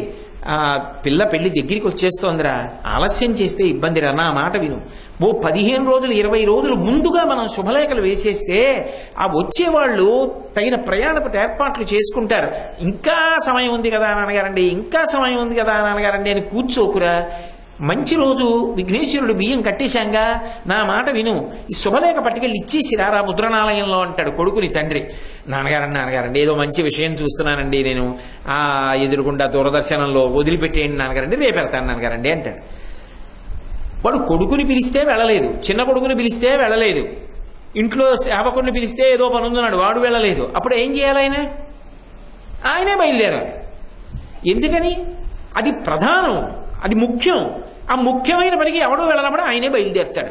పిల్ల పెళ్లి దగ్గరికి వచ్చేస్తోందిరా, ఆలస్యం చేస్తే ఇబ్బందిరా, నా మాట విను. 15 రోజులు 20 రోజులు ముందుగా మనం శుభలేఖలు వేసేస్తే ఆ వచ్చేవాళ్ళు తగిన ప్రయాణపు ఏర్పాట్లు చేసుకుంటారు. ఇంకా సమయం ఉంది కదా నాన్నగారండి, ఇంకా సమయం ఉంది కదా నాన్నగారండి అని కూర్చోకురా. మంచి రోజు విఘ్నేశ్వరుడు బియ్యం కట్టేశాంగా, నా మాట విను, ఈ శుభలేఖ పట్టుకెళ్ళి ఇచ్చేసిరా రా ముద్రణాలయంలో అంటాడు కొడుకుని తండ్రి. నాన్నగారండి ఏదో మంచి విషయం చూస్తున్నానండి నేను ఆ ఎదురుకుండా దూరదర్శనంలో, వదిలిపెట్టేయండి నాన్నగారండి, రేపు వెళ్తాను నాన్నగారండి అంటాడు. వాడు కొడుకుని పిలిస్తే వెళ్ళలేదు, చిన్న కొడుకుని పిలిస్తే వెళ్ళలేదు, ఇంట్లో సేవకుడిని పిలిస్తే ఏదో పని ఉందన్నాడు వాడు వెళ్ళలేదు. అప్పుడు ఏం చేయాలి? ఆయనే బయలుదేరాలి. ఎందుకని? అది ప్రధానం, అది ముఖ్యం. ఆ ముఖ్యమైన పనికి ఎవడో వెళ్ళనప్పుడు ఆయనే బయలుదేరుతాడు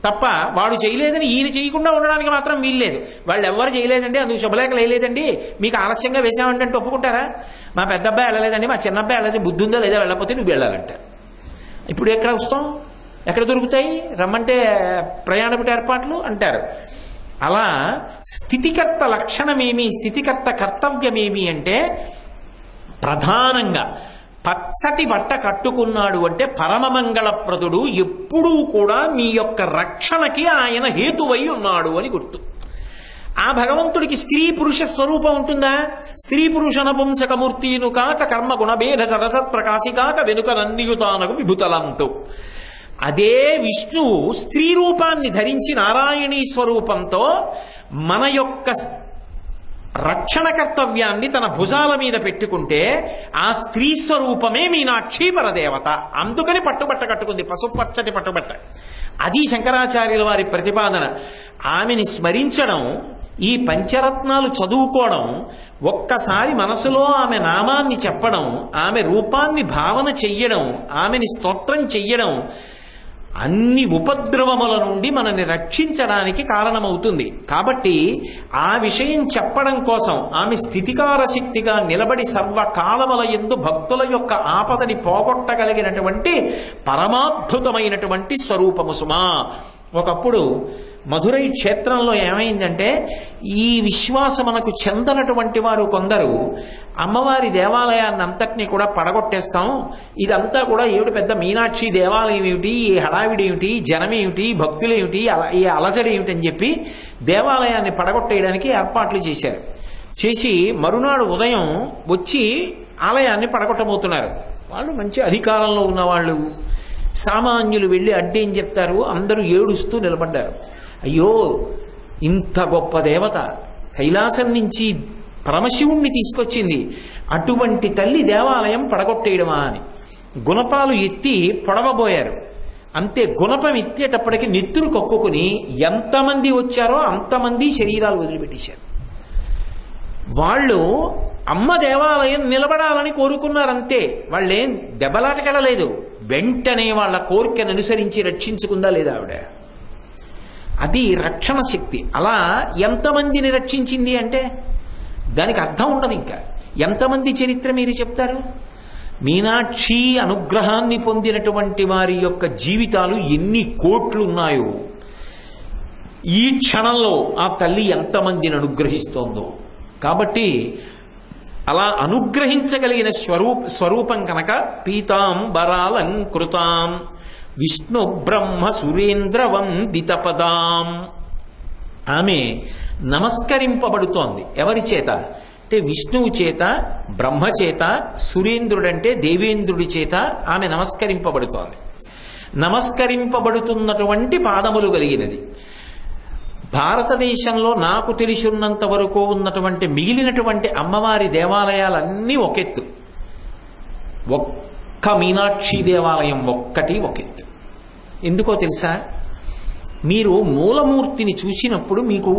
తప్ప వాడు చేయలేదని ఈయన చేయకుండా ఉండడానికి మాత్రం వీల్లేదు. వాళ్ళు ఎవరు చేయలేదండి, అందుకు శుభలేఖలు వేయలేదండి, మీకు ఆలస్యంగా వేసామంటే ఒప్పుకుంటారా? మా పెద్ద అబ్బాయి వెళ్ళలేదండి, మా చిన్న అబ్బాయి వెళ్ళలేదు, బుద్ధి ఉందా లేదా, వెళ్ళకపోతే నువ్వు వెళ్ళాలంట. ఇప్పుడు ఎక్కడ వస్తాం? ఎక్కడ దొరుకుతాయి? రమ్మంటే ప్రయాణపు ఏర్పాట్లు అంటారు. అలా స్థితికర్త లక్షణమేమి, స్థితికర్త కర్తవ్యమేమి అంటే, ప్రధానంగా పచ్చటి బట్ట కట్టుకున్నాడు అంటే పరమమంగళప్రదుడు, ఎప్పుడూ కూడా మీ యొక్క రక్షణకి ఆయన హేతువై ఉన్నాడు అని గుర్తు. ఆ భగవంతుడికి స్త్రీ పురుష స్వరూపం ఉంటుందా? స్త్రీ పురుష నపుంసకమూర్తిను కాక కర్మ గుణభేద సరసత్ ప్రకాశి కాక వెనుక నందియుతానకు విభుతలంటూ. అదే విష్ణువు స్త్రీ రూపాన్ని ధరించి నారాయణీ స్వరూపంతో మన యొక్క రక్షణ కర్తవ్యాన్ని తన భుజాల మీద పెట్టుకుంటే ఆ స్త్రీ స్వరూపమే మీనాక్షి పరదేవత. అందుకని పట్టుబట్ట కట్టుకుంది, పసుపచ్చటి పట్టుబట్ట. అది శంకరాచార్యుల వారి ప్రతిపాదన. ఆమెని స్మరించడం, ఈ పంచరత్నాలు చదువుకోవడం, ఒక్కసారి మనసులో ఆమె నామాన్ని చెప్పడం, ఆమె రూపాన్ని భావన చెయ్యడం, ఆమెని స్తోత్రం చెయ్యడం అన్ని ఉపద్రవముల నుండి మనల్ని రక్షించడానికి కారణమవుతుంది. కాబట్టి ఆ విషయం చెప్పడం కోసం ఆమె స్థితికార శక్తిగా నిలబడి సర్వకాలముల యందు భక్తుల యొక్క ఆపదని పోగొట్టగలిగినటువంటి పరమాద్భుతమైనటువంటి స్వరూపము సుమా. ఒకప్పుడు మధురై క్షేత్రంలో ఏమైందంటే, ఈ విశ్వాసమునకు చెందనటువంటి వారు కొందరు అమ్మవారి దేవాలయాన్ని అంతటినీ కూడా పడగొట్టేస్తాం, ఇదంతా కూడా ఏమిటి పెద్ద మీనాక్షి దేవాలయం ఏమిటి, ఈ హడావిడి ఏమిటి, జనం ఏమిటి, భక్తులేమిటి, ఈ అలజడి ఏమిటి అని చెప్పి దేవాలయాన్ని పడగొట్టేయడానికి ఏర్పాట్లు చేశారు. చేసి మరునాడు ఉదయం వచ్చి ఆలయాన్ని పడగొట్టబోతున్నారు. వాళ్ళు మంచి అధికారంలో ఉన్నవాళ్ళు, సామాన్యులు వెళ్ళి అడ్డేం చెప్తారు, అందరూ ఏడుస్తూ నిలబడ్డారు. అయ్యో, ఇంత గొప్ప దేవత కైలాసం నుంచి పరమశివుణ్ణి తీసుకొచ్చింది, అటువంటి తల్లి దేవాలయం పడగొట్టేయడమా అని గుణపాలు ఎత్తి పొడవబోయారు. అంతే, గుణపం ఎత్తేటప్పటికి నెత్తురు కక్కుకుని ఎంతమంది వచ్చారో అంతమంది శరీరాలు వదిలిపెట్టేశారు. వాళ్ళు అమ్మ దేవాలయం నిలబడాలని కోరుకున్నారంతే, వాళ్ళేం దెబ్బలాటకెళ్ళలేదు. వెంటనే వాళ్ళ కోరికను అనుసరించి రక్షించుకుందా లేదా ఆవిడ? అది రక్షణ శక్తి. అలా ఎంతమందిని రక్షించింది అంటే దానికి అర్థం ఉండదు. ఇంకా ఎంతమంది చరిత్ర మీరు చెప్తారు? మీనాక్షి అనుగ్రహాన్ని పొందినటువంటి వారి యొక్క జీవితాలు ఎన్ని కోట్లు ఉన్నాయో, ఈ క్షణంలో ఆ తల్లి ఎంతమందిని అనుగ్రహిస్తోందో. కాబట్టి అలా అనుగ్రహించగలిగిన స్వరూపం కనుక పీతాంబరాలంకృతాం విష్ణు బ్రహ్మ సురేంద్ర వందితపదాం. ఆమె నమస్కరింపబడుతోంది. ఎవరి చేత అంటే విష్ణువు చేత, బ్రహ్మ చేత, సురేంద్రుడంటే దేవేంద్రుడి చేత ఆమె నమస్కరింపబడుతోంది. నమస్కరింపబడుతున్నటువంటి పాదములు కలిగినది. భారతదేశంలో నాకు తెలిసినంత వరకు ఉన్నటువంటి మిగిలినటువంటి అమ్మవారి దేవాలయాలన్నీ ఒకెత్తు, ఒక్క మీనాక్షి దేవాలయం ఒక్కటి ఒకెత్తు. ఎందుకో తెలుసా? మీరు మూలమూర్తిని చూసినప్పుడు మీకు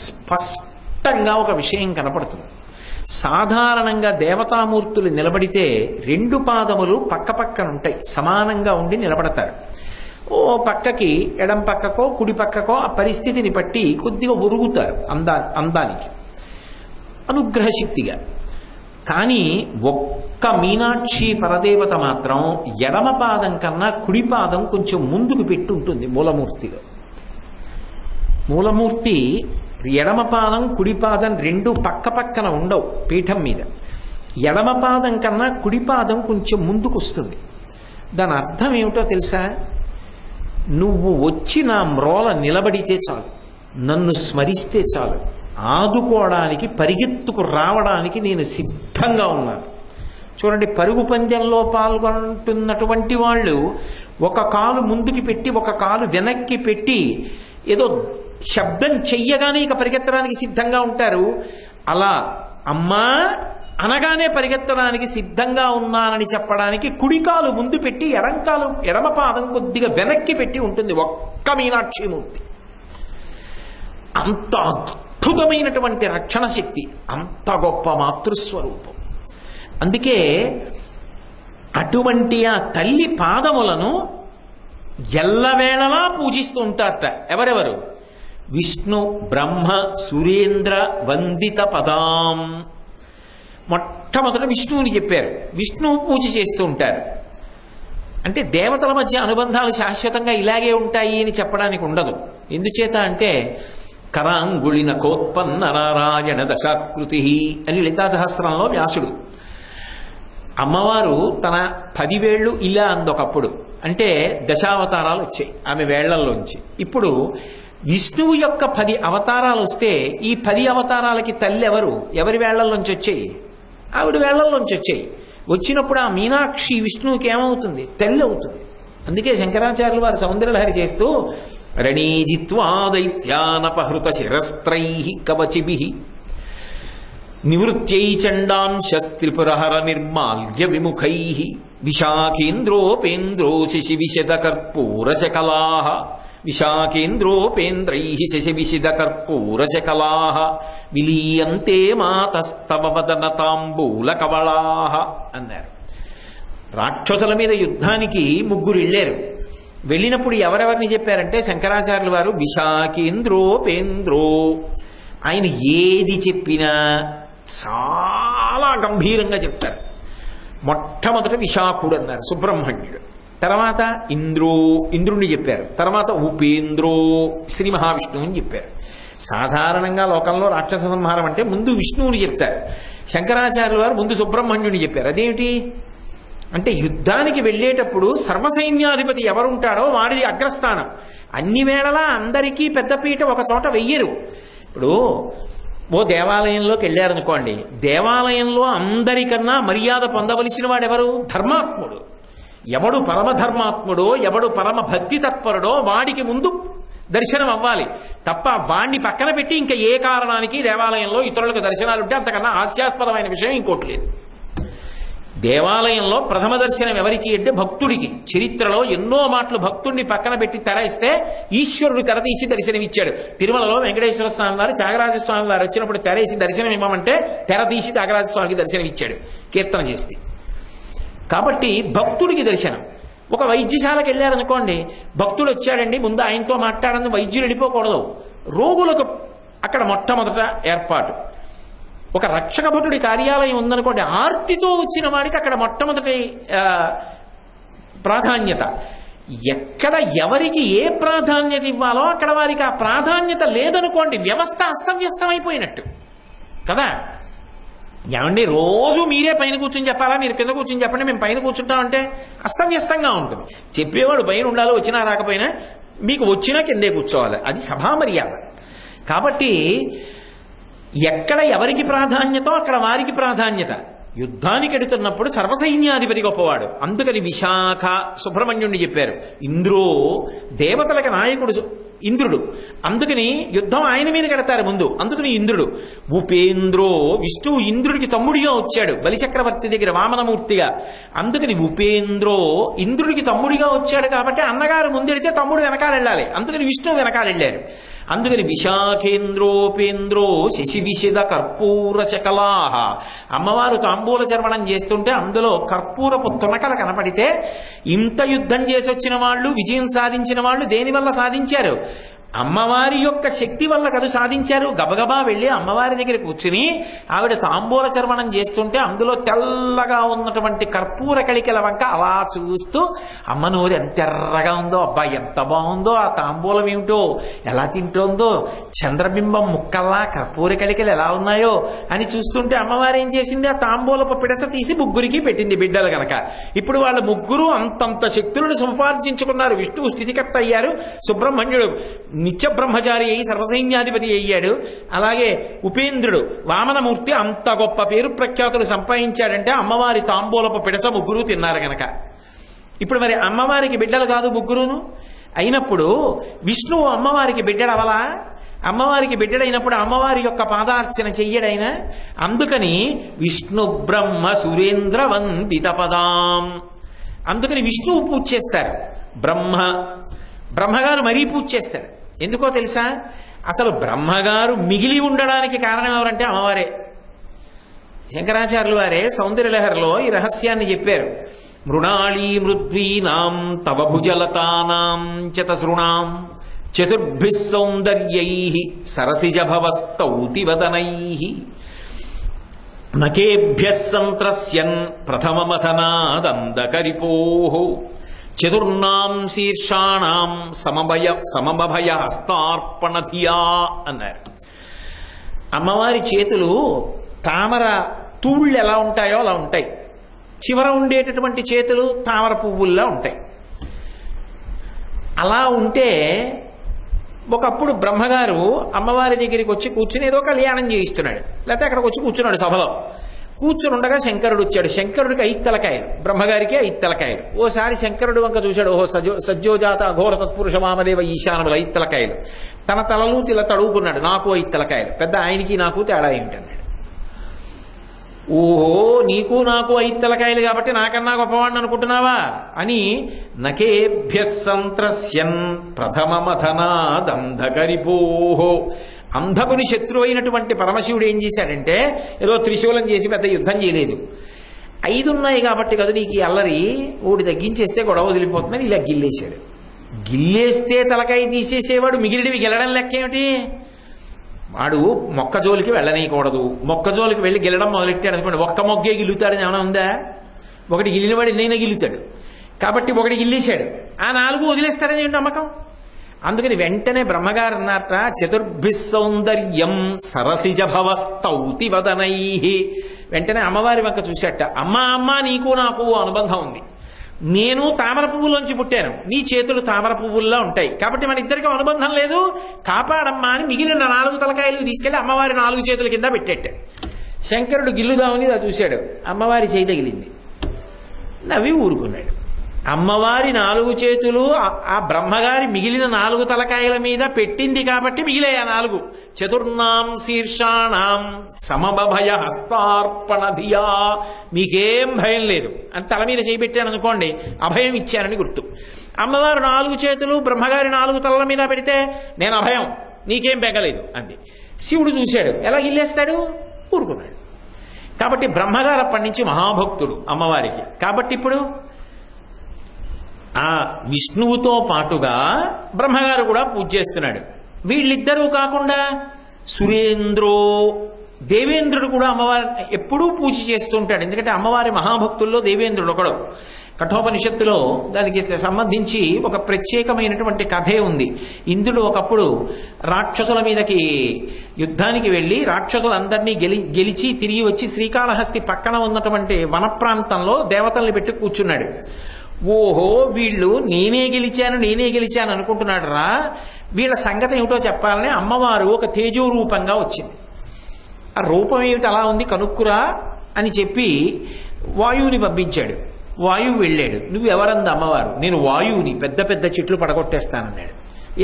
స్పష్టంగా ఒక విషయం కనపడుతుంది. సాధారణంగా దేవతామూర్తులు నిలబడితే 2 పాదములు పక్క పక్కన ఉంటాయి, సమానంగా ఉండి నిలబడతారు. ఓ పక్కకి ఎడం పక్కకో కుడి పక్కకో ఆ పరిస్థితిని బట్టి కొద్దిగా ఒరుగుతారు అందానికి, అనుగ్రహశక్తిగా. కానీ ఒక్క మీనాక్షి పరదేవత మాత్రం ఎడమ పాదం కన్నా కుడి పాదం కొంచెం ముందుకు పెట్టి ఉంటుంది మూలమూర్తిలో. మూలమూర్తి ఎడమ పాదం కుడి పాదం 2 పక్క పక్కన ఉండవు పీఠం మీద. ఎడమ పాదం కన్నా కుడి పాదం కొంచెం ముందుకు వస్తుంది. దాని అర్థం ఏమిటో తెలుసా? నువ్వు వచ్చి నా మ్రోల నిలబడితే చాలు, నన్ను స్మరిస్తే చాలు, ఆదుకోవడానికి పరిగెత్తుకు రావడానికి నేను సిద్ధంగా ఉన్నాను. చూడండి, పరుగు పందెంలో పాల్గొంటున్నటువంటి వాళ్ళు ఒక కాలు ముందుకి పెట్టి ఒక కాలు వెనక్కి పెట్టి ఏదో శబ్దం చెయ్యగానే ఇక పరిగెత్తడానికి సిద్ధంగా ఉంటారు. అలా అమ్మా అనగానే పరిగెత్తడానికి సిద్ధంగా ఉన్నానని చెప్పడానికి కుడికాలు ముందు పెట్టి ఎడమ పాదం కొద్దిగా వెనక్కి పెట్టి ఉంటుంది ఒక్క మీనాక్షిమూర్తి. అంత అద్భుతమైనటువంటి రక్షణ శక్తి, అంత గొప్ప మాతృస్వరూపం. అందుకే అటువంటి ఆ తల్లి పాదములను ఎల్లవేళలా పూజిస్తూ ఉంటారట. ఎవరెవరు? విష్ణు బ్రహ్మ సురేంద్ర వందిత పదాం. మొట్టమొదట విష్ణువుని చెప్పారు, విష్ణువు పూజ చేస్తూ ఉంటారు. అంటే దేవతల మధ్య అనుబంధాలు శాశ్వతంగా ఇలాగే ఉంటాయి అని చెప్పడానికి ఉండదు. ఎందుచేత అంటే కరాంగుళిన కోత్పన్న నారాయణ దశాకృతి అని లలితా సహస్రంలో వ్యాసుడు. అమ్మవారు తన 10 వేళ్లు ఇలా అందొకప్పుడు, అంటే దశావతారాలు వచ్చాయి ఆమె వేళ్లల్లోంచి. ఇప్పుడు విష్ణువు యొక్క 10 అవతారాలు వస్తే ఈ 10 అవతారాలకి తల్లి ఎవరు? ఎవరి వేళ్లల్లోంచి వచ్చాయి? ఆవిడ వేళ్లల్లోంచి వచ్చాయి. వచ్చినప్పుడు ఆ మీనాక్షి విష్ణువుకి ఏమవుతుంది? తల్లి అవుతుంది. అందుకే శంకరాచార్యులు వారు సౌందర్యలహరి చేస్తూ రణీజిత్వా దైత్యానపహృత శిరస్త్రై కవచిభిః నివృత్యై చండాంశస్త్రిపురహర నిర్మాల్య విముఖైః విశాఖేంద్రోపేంద్రో శశివిశదకర్పూరశకలాః విశాఖేంద్రోపేంద్రైః శశివిశదకర్పూరశకలాః విలీయంతే మాతస్తవ వదన తాంబూలకవళాః అన్నారు. రాక్షసుల మీద యుద్ధానికి 3 వెళ్ళారు. వెళ్ళినప్పుడు ఎవరెవరిని చెప్పారంటే శంకరాచార్యులు వారు విశాఖేంద్రోపేంద్రో. ఆయన ఏది చెప్పినా చాలా గంభీరంగా చెప్తారు. మొట్టమొదట విశాఖుడు అన్నారు, సుబ్రహ్మణ్యుడు. తర్వాత ఇంద్రుణ్ణి చెప్పారు. తర్వాత ఉపేంద్రో శ్రీ మహావిష్ణువు అని చెప్పారు. సాధారణంగా లోకంలో రాక్షస సంహారం అంటే ముందు విష్ణువుని చెప్తారు. శంకరాచార్యులు వారు ముందు సుబ్రహ్మణ్యుని చెప్పారు. అదేమిటి అంటే యుద్ధానికి వెళ్ళేటప్పుడు సర్వసైన్యాధిపతి ఎవరుంటాడో వాడిది అగ్రస్థానం. అన్ని వేళలా అందరికీ పెద్దపీట ఒక తోట వెయ్యరు. ఇప్పుడు ఓ దేవాలయంలోకి వెళ్ళారనుకోండి, దేవాలయంలో అందరికన్నా మర్యాద పొందవలసిన వాడెవరు? ధర్మాత్ముడు. ఎవడు పరమధర్మాత్ముడో, ఎవడు పరమ భక్తి తత్పరుడో వాడికి ముందు దర్శనం అవ్వాలి తప్ప వాణ్ణి పక్కన పెట్టి ఇంకా ఏ కారణానికి దేవాలయంలో ఇతరులకు దర్శనాలు ఉంటే అంతకన్నా హాస్యాస్పదమైన విషయం ఇంకోటి లేదు. దేవాలయంలో ప్రథమ దర్శనం ఎవరికి అంటే భక్తుడికి. చరిత్రలో ఎన్నో మాటలు భక్తుడిని పక్కన పెట్టి తెరేస్తే ఈశ్వరుడు తెరతీసి దర్శనమిచ్చాడు. తిరుమలలో వెంకటేశ్వర స్వామి వారు త్యాగరాజస్వామి వారు వచ్చినప్పుడు తెరేసి దర్శనం ఇవ్వమంటే తెరతీసి త్యాగరాజస్వామికి దర్శనం ఇచ్చాడు కీర్తన చేస్తే. కాబట్టి భక్తుడికి దర్శనం. ఒక వైద్యశాలకు వెళ్ళారనుకోండి, భక్తుడు వచ్చాడండి ముందు ఆయనతో మాట్లాడని వైద్యులు వెళ్ళిపోకూడదు. రోగులకు అక్కడ మొట్టమొదట ఏర్పాటు. ఒక రక్షక భటుడి కార్యాలయం ఉందనుకోండి, ఆర్తితో వచ్చిన వాడికి అక్కడ మొట్టమొదటి ప్రాధాన్యత. ఎక్కడ ఎవరికి ఏ ప్రాధాన్యత ఇవ్వాలో అక్కడ వారికి ఆ ప్రాధాన్యత లేదనుకోండి, వ్యవస్థ అస్తవ్యస్తమైపోయినట్టు కదా. ఏమండి రోజు మీరే పైన కూర్చొని చెప్పాలా, మీరు కింద కూర్చొని చెప్పండి, మేము పైన కూర్చుంటామంటే అస్తవ్యస్తంగా ఉంటుంది. చెప్పేవాడు పైన ఉండాలో వచ్చినా రాకపోయినా, మీకు వచ్చినా కిందే కూర్చోవాలి. అది సభా మర్యాద. కాబట్టి ఎక్కడ ఎవరికి ప్రాధాన్యతో అక్కడ వారికి ప్రాధాన్యత. యుద్ధానికి ఎడుతున్నప్పుడు సర్వసైన్యాధిపతి గొప్పవాడు. అందుకని విశాఖ సుబ్రహ్మణ్యుణ్ణి చెప్పారు. ఇంద్రో దేవతలకు నాయకుడు ఇంద్రుడు. అందుకని యుద్ధం ఆయన మీద కడతారు ముందు. అందుకని ఇంద్రుడు. ఉపేంద్రో, విష్ణువు ఇంద్రుడికి తమ్ముడిగా వచ్చాడు బలిచక్రవర్తి దగ్గర వామనమూర్తిగా. అందుకని ఉపేంద్రో, ఇంద్రుడికి తమ్ముడిగా వచ్చాడు కాబట్టి అన్నగారు ముందెడితే తమ్ముడు వెనకాల వెళ్ళాలి. అందుకని విష్ణువు వెనకాల వెళ్ళాడు. అందుకని విశాఖేంద్రోపేంద్రో శశి విశిద కర్పూర శకలాహ, అమ్మవారు తాంబూల చర్వణం చేస్తుంటే అందులో కర్పూరపు తునకలు కనపడితే ఇంత యుద్ధం చేసి వచ్చిన వాళ్ళు, విజయం సాధించిన వాళ్ళు దేనివల్ల సాధించారు? అమ్మవారి యొక్క శక్తి వల్ల కదా సాధించారు. గబగబా వెళ్ళి అమ్మవారి దగ్గర కూర్చుని ఆవిడ తాంబూల చర్వణం చేస్తుంటే అందులో తెల్లగా ఉన్నటువంటి కర్పూర కళికల వంక అలా చూస్తూ అమ్మ నోరు ఎంత ఎర్రగా ఉందో, అబ్బా ఎంత బాగుందో, ఆ తాంబూలం ఏమిటో ఎలా తింటోందో, చంద్రబింబం ముక్కల్లా కర్పూర కళికలు ఎలా ఉన్నాయో అని చూస్తుంటే అమ్మవారు ఏం చేసింది? ఆ తాంబూలపు పిడస తీసి ముగ్గురికి పెట్టింది బిడ్డలు గనక. ఇప్పుడు వాళ్ళ ముగ్గురు అంతంత శక్తులను సంపార్జించుకున్నారు. విష్ణువు స్థితికర్త అయ్యారు, సుబ్రహ్మణ్యుడు నిత్య బ్రహ్మచారి అయి సర్వసైన్యాధిపతి అయ్యాడు. అలాగే ఉపేంద్రుడు వామనమూర్తి అంత గొప్ప పేరు ప్రఖ్యాతులు సంపాదించాడంటే అమ్మవారి తాంబూలపు పిడస ముగ్గురు తిన్నారు గనక. ఇప్పుడు మరి అమ్మవారికి బిడ్డలు కాదు ముగ్గురును అయినప్పుడు విష్ణువు అమ్మవారికి బిడ్డడవలా? అమ్మవారికి బిడ్డడైనప్పుడు అమ్మవారి యొక్క పాదార్చన చెయ్యడైన. అందుకని విష్ణు బ్రహ్మ సురేంద్ర వందిత పదాం, అందుకని విష్ణువు పూజ చేస్తారు. బ్రహ్మగారు మరీ పూజ చేస్తాడు. ఎందుకో తెలుసా? అసలు బ్రహ్మగారు మిగిలి ఉండడానికి కారణం ఎవరంటే అమ్మవారే. శంకరాచార్యులు వారే సౌందర్యలహరిలో ఈ రహస్యాన్ని చెప్పారు. మృణాళీ మృద్వీనాం తవ భుజలతానాం చతసృణాం చతుర్భిః సౌందర్యైః సరసిజభవస్తౌతి వదనైః నకేభ్యః సంత్రస్యన్ ప్రథమమథనాదందకరిపోః చతుర్నాం శీర్షాణం సమభయ హస్తార్పణధియా అన్నారు. అమ్మవారి చేతులు తామర తూళ్ళు ఎలా ఉంటాయో అలా ఉంటాయి. చివర ఉండేటటువంటి చేతులు తామర పువ్వుల్లా ఉంటాయి. అలా ఉంటే ఒకప్పుడు బ్రహ్మగారు అమ్మవారి దగ్గరికి వచ్చి కూర్చుని ఏదో కళ్యాణం చేయిస్తున్నాడు, లేకపోతే అక్కడికి వచ్చి కూర్చున్నాడు సభలో. కూర్చుని ఉండగా శంకరుడు వచ్చాడు. శంకరుడికి 5 తలకాయలు, బ్రహ్మగారికి 5 తలకాయలు. ఓసారి శంకరుడు వంక చూశాడు. ఓహో సజ్జోజాత ఘోర తత్పురుష వామదేవ ఈశానులు 5 తలకాయలు. తన తలలు ఇలా తడువుకున్నాడు. నాకు 5 తలకాయలు, పెద్ద ఆయనకి నాకు తేడా ఏమిటన్నాడు. ఓహో నీకు నాకు 5 తలకాయలు కాబట్టి నాకన్నా గొప్పవాడిని అనుకుంటున్నావా అని నకేభ్య సంత్రస్యన్ ప్రథమమథనాదంధకరిపోహో, అంధకుని శత్రువు అయినటువంటి పరమశివుడు ఏం చేశాడంటే ఏదో త్రిశూలం చేసి పెద్ద యుద్ధం చేయలేదు. 5 ఉన్నాయి కాబట్టి కదా నీకు ఈ అల్లరి, ఓడి తగ్గించేస్తే గొడవ వదిలిపోతుందని ఇలా గిల్లేశాడు. గిల్లేస్తే తలకాయ తీసేసేవాడు మిగిలినవి గెలడం లెక్క ఏమిటి? వాడు మొక్కజోలికి వెళ్ళనీయకూడదు. మొక్కజోలికి వెళ్ళి గెలడం మొదలెట్టాడు అనుకోండి, ఒక్క మొగ్గే గిల్లుతాడని ఏమైనా ఉందా? ఒకటి గిల్లినవాడు ఎన్నైనా గిల్లుతాడు. కాబట్టి ఒకటి గిల్లేశాడు, ఆ 4 వదిలేస్తాడని ఏంటి నమ్మకం? అందుకని వెంటనే బ్రహ్మగారు అన్నారట, చతుర్భిః సౌందర్యం సరసిజభవస్తౌతి వదనైః. వెంటనే అమ్మవారి వంక చూశాట. అమ్మా నీకు నాకు అనుబంధం ఉంది. నేను తామర పువ్వులోంచి పుట్టాను, నీ చేతులు తామర పువ్వుల్లో ఉంటాయి, కాబట్టి మన ఇద్దరికి అనుబంధం లేదు, కాపాడమ్మా అని మిగిలిన 4 తలకాయలు తీసుకెళ్లి అమ్మవారి 4 చేతుల కింద పెట్టేట్టాడు. శంకరుడు గిల్లుదామని ఇలా చూశాడు, అమ్మవారి చేయి తగిలింది, నవ్వి ఊరుకున్నాడు. అమ్మవారి 4 చేతులు ఆ బ్రహ్మగారి మిగిలిన 4 తలకాయల మీద పెట్టింది కాబట్టి మిగిలే ఆ 4. చతుర్నాం శీర్షాణం సమభయ హస్తార్పణధియా, మీకేం భయం లేదు అని తల మీద చేయబెట్టాను అనుకోండి, అభయం ఇచ్చానని గుర్తు. అమ్మవారు 4 చేతులు బ్రహ్మగారి 4 తలల మీద పెడితే నేను అభయం, నీకేం బెగలేదు అంది. శివుడు చూశాడు, ఎలా గిల్లేస్తాడు? ఊరుకున్నాడు. కాబట్టి బ్రహ్మగారు అప్పటి నుంచి మహాభక్తుడు అమ్మవారికి. కాబట్టి ఇప్పుడు ఆ విష్ణువుతో పాటుగా బ్రహ్మగారు కూడా పూజ చేస్తున్నాడు. వీళ్ళిద్దరూ కాకుండా సురేంద్రో, దేవేంద్రుడు కూడా అమ్మవారి ఎప్పుడూ పూజ చేస్తుంటాడు. ఎందుకంటే అమ్మవారి మహాభక్తుల్లో దేవేంద్రుడు ఒకడు. కఠోపనిషత్తులో దానికి సంబంధించి ఒక ప్రత్యేకమైనటువంటి కథే ఉంది. ఇంద్రుడు ఒకప్పుడు రాక్షసుల మీదకి యుద్ధానికి వెళ్ళి రాక్షసులందరినీ గెలిచి తిరిగి వచ్చి శ్రీకాళహస్తి పక్కన ఉన్నటువంటి వన ప్రాంతంలో దేవతల్ని పెట్టి కూర్చున్నాడు. ఓహో వీళ్ళు నేనే గెలిచాను అనుకుంటున్నాడు రా, వీళ్ళ సంగతి ఏమిటో చెప్పాలని అమ్మవారు ఒక తేజో రూపంగా వచ్చింది. ఆ రూపం ఏమిటి అలా ఉంది కనుక్కురా అని చెప్పి వాయువుని పంపించాడు. వాయువు వెళ్ళాడు. నువ్వు ఎవరంది అమ్మవారు? నేను వాయువుని, పెద్ద పెద్ద చెట్లు పడగొట్టేస్తానన్నాడు.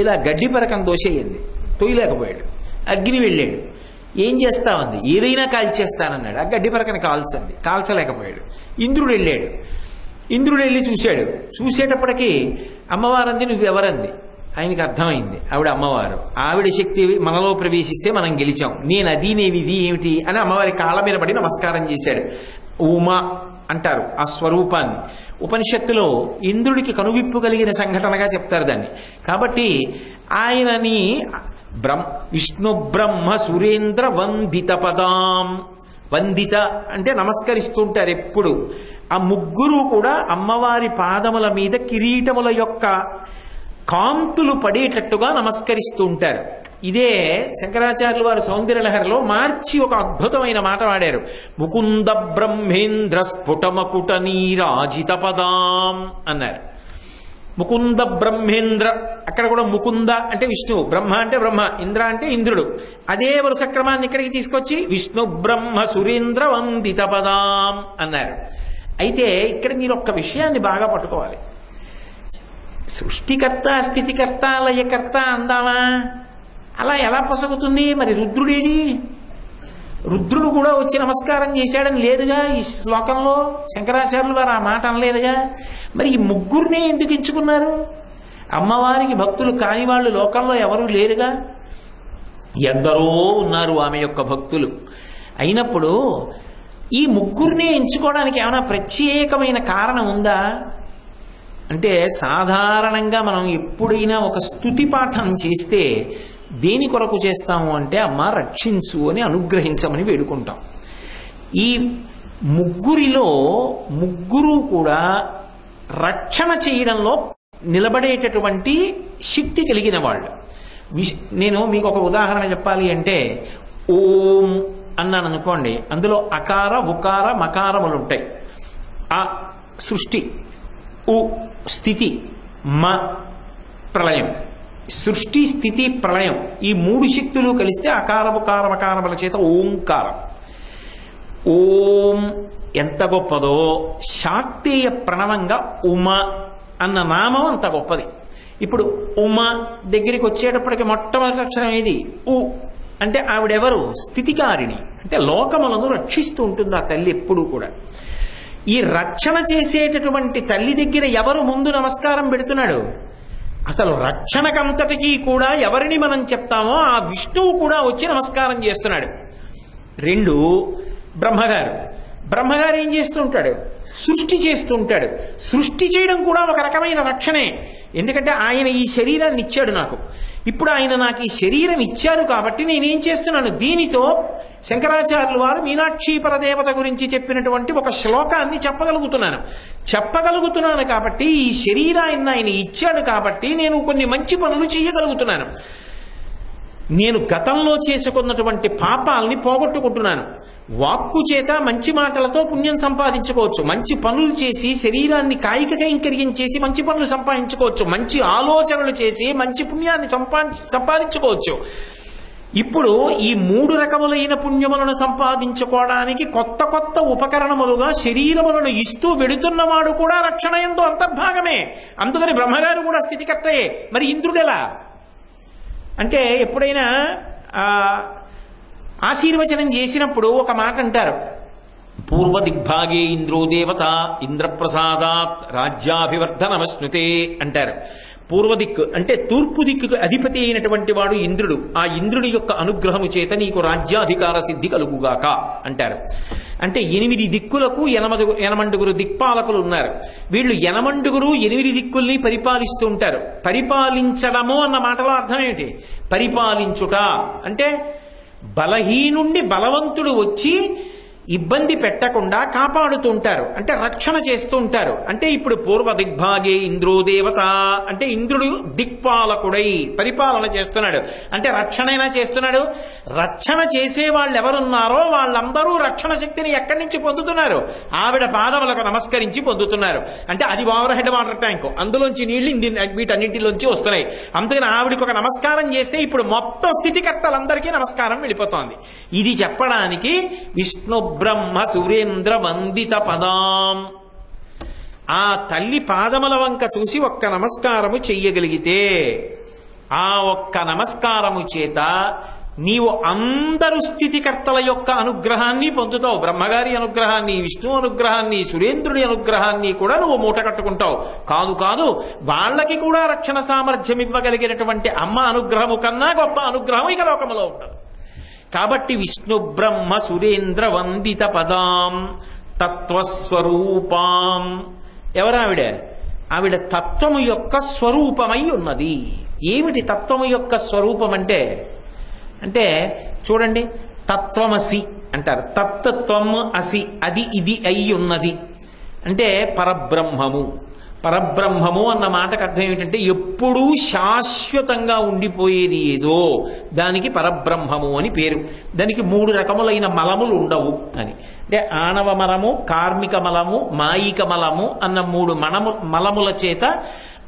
ఇలా గడ్డి పరకం దోసేయండి, తొయ్యలేకపోయాడు. అగ్ని వెళ్ళాడు, ఏం చేస్తామంది, ఏదైనా కాల్చేస్తానన్నాడు. ఆ గడ్డి పరకని కాల్చండి, కాల్చలేకపోయాడు. ఇంద్రుడు వెళ్ళాడు, ఇంద్రుడు వెళ్ళి చూశాడు. చూసేటప్పటికీ అమ్మవారంది నువ్వెవరంది. ఆయనకి అర్థమైంది ఆవిడ అమ్మవారు. ఆవిడ శక్తి మనలో ప్రవేశిస్తే మనం గెలిచాం, నేను అది నేను ఇది ఏమిటి అని అమ్మవారి కాళ్ళ మీద పడి నమస్కారం చేశాడు. ఉమా అంటారు ఆ స్వరూపాన్ని. ఉపనిషత్తులో ఇంద్రుడికి కనువిప్పు కలిగిన సంఘటనగా చెప్తారు దాన్ని. కాబట్టి ఆయనని విష్ణు బ్రహ్మ సురేంద్ర వందిత పదాం, వందిత అంటే నమస్కరిస్తుంటారు ఎప్పుడు. ఆ ముగ్గురు కూడా అమ్మవారి పాదముల మీద కిరీటముల యొక్క కాంతులు పడేటట్టుగా నమస్కరిస్తూ ఉంటారు. ఇదే శంకరాచార్యులు వారు సౌందర్యలహరిలో మార్చి ఒక అద్భుతమైన మాట వాడారు. ముకుంద బ్రహ్మేంద్ర స్ఫుటమకుట నీరాజిత పదాం అన్నారు. ముకుంద బ్రహ్మేంద్ర, అక్కడ కూడా ముకుంద అంటే విష్ణువు, బ్రహ్మ అంటే బ్రహ్మ, ఇంద్ర అంటే ఇంద్రుడు. అదే వరుస క్రమాన్ని ఇక్కడికి తీసుకొచ్చి విష్ణు బ్రహ్మ సురేంద్ర వందిత పదాం అన్నారు. అయితే ఇక్కడ మీరు ఒక్క విషయాన్ని బాగా పట్టుకోవాలి. సృష్టికర్త స్థితికర్త లయకర్త అందామా, అలా ఎలా పొసగుతుంది? మరి రుద్రుడేడి? రుద్రుడు కూడా వచ్చి నమస్కారం చేశాడని లేదుగా ఈ శ్లోకంలో. శంకరాచార్యులు వారు ఆ మాట అనలేదుగా. మరి ఈ ముగ్గురినే ఎందుకు ఎంచుకున్నారు? అమ్మవారికి భక్తులు కాని వాళ్ళు లోకంలో ఎవరూ లేరుగా, ఎందరో ఉన్నారు ఆమె యొక్క భక్తులు. అయినప్పుడు ఈ ముగ్గురినే ఎంచుకోవడానికి ఏమైనా ప్రత్యేకమైన కారణం ఉందా అంటే, సాధారణంగా మనం ఎప్పుడైనా ఒక స్తుతి పాఠం చేస్తే దేని కొరకు చేస్తాము అంటే, అమ్మ రక్షించు అని అనుగ్రహించమని వేడుకుంటాం. ఈ ముగ్గురిలో ముగ్గురు కూడా రక్షణ చేయడంలో నిలబడేటటువంటి శక్తి కలిగిన వాళ్ళు. నేను మీకు ఒక ఉదాహరణ చెప్పాలి అంటే, ఓం అన్నాను అనుకోండి, అందులో అకార ఉకార మకారములు ఉంటాయి. ఆ సృష్టి, ఉ స్థితి, మ ప్రళయం. సృష్టి స్థితి ప్రళయం ఈ మూడు శక్తులు కలిస్తే అకారము కారమకారముల చేత ఓంకారం. ఓం ఎంత గొప్పదో, శాక్తేయ ప్రణవంగా ఉమ అన్న నామం అంత గొప్పది. ఇప్పుడు ఉమ దగ్గరికి వచ్చేటప్పటికి మొట్టమొదటి అక్షరం ఏది? ఉ అంటే ఆవిడెవరు? స్థితికారిణి, అంటే లోకములను రక్షిస్తూ ఉంటుంది ఆ తల్లి ఎప్పుడూ కూడా. ఈ రక్షణ చేసేటటువంటి తల్లి దగ్గర ఎవరు ముందు నమస్కారం పెడుతున్నాడు? అసలు రక్షణకంతటికీ కూడా ఎవరిని మనం చెప్తామో ఆ విష్ణువు కూడా వచ్చి నమస్కారం చేస్తున్నాడు. రెండు, బ్రహ్మగారు. బ్రహ్మగారు ఏం చేస్తుంటాడు? సృష్టి చేస్తుంటాడు. సృష్టి చేయడం కూడా ఒక రకమైన రక్షణే. ఎందుకంటే ఆయన ఈ శరీరాన్ని ఇచ్చాడు నాకు. ఇప్పుడు ఆయన నాకు ఈ శరీరం ఇచ్చారు కాబట్టి నేనేం చేస్తున్నాను? దీనితో శంకరాచార్యులు వారు మీనాక్షి పరదేవత గురించి చెప్పినటువంటి ఒక శ్లోకాన్ని చెప్పగలుగుతున్నాను కాబట్టి, ఈ శరీరాన్ని ఆయన ఇచ్చాడు కాబట్టి నేను కొన్ని మంచి పనులు చేయగలుగుతున్నాను. నేను గతంలో చేసుకున్నటువంటి పాపాలని పోగొట్టుకుంటున్నాను. వాక్కు చేత మంచి మాటలతో పుణ్యం సంపాదించుకోవచ్చు, మంచి పనులు చేసి శరీరాన్ని కాయిక కైంకర్యం చేసి మంచి పనులు సంపాదించుకోవచ్చు, మంచి ఆలోచనలు చేసి మంచి పుణ్యాన్ని సంపాదించుకోవచ్చు. ఇప్పుడు ఈ మూడు రకములైన పుణ్యములను సంపాదించుకోవడానికి కొత్త కొత్త ఉపకరణములుగా శరీరములను ఇస్తూ వెడుతున్నవాడు కూడా రక్షణ యందు అంతర్భాగమే. అందుకని బ్రహ్మగారు కూడా స్థితికర్తయే. మరి ఇంద్రుడెలా అంటే, ఎప్పుడైనా ఆశీర్వచనం చేసినప్పుడు ఒక మాట అంటారు, పూర్వ దిగ్భాగే ఇంద్రో దేవత ఇంద్రప్రసాదాత్ రాజ్యాభివర్ధనమశ్నుతే అంటారు. పూర్వ దిక్కు అంటే తూర్పు దిక్కుకు అధిపతి అయినటువంటి వాడు ఇంద్రుడు. ఆ ఇంద్రుడి యొక్క అనుగ్రహము చేత నీకు రాజ్యాధికార సిద్ధి కలుగుగాక అంటారు. అంటే 8 దిక్కులకు 8 దిక్పాలకులు ఉన్నారు. వీళ్ళు 8 8 దిక్కుల్ని పరిపాలిస్తూ ఉంటారు. పరిపాలించడము అన్న మాటలో అర్థం ఏమిటి? పరిపాలించుట అంటే బలహీనుండి బలవంతుడు వచ్చి ఇబ్బంది పెట్టకుండా కాపాడుతూ ఉంటారు, అంటే రక్షణ చేస్తూ ఉంటారు. అంటే ఇప్పుడు పూర్వ దిగ్భాగే ఇంద్రో దేవత అంటే ఇంద్రుడు దిక్పాలకుడై పరిపాలన చేస్తున్నాడు. అంటే రక్షణైనా చేస్తున్నాడు. రక్షణ చేసే వాళ్ళు ఎవరున్నారో వాళ్ళందరూ రక్షణ శక్తిని ఎక్కడి నుంచి పొందుతున్నారు? ఆవిడ పాదములకు నమస్కరించి పొందుతున్నారు. అంటే అది ఓవర్ హెడ్ వాటర్ ట్యాంకు, అందులోంచి నీళ్లు వీటన్నింటిలోంచి వస్తున్నాయి. అందుకని ఆవిడికి ఒక నమస్కారం చేస్తే ఇప్పుడు మొత్తం స్థితికర్తలందరికీ నమస్కారం వెళ్ళిపోతోంది. ఇది చెప్పడానికి విష్ణు బ్రహ్మ సురేంద్ర వందిత పదాం. ఆ తల్లి పాదముల వంక చూసి ఒక్క నమస్కారము చెయ్యగలిగితే ఆ ఒక్క నమస్కారము చేత నీవు అందరు స్థితికర్తల యొక్క అనుగ్రహాన్ని పొందుతావు. బ్రహ్మగారి అనుగ్రహాన్ని, విష్ణు అనుగ్రహాన్ని, సురేంద్రుడి అనుగ్రహాన్ని కూడా నువ్వు మూట కట్టుకుంటావు. కాదు వాళ్ళకి కూడా రక్షణ సామర్థ్యం ఇవ్వగలిగినటువంటి అమ్మ అనుగ్రహము కన్నా గొప్ప అనుగ్రహం ఇక లోకములో ఉండదు. కాబట్టి విష్ణు బ్రహ్మ సురేంద్ర వందిత పదాం తత్వస్వరూపాం. ఎవరావిడ? ఆవిడ తత్వము యొక్క స్వరూపమై ఉన్నది. ఏమిటి తత్వము యొక్క స్వరూపం అంటే చూడండి, తత్వమసి అంటారు. తత్వం అసి, అది ఇది అయి ఉన్నది అంటే పరబ్రహ్మము. పరబ్రహ్మము అన్న మాటకు అర్థం ఏమిటంటే ఎప్పుడూ శాశ్వతంగా ఉండిపోయేది ఏదో దానికి పరబ్రహ్మము అని పేరు. దానికి 3 రకములైన మలములు ఉండవు అని. అంటే ఆణవ మలము, కార్మిక మలము, మాయిక మలము అన్న 3 మలముల చేత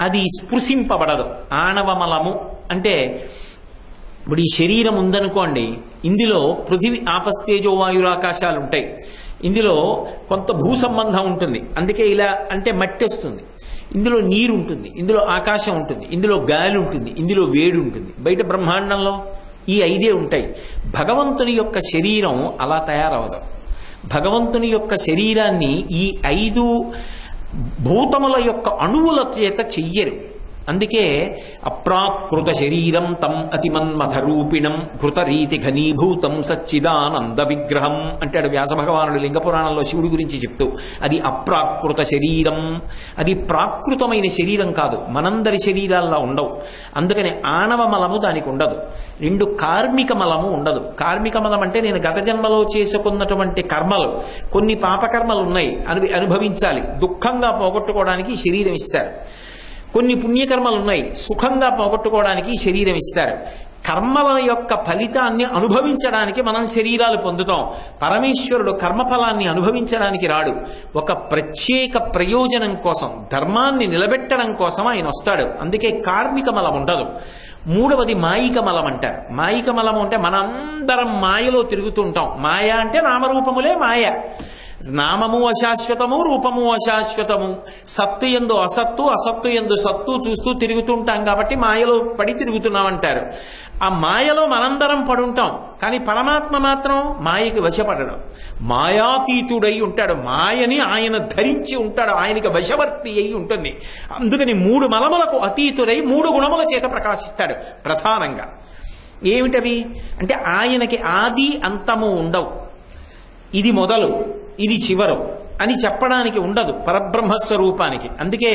అది స్పృశింపబడదు. ఆణవ మలము అంటే ఇప్పుడు ఈ శరీరం ఉందనుకోండి, ఇందులో పృథివీ ఆపస్తేజో వాయురాకాశాలు ఉంటాయి. ఇందులో కొంత భూ సంబంధం ఉంటుంది, అందుకే ఇలా అంటే మట్టి వస్తుంది. ఇందులో నీరు ఉంటుంది, ఇందులో ఆకాశం ఉంటుంది, ఇందులో గాలి ఉంటుంది, ఇందులో వేడి ఉంటుంది. బయట బ్రహ్మాండంలో ఈ 5 ఉంటాయి. భగవంతుని యొక్క శరీరం అలా తయారవదు. భగవంతుని యొక్క శరీరాన్ని ఈ 5 భూతముల యొక్క అణువుల చేత చెయ్యరు. అందుకే అప్రాకృత శరీరం తం అతిమన్మథరూపిణం ఘృతరీతి ఘనీభూతం సచ్చిదానంద విగ్రహం అంటాడు వ్యాస భగవానుడు లింగపురాణంలో శివుడి గురించి చెప్తూ. అది అప్రాకృత శరీరం, అది ప్రాకృతమైన శరీరం కాదు, మనందరి శరీరాల్లో ఉండవు. అందుకని ఆణవ మలము దానికి ఉండదు. 2 కార్మిక మలము ఉండదు. కార్మిక మలం అంటే నేను గత జన్మలో చేసుకున్నటువంటి కర్మలు, కొన్ని పాపకర్మలు ఉన్నాయి, అనుభవించాలి, దుఃఖంగా పోగొట్టుకోవడానికి శరీరం ఇస్తారు. కొన్ని పుణ్యకర్మలు ఉన్నాయి, సుఖంగా పోగొట్టుకోవడానికి శరీరం ఇస్తారు. కర్మల యొక్క ఫలితాన్ని అనుభవించడానికి మనం శరీరాలు పొందుతాం. పరమేశ్వరుడు కర్మఫలాన్ని అనుభవించడానికి రాడు. ఒక ప్రత్యేక ప్రయోజనం కోసం, ధర్మాన్ని నిలబెట్టడం కోసం ఆయన వస్తాడు. అందుకే కార్మిక మలం ఉండదు. 3వది మాయిక మలం అంటారు. మాయిక మలము అంటే మనందరం మాయలో తిరుగుతూ ఉంటాం. మాయ అంటే నామరూపములే మాయ. నామము అశాశ్వతము, రూపము అశాశ్వతము. సత్తు యందు అసత్తు, అసత్తు యందు సత్తు చూస్తూ తిరుగుతుంటాం కాబట్టి మాయలో పడి తిరుగుతున్నామంటారు. ఆ మాయలో మనందరం పడుంటాం. కానీ పరమాత్మ మాత్రం మాయకి వశపడడం, మాయాతీతుడై ఉంటాడు. మాయని ఆయన ధరించి ఉంటాడు, ఆయనకి వశవర్తి అయి ఉంటుంది. అందుకని 3 మలములకు అతీతుడై 3 గుణముల చేత ప్రకాశిస్తాడు. ప్రధానంగా ఏమిటవి అంటే ఆయనకి ఆది అంతము ఉండవు. ఇది మొదలు, ఇది చివరు అని చెప్పడానికి ఉండదు పరబ్రహ్మస్వరూపానికి. అందుకే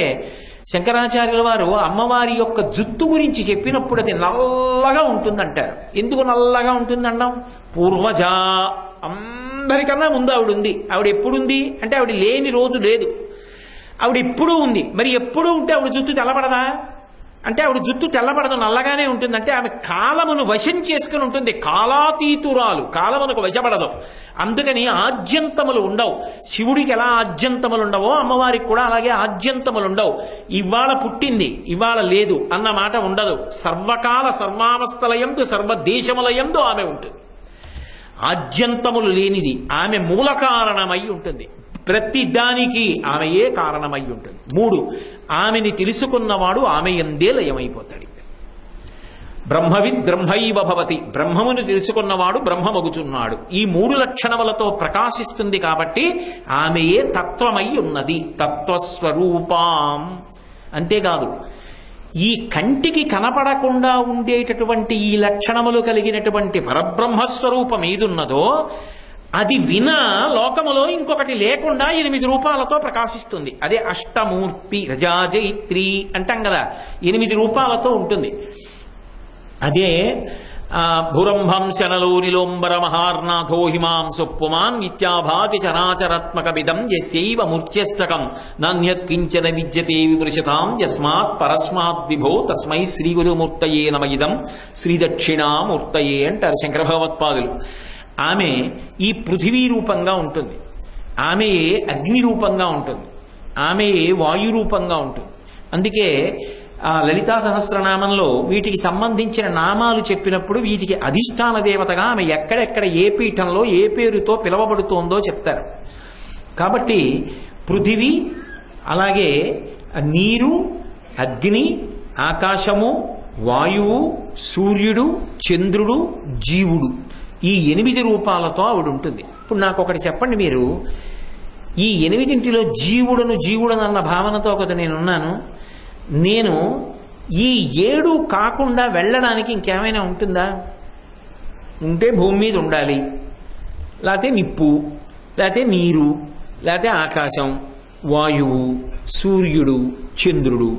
శంకరాచార్యుల వారు అమ్మవారి యొక్క జుత్తు గురించి చెప్పినప్పుడు అది నల్లగా ఉంటుందంటారు. ఎందుకు నల్లగా ఉంటుందన్నాం? పూర్వజ, అందరికన్నా ముందు ఆవిడ ఉంది. ఆవిడ ఎప్పుడుంది అంటే ఆవిడ లేని రోజు లేదు, ఆవిడ ఎప్పుడూ ఉంది. మరి ఎప్పుడూ ఉంటే ఆవిడ జుత్తు తెల్లబడదా అంటే ఆవిడ జుత్తు తెల్లబడదు, నల్లగానే ఉంటుంది. అంటే ఆమె కాలమును వశం చేసుకుని ఉంటుంది. కాలాతీతురాలు, కాలమునకు వశపడదు. అందుకని ఆద్యంతములు ఉండవు. శివుడికి ఎలా ఆద్యంతములు ఉండవో అమ్మవారికి కూడా అలాగే ఆద్యంతములు ఉండవు. ఇవాళ పుట్టింది, ఇవాళ లేదు అన్న మాట ఉండదు. సర్వకాల సర్వావస్థలయందు సర్వదేశములయందు ఆమె ఉంటుంది. ఆద్యంతములు లేనిది, ఆమె మూల కారణమై ఉంటుంది. ప్రతి దానికి ఆమెయే కారణమై ఉంటుంది. 3, ఆమెని తెలుసుకున్నవాడు ఆమె యందే లయమైపోతాడు. బ్రహ్మవిద్ బ్రహ్మైవ భవతి, బ్రహ్మమును తెలుసుకున్నవాడు బ్రహ్మమగుచున్నాడు. ఈ 3 లక్షణములతో ప్రకాశిస్తుంది కాబట్టి ఆమెయే తత్వమై ఉన్నది. తత్వస్వరూపాం. అంతేకాదు, ఈ కంటికి కనపడకుండా ఉండేటటువంటి ఈ లక్షణములు కలిగినటువంటి పరబ్రహ్మస్వరూపం ఏదున్నదో అది వినా లోకములో ఇంకొకటి లేకుండా 8 రూపాలతో ప్రకాశిస్తుంది. అదే అష్టమూర్తి, రజాజైత్రి అంటాం కదా, 8 రూపాలతో ఉంటుంది. అదే భురంభంశనలో నిలోంబర మహార్నాథో హిమాంసు పుమాన్ నిత్యాభాతి చరాచరాత్మకమిదం యస్యైవ మూర్త్యష్టకం నాన్యత్కించన విద్యతే విమృశతాం యస్మాత్ పరస్మాత్ విభో తస్మై శ్రీ గురుమూర్తయే నమయిదం శ్రీ దక్షిణామూర్తయే అంటారు శంకర భగవత్పాదులు. ఆమె ఈ పృథివీ రూపంగా ఉంటుంది, ఆమె అగ్ని రూపంగా ఉంటుంది, ఆమె వాయు రూపంగా ఉంటుంది. అందుకే లలితా సహస్రనామంలో వీటికి సంబంధించిన నామాలు చెప్పినప్పుడు వీటికి అధిష్టాన దేవతగా ఆమె ఎక్కడెక్కడ ఏ పీఠంలో ఏ పేరుతో పిలవబడుతోందో చెప్తారు. కాబట్టి పృథివీ, అలాగే నీరు, అగ్ని, ఆకాశము, వాయువు, సూర్యుడు, చంద్రుడు, జీవుడు, ఈ 8 రూపాలతో ఆవిడ ఉంటుంది. ఇప్పుడు నాకు ఒకటి చెప్పండి, మీరు ఈ 8 జీవుడను అన్న భావనతో కదా నేనున్నాను. నేను ఈ 7 కాకుండా వెళ్ళడానికి ఇంకేమైనా ఉంటుందా? ఉంటే భూమి మీద ఉండాలి, లేకపోతే నిప్పు, లేకపోతే నీరు, లేకపోతే ఆకాశం, వాయువు, సూర్యుడు, చంద్రుడు,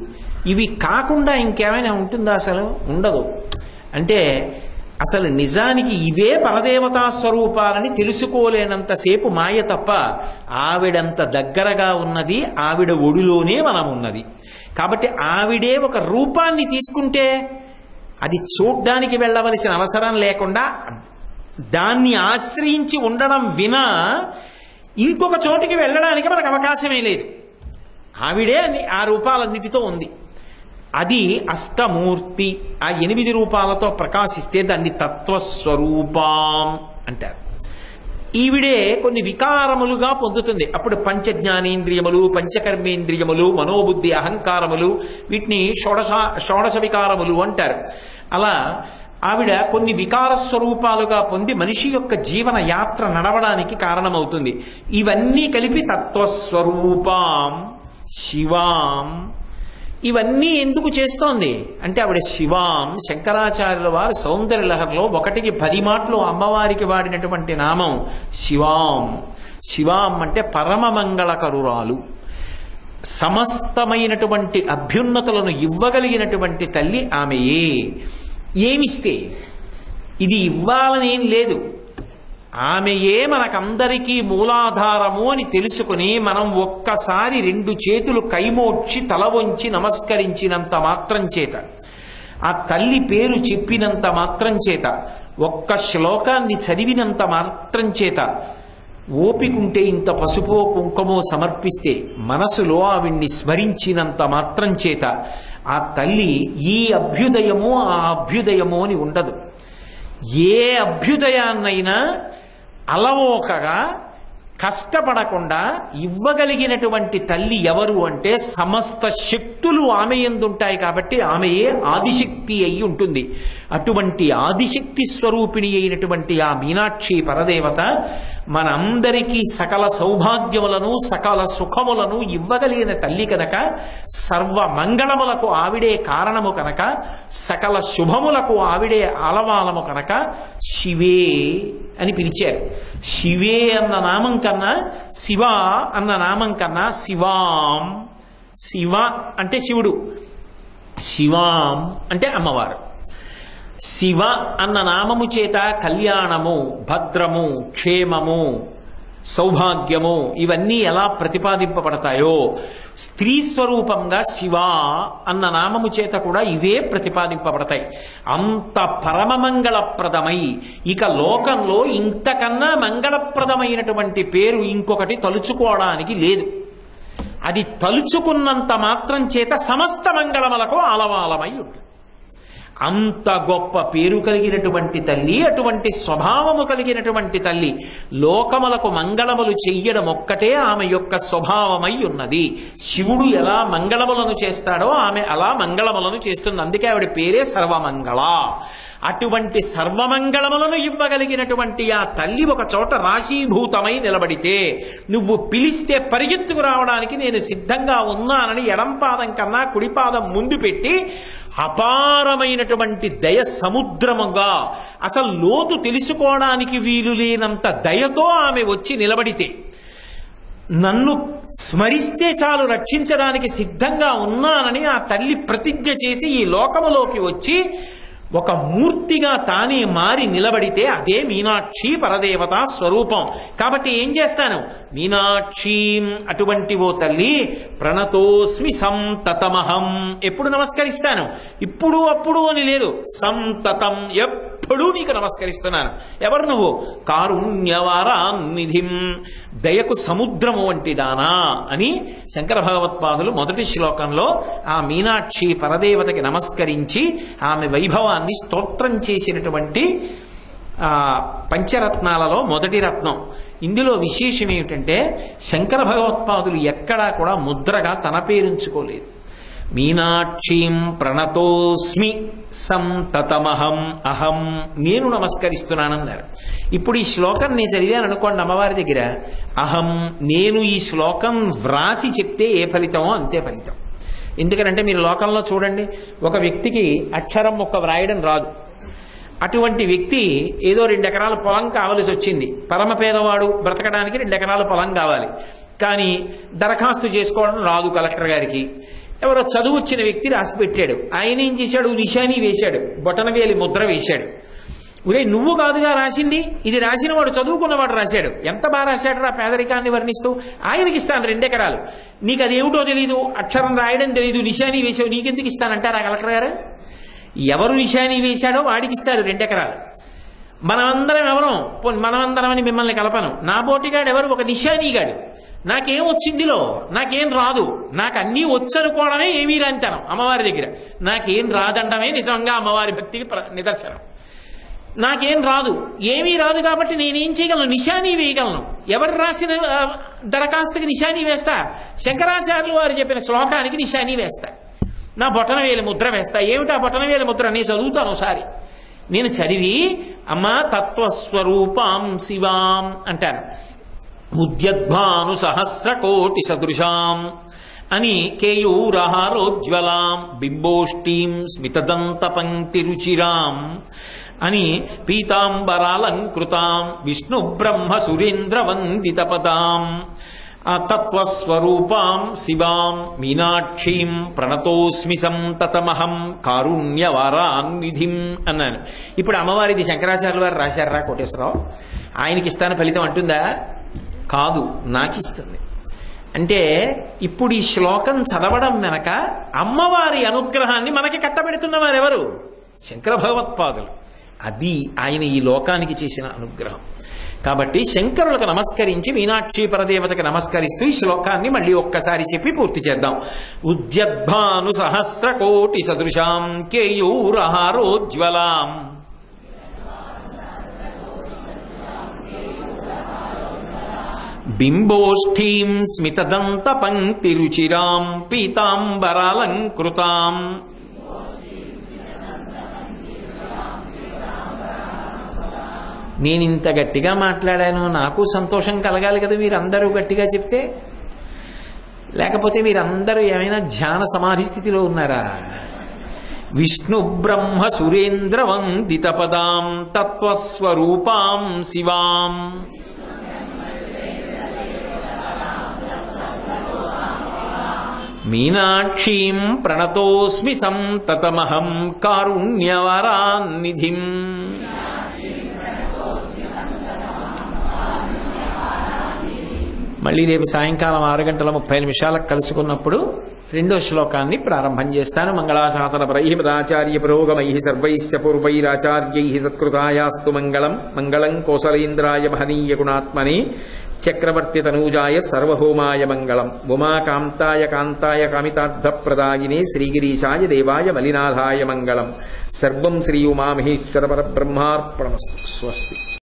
ఇవి కాకుండా ఇంకేమైనా ఉంటుందా? అసలు ఉండదు. అంటే అసలు నిజానికి ఇవే పరదేవతా స్వరూపాలని తెలుసుకోలేనంతసేపు మాయ తప్ప, ఆవిడంత దగ్గరగా ఉన్నది ఆవిడ ఒడిలోనే మనం ఉన్నది. కాబట్టి ఆవిడే ఒక రూపాన్ని తీసుకుంటే అది చూడ్డానికి వెళ్ళవలసిన అవసరం లేకుండా దాన్ని ఆశ్రయించి ఉండడం వినా ఇంకొక చోటికి వెళ్ళడానికి మనకు అవకాశమే లేదు. ఆవిడే ఆ రూపాలన్నిటితో ఉంది. అది అష్టమూర్తి. ఆ 8 రూపాలతో ప్రకాశిస్తే దాన్ని తత్వస్వరూపం అంటారు. ఈవిడే కొన్ని వికారములుగా పొందుతుంది. అప్పుడు పంచజ్ఞానేంద్రియములు, పంచకర్మేంద్రియములు, మనోబుద్ధి, అహంకారములు, వీటిని షోడశ వికారములు అంటారు. అలా ఆవిడ కొన్ని వికార స్వరూపాలుగా పొంది మనిషి యొక్క జీవన యాత్ర నడవడానికి కారణమవుతుంది. ఇవన్నీ కలిపి తత్వస్వరూపం శివాం. ఇవన్నీ ఎందుకు చేస్తోంది అంటే ఆవిడ శివాం. శంకరాచార్యుల వారు సౌందర్య లహరిలో 1కి 10 మాటలు అమ్మవారికి వాడినటువంటి నామం శివాం. శివాం అంటే పరమ మంగళకరురాలు, సమస్తమైనటువంటి అభ్యున్నతులను ఇవ్వగలిగినటువంటి తల్లి ఆమెయే. ఏమిస్తే ఇది ఇవ్వాలని ఏం లేదు, ఆమెయే మనకందరికీ మూలాధారము అని తెలుసుకుని మనం ఒక్కసారి 2 చేతులు కైమోడ్చి తల వంచి నమస్కరించినంత మాత్రం చేత, ఆ తల్లి పేరు చెప్పినంత మాత్రం చేత, ఒక్క శ్లోకాన్ని చదివినంత మాత్రం చేత, ఓపికంటే ఇంత పసుపో కుంకుమో సమర్పిస్తే మనసులో ఆవిడ్ని స్మరించినంత మాత్రం చేత ఆ తల్లి ఈ అభ్యుదయము ఆ అభ్యుదయము అని ఉండదు. ఏ అభ్యుదయాన్నైనా అలవోకగా కష్టపడకుండా ఇవ్వగలిగినటువంటి తల్లి ఎవరు అంటే సమస్త శక్తులు ఆమె యందుంటాయి. కాబట్టి ఆమెయే ఆదిశక్తి అయి ఉంటుంది. అటువంటి ఆదిశక్తి స్వరూపిణి అయినటువంటి ఆ మీనాక్షి పరదేవత మనందరికీ సకల సౌభాగ్యములను సకల సుఖములను ఇవ్వగలిగిన తల్లి కనుక, సర్వ మంగళములకు ఆవిడే కారణము కనుక, సకల శుభములకు ఆవిడే ఆలవాలము కనుక శివే అని పిలిచారు. శివే అన్న నామం కన్నా, శివ అన్న నామం కన్నా శివాం. శివ అంటే శివుడు, శివాం అంటే అమ్మవారు. శివ అన్న నామము చేత కళ్యాణము, భద్రము, క్షేమము, సౌభాగ్యము ఇవన్నీ ఎలా ప్రతిపాదింపబడతాయో, స్త్రీ స్వరూపంగా శివ అన్న నామము చేత కూడా ఇవే ప్రతిపాదింపబడతాయి. అంత పరమమంగళప్రదమై ఇక లోకంలో ఇంతకన్నా మంగళప్రదమైనటువంటి పేరు ఇంకొకటి తలుచుకోవడానికి లేదు. అది తలుచుకున్నంత మాత్రం చేత సమస్త మంగళములకు ఆలవాలమై ఉంటుంది. అంత గొప్ప పేరు కలిగినటువంటి తల్లి, అటువంటి స్వభావము కలిగినటువంటి తల్లి, లోకములకు మంగళములు చెయ్యడం ఒక్కటే ఆమె యొక్క స్వభావమై ఉన్నది. శివుడు ఎలా మంగళములను చేస్తాడో ఆమె అలా మంగళములను చేస్తుంది. అందుకే ఆవిడ పేరే సర్వమంగళ. అటువంటి సర్వమంగళములను ఇవ్వగలిగినటువంటి ఆ తల్లి ఒక చోట రాశీభూతమై నిలబడితే, నువ్వు పిలిస్తే పరిగెత్తుకు రావడానికి నేను సిద్ధంగా ఉన్నానని ఎడంపాదం కన్నా కుడిపాదం ముందు పెట్టి అపారమైనటువంటి దయ సముద్రముగా, అసలు లోతు తెలుసుకోవడానికి వీలు లేనంత దయతో ఆమె వచ్చి నిలబడితే, నన్ను స్మరిస్తే చాలు రక్షించడానికి సిద్ధంగా ఉన్నానని ఆ తల్లి ప్రతిజ్ఞ చేసి ఈ లోకములోకి వచ్చి ఒక మూర్తిగా తానే మారి నిలబడితే అదే మీనాక్షి పరదేవతా స్వరూపం. కాబట్టి ఏం చేస్తాను, మీనాక్షి అటువంటి ఓ తల్లి ప్రణతోస్మి సంతతమహం. ఎప్పుడు నమస్కరిస్తాను, ఇప్పుడు అప్పుడు అని లేదు, సంతతం ఎప్పుడూ నీకు నమస్కరిస్తున్నాను. ఎవరు నువ్వు? కారుణ్యవారాన్నిధిం, దయకు సముద్రము వంటి దానా అని శంకర భగవత్పాదులు మొదటి శ్లోకంలో ఆ మీనాక్షి పరదేవతకి నమస్కరించి ఆమె వైభవాన్ని స్తోత్రం చేసినటువంటి పంచరత్నాలలో మొదటి రత్నం. ఇందులో విశేషం ఏమిటంటే శంకర భగవత్పాదులు ఎక్కడా కూడా ముద్రగా తన పేరుంచుకోలేదు. మీనాక్షీం ప్రణతోస్మి సంతతమహం అహం, నేను నమస్కరిస్తున్నానన్నారు. ఇప్పుడు ఈ శ్లోకం నేను చదివాను అనుకోండి అమ్మవారి దగ్గర, అహం నేను ఈ శ్లోకం వ్రాసి చెప్తే ఏ ఫలితమో అంతే ఫలితం. ఎందుకంటే మీరు లోకంలో చూడండి, ఒక వ్యక్తికి అక్షరం మొక్క వ్రాయడం రాదు. అటువంటి వ్యక్తి ఏదో 2 ఎకరాల పొలం కావలసి వచ్చింది, పరమ పేదవాడు, బ్రతకడానికి 2 ఎకరాల పొలం కావాలి, కానీ దరఖాస్తు చేసుకోవడం రాదు కలెక్టర్ గారికి. ఎవరో చదువు వచ్చిన వ్యక్తి రాసి పెట్టాడు, ఆయన ఏం చేశాడు, నిశాని వేశాడు, బొటనవేలి ముద్ర వేశాడు. ఒరే నువ్వు కాదుగా రాసింది, ఇది రాసిన వాడు చదువుకున్నవాడు రాశాడు, ఎంత బాగా రాశాడు రా పేదరికాన్ని వర్ణిస్తూ, ఆయనకి ఇస్తాను 2 ఎకరాలు, నీకు అదేమిటో తెలీదు, అక్షరం రాయడం తెలీదు, నిశాని వేసావు, నీకెందుకు ఇస్తానంటారా కలెక్టర్ గారు? ఎవరు నిశాని వేశాడో వాడికి ఇస్తారు 2 ఎకరాలు. మనమందరం ఎవరో, మనమందరం అని మిమ్మల్ని కలపను, నా పోటీగాడు ఎవరు, ఒక నిశానీగాడు. నాకేం వచ్చిందిలో, నాకేం రాదు, నాకు అన్నీ వచ్చనుకోవడమే ఏమీ రాంతనం అమ్మవారి దగ్గర, నాకేం రాదండమే నిజంగా అమ్మవారి భక్తికి నిదర్శనం. నాకేం రాదు, ఏమీ రాదు కాబట్టి నేనేం చేయగలను, నిశానీ వేయగలను. ఎవరు రాసిన దరఖాస్తుకి నిశానీ వేస్తా, శంకరాచార్యులు వారు చెప్పిన శ్లోకానికి నిశానీ వేస్తా, నా బొటనవేలి ముద్ర వేస్తా. ఏమిటా బొటనవేలి ముద్ర, నేను చదువుతాను ఒకసారి. నేను చదివి అమ్మా తత్వస్వరూపాం శివాం అంటాను, ఉద్యద్భాను సహస్రకోటి సదృశాం అని, కేయూరహారోజ్వలాం బింబోష్టీం స్మితదంత పంక్తి రుచిరాం అని, పీతాంబరాలంకృతాం విష్ణు బ్రహ్మ సురేంద్ర వందిత పదాం తత్వస్వరూపాం శివాం మీనాక్షీం ప్రణతోస్మి సంతతమహం కారుణ్యవారాన్నిధిం అన్నాను. ఇప్పుడు అమ్మవారిది శంకరాచార్యుల వారు రాశారా కోటేశ్వరరావు, ఆయనకి ఇస్తాను ఫలితం అంటుందా? కాదు, నాకు ఇస్తుంది. అంటే ఇప్పుడు ఈ శ్లోకం చదవడం వెనక అమ్మవారి అనుగ్రహాన్ని మనకి కట్టబెడుతున్న వారెవరు? శంకర భగవత్పాదులు. అది ఆయన ఈ లోకానికి చేసిన అనుగ్రహం. కాబట్టి శంకరులకు నమస్కరించి మీనాక్షి పరదేవతకి నమస్కరిస్తూ ఈ శ్లోకాన్ని మళ్ళీ ఒక్కసారి చెప్పి పూర్తి చేద్దాం. ఉద్యద్భాను సహస్రకోటి సదృశాం కేయూరహారోజ్వలాం బింబోష్ఠీం స్మితదంత పంక్తి రుచిరాం పీతాంబరాలంకృతాం. నేనింత గట్టిగా మాట్లాడాను, నాకు సంతోషం కలగాలి కదా మీరందరూ గట్టిగా చెప్తే. లేకపోతే మీరందరూ ఏమైనా ధ్యాన సమాధి స్థితిలో ఉన్నారా? విష్ణు బ్రహ్మ సురేంద్ర వందిత పదాం తత్వస్వరూపాం శివాం మీనాక్షీం ప్రణతోస్మి సంతతమహం కారుణ్యవరాన్నిధిం. మళ్ళీ రేపు సాయంకాలం 6:30 కలుసుకున్నప్పుడు 2వ శ్లోకాన్ని ప్రారంభం చేస్తాను. మంగళాశాసన పరై పదాచార్య పురోగమై సర్వైశ్చ పూర్వైరాచార్యై సత్కృతాయాస్తు మంగళం. మంగళం కోసలేంద్రాయ మహనీయ గుణాత్మనే చక్రవర్తి తనూజాయ సర్వభౌమాయ మంగళం. ఉమాకాంతాయ కాంతాయ కామితార్థప్రదాయినే శ్రీగిరీశాయ దేవాయ మలినాథాయ మంగళం. సర్వం శ్రీ ఉమామహేశ్వర పరబ్రహ్మార్పణమస్తు. స్వస్తి.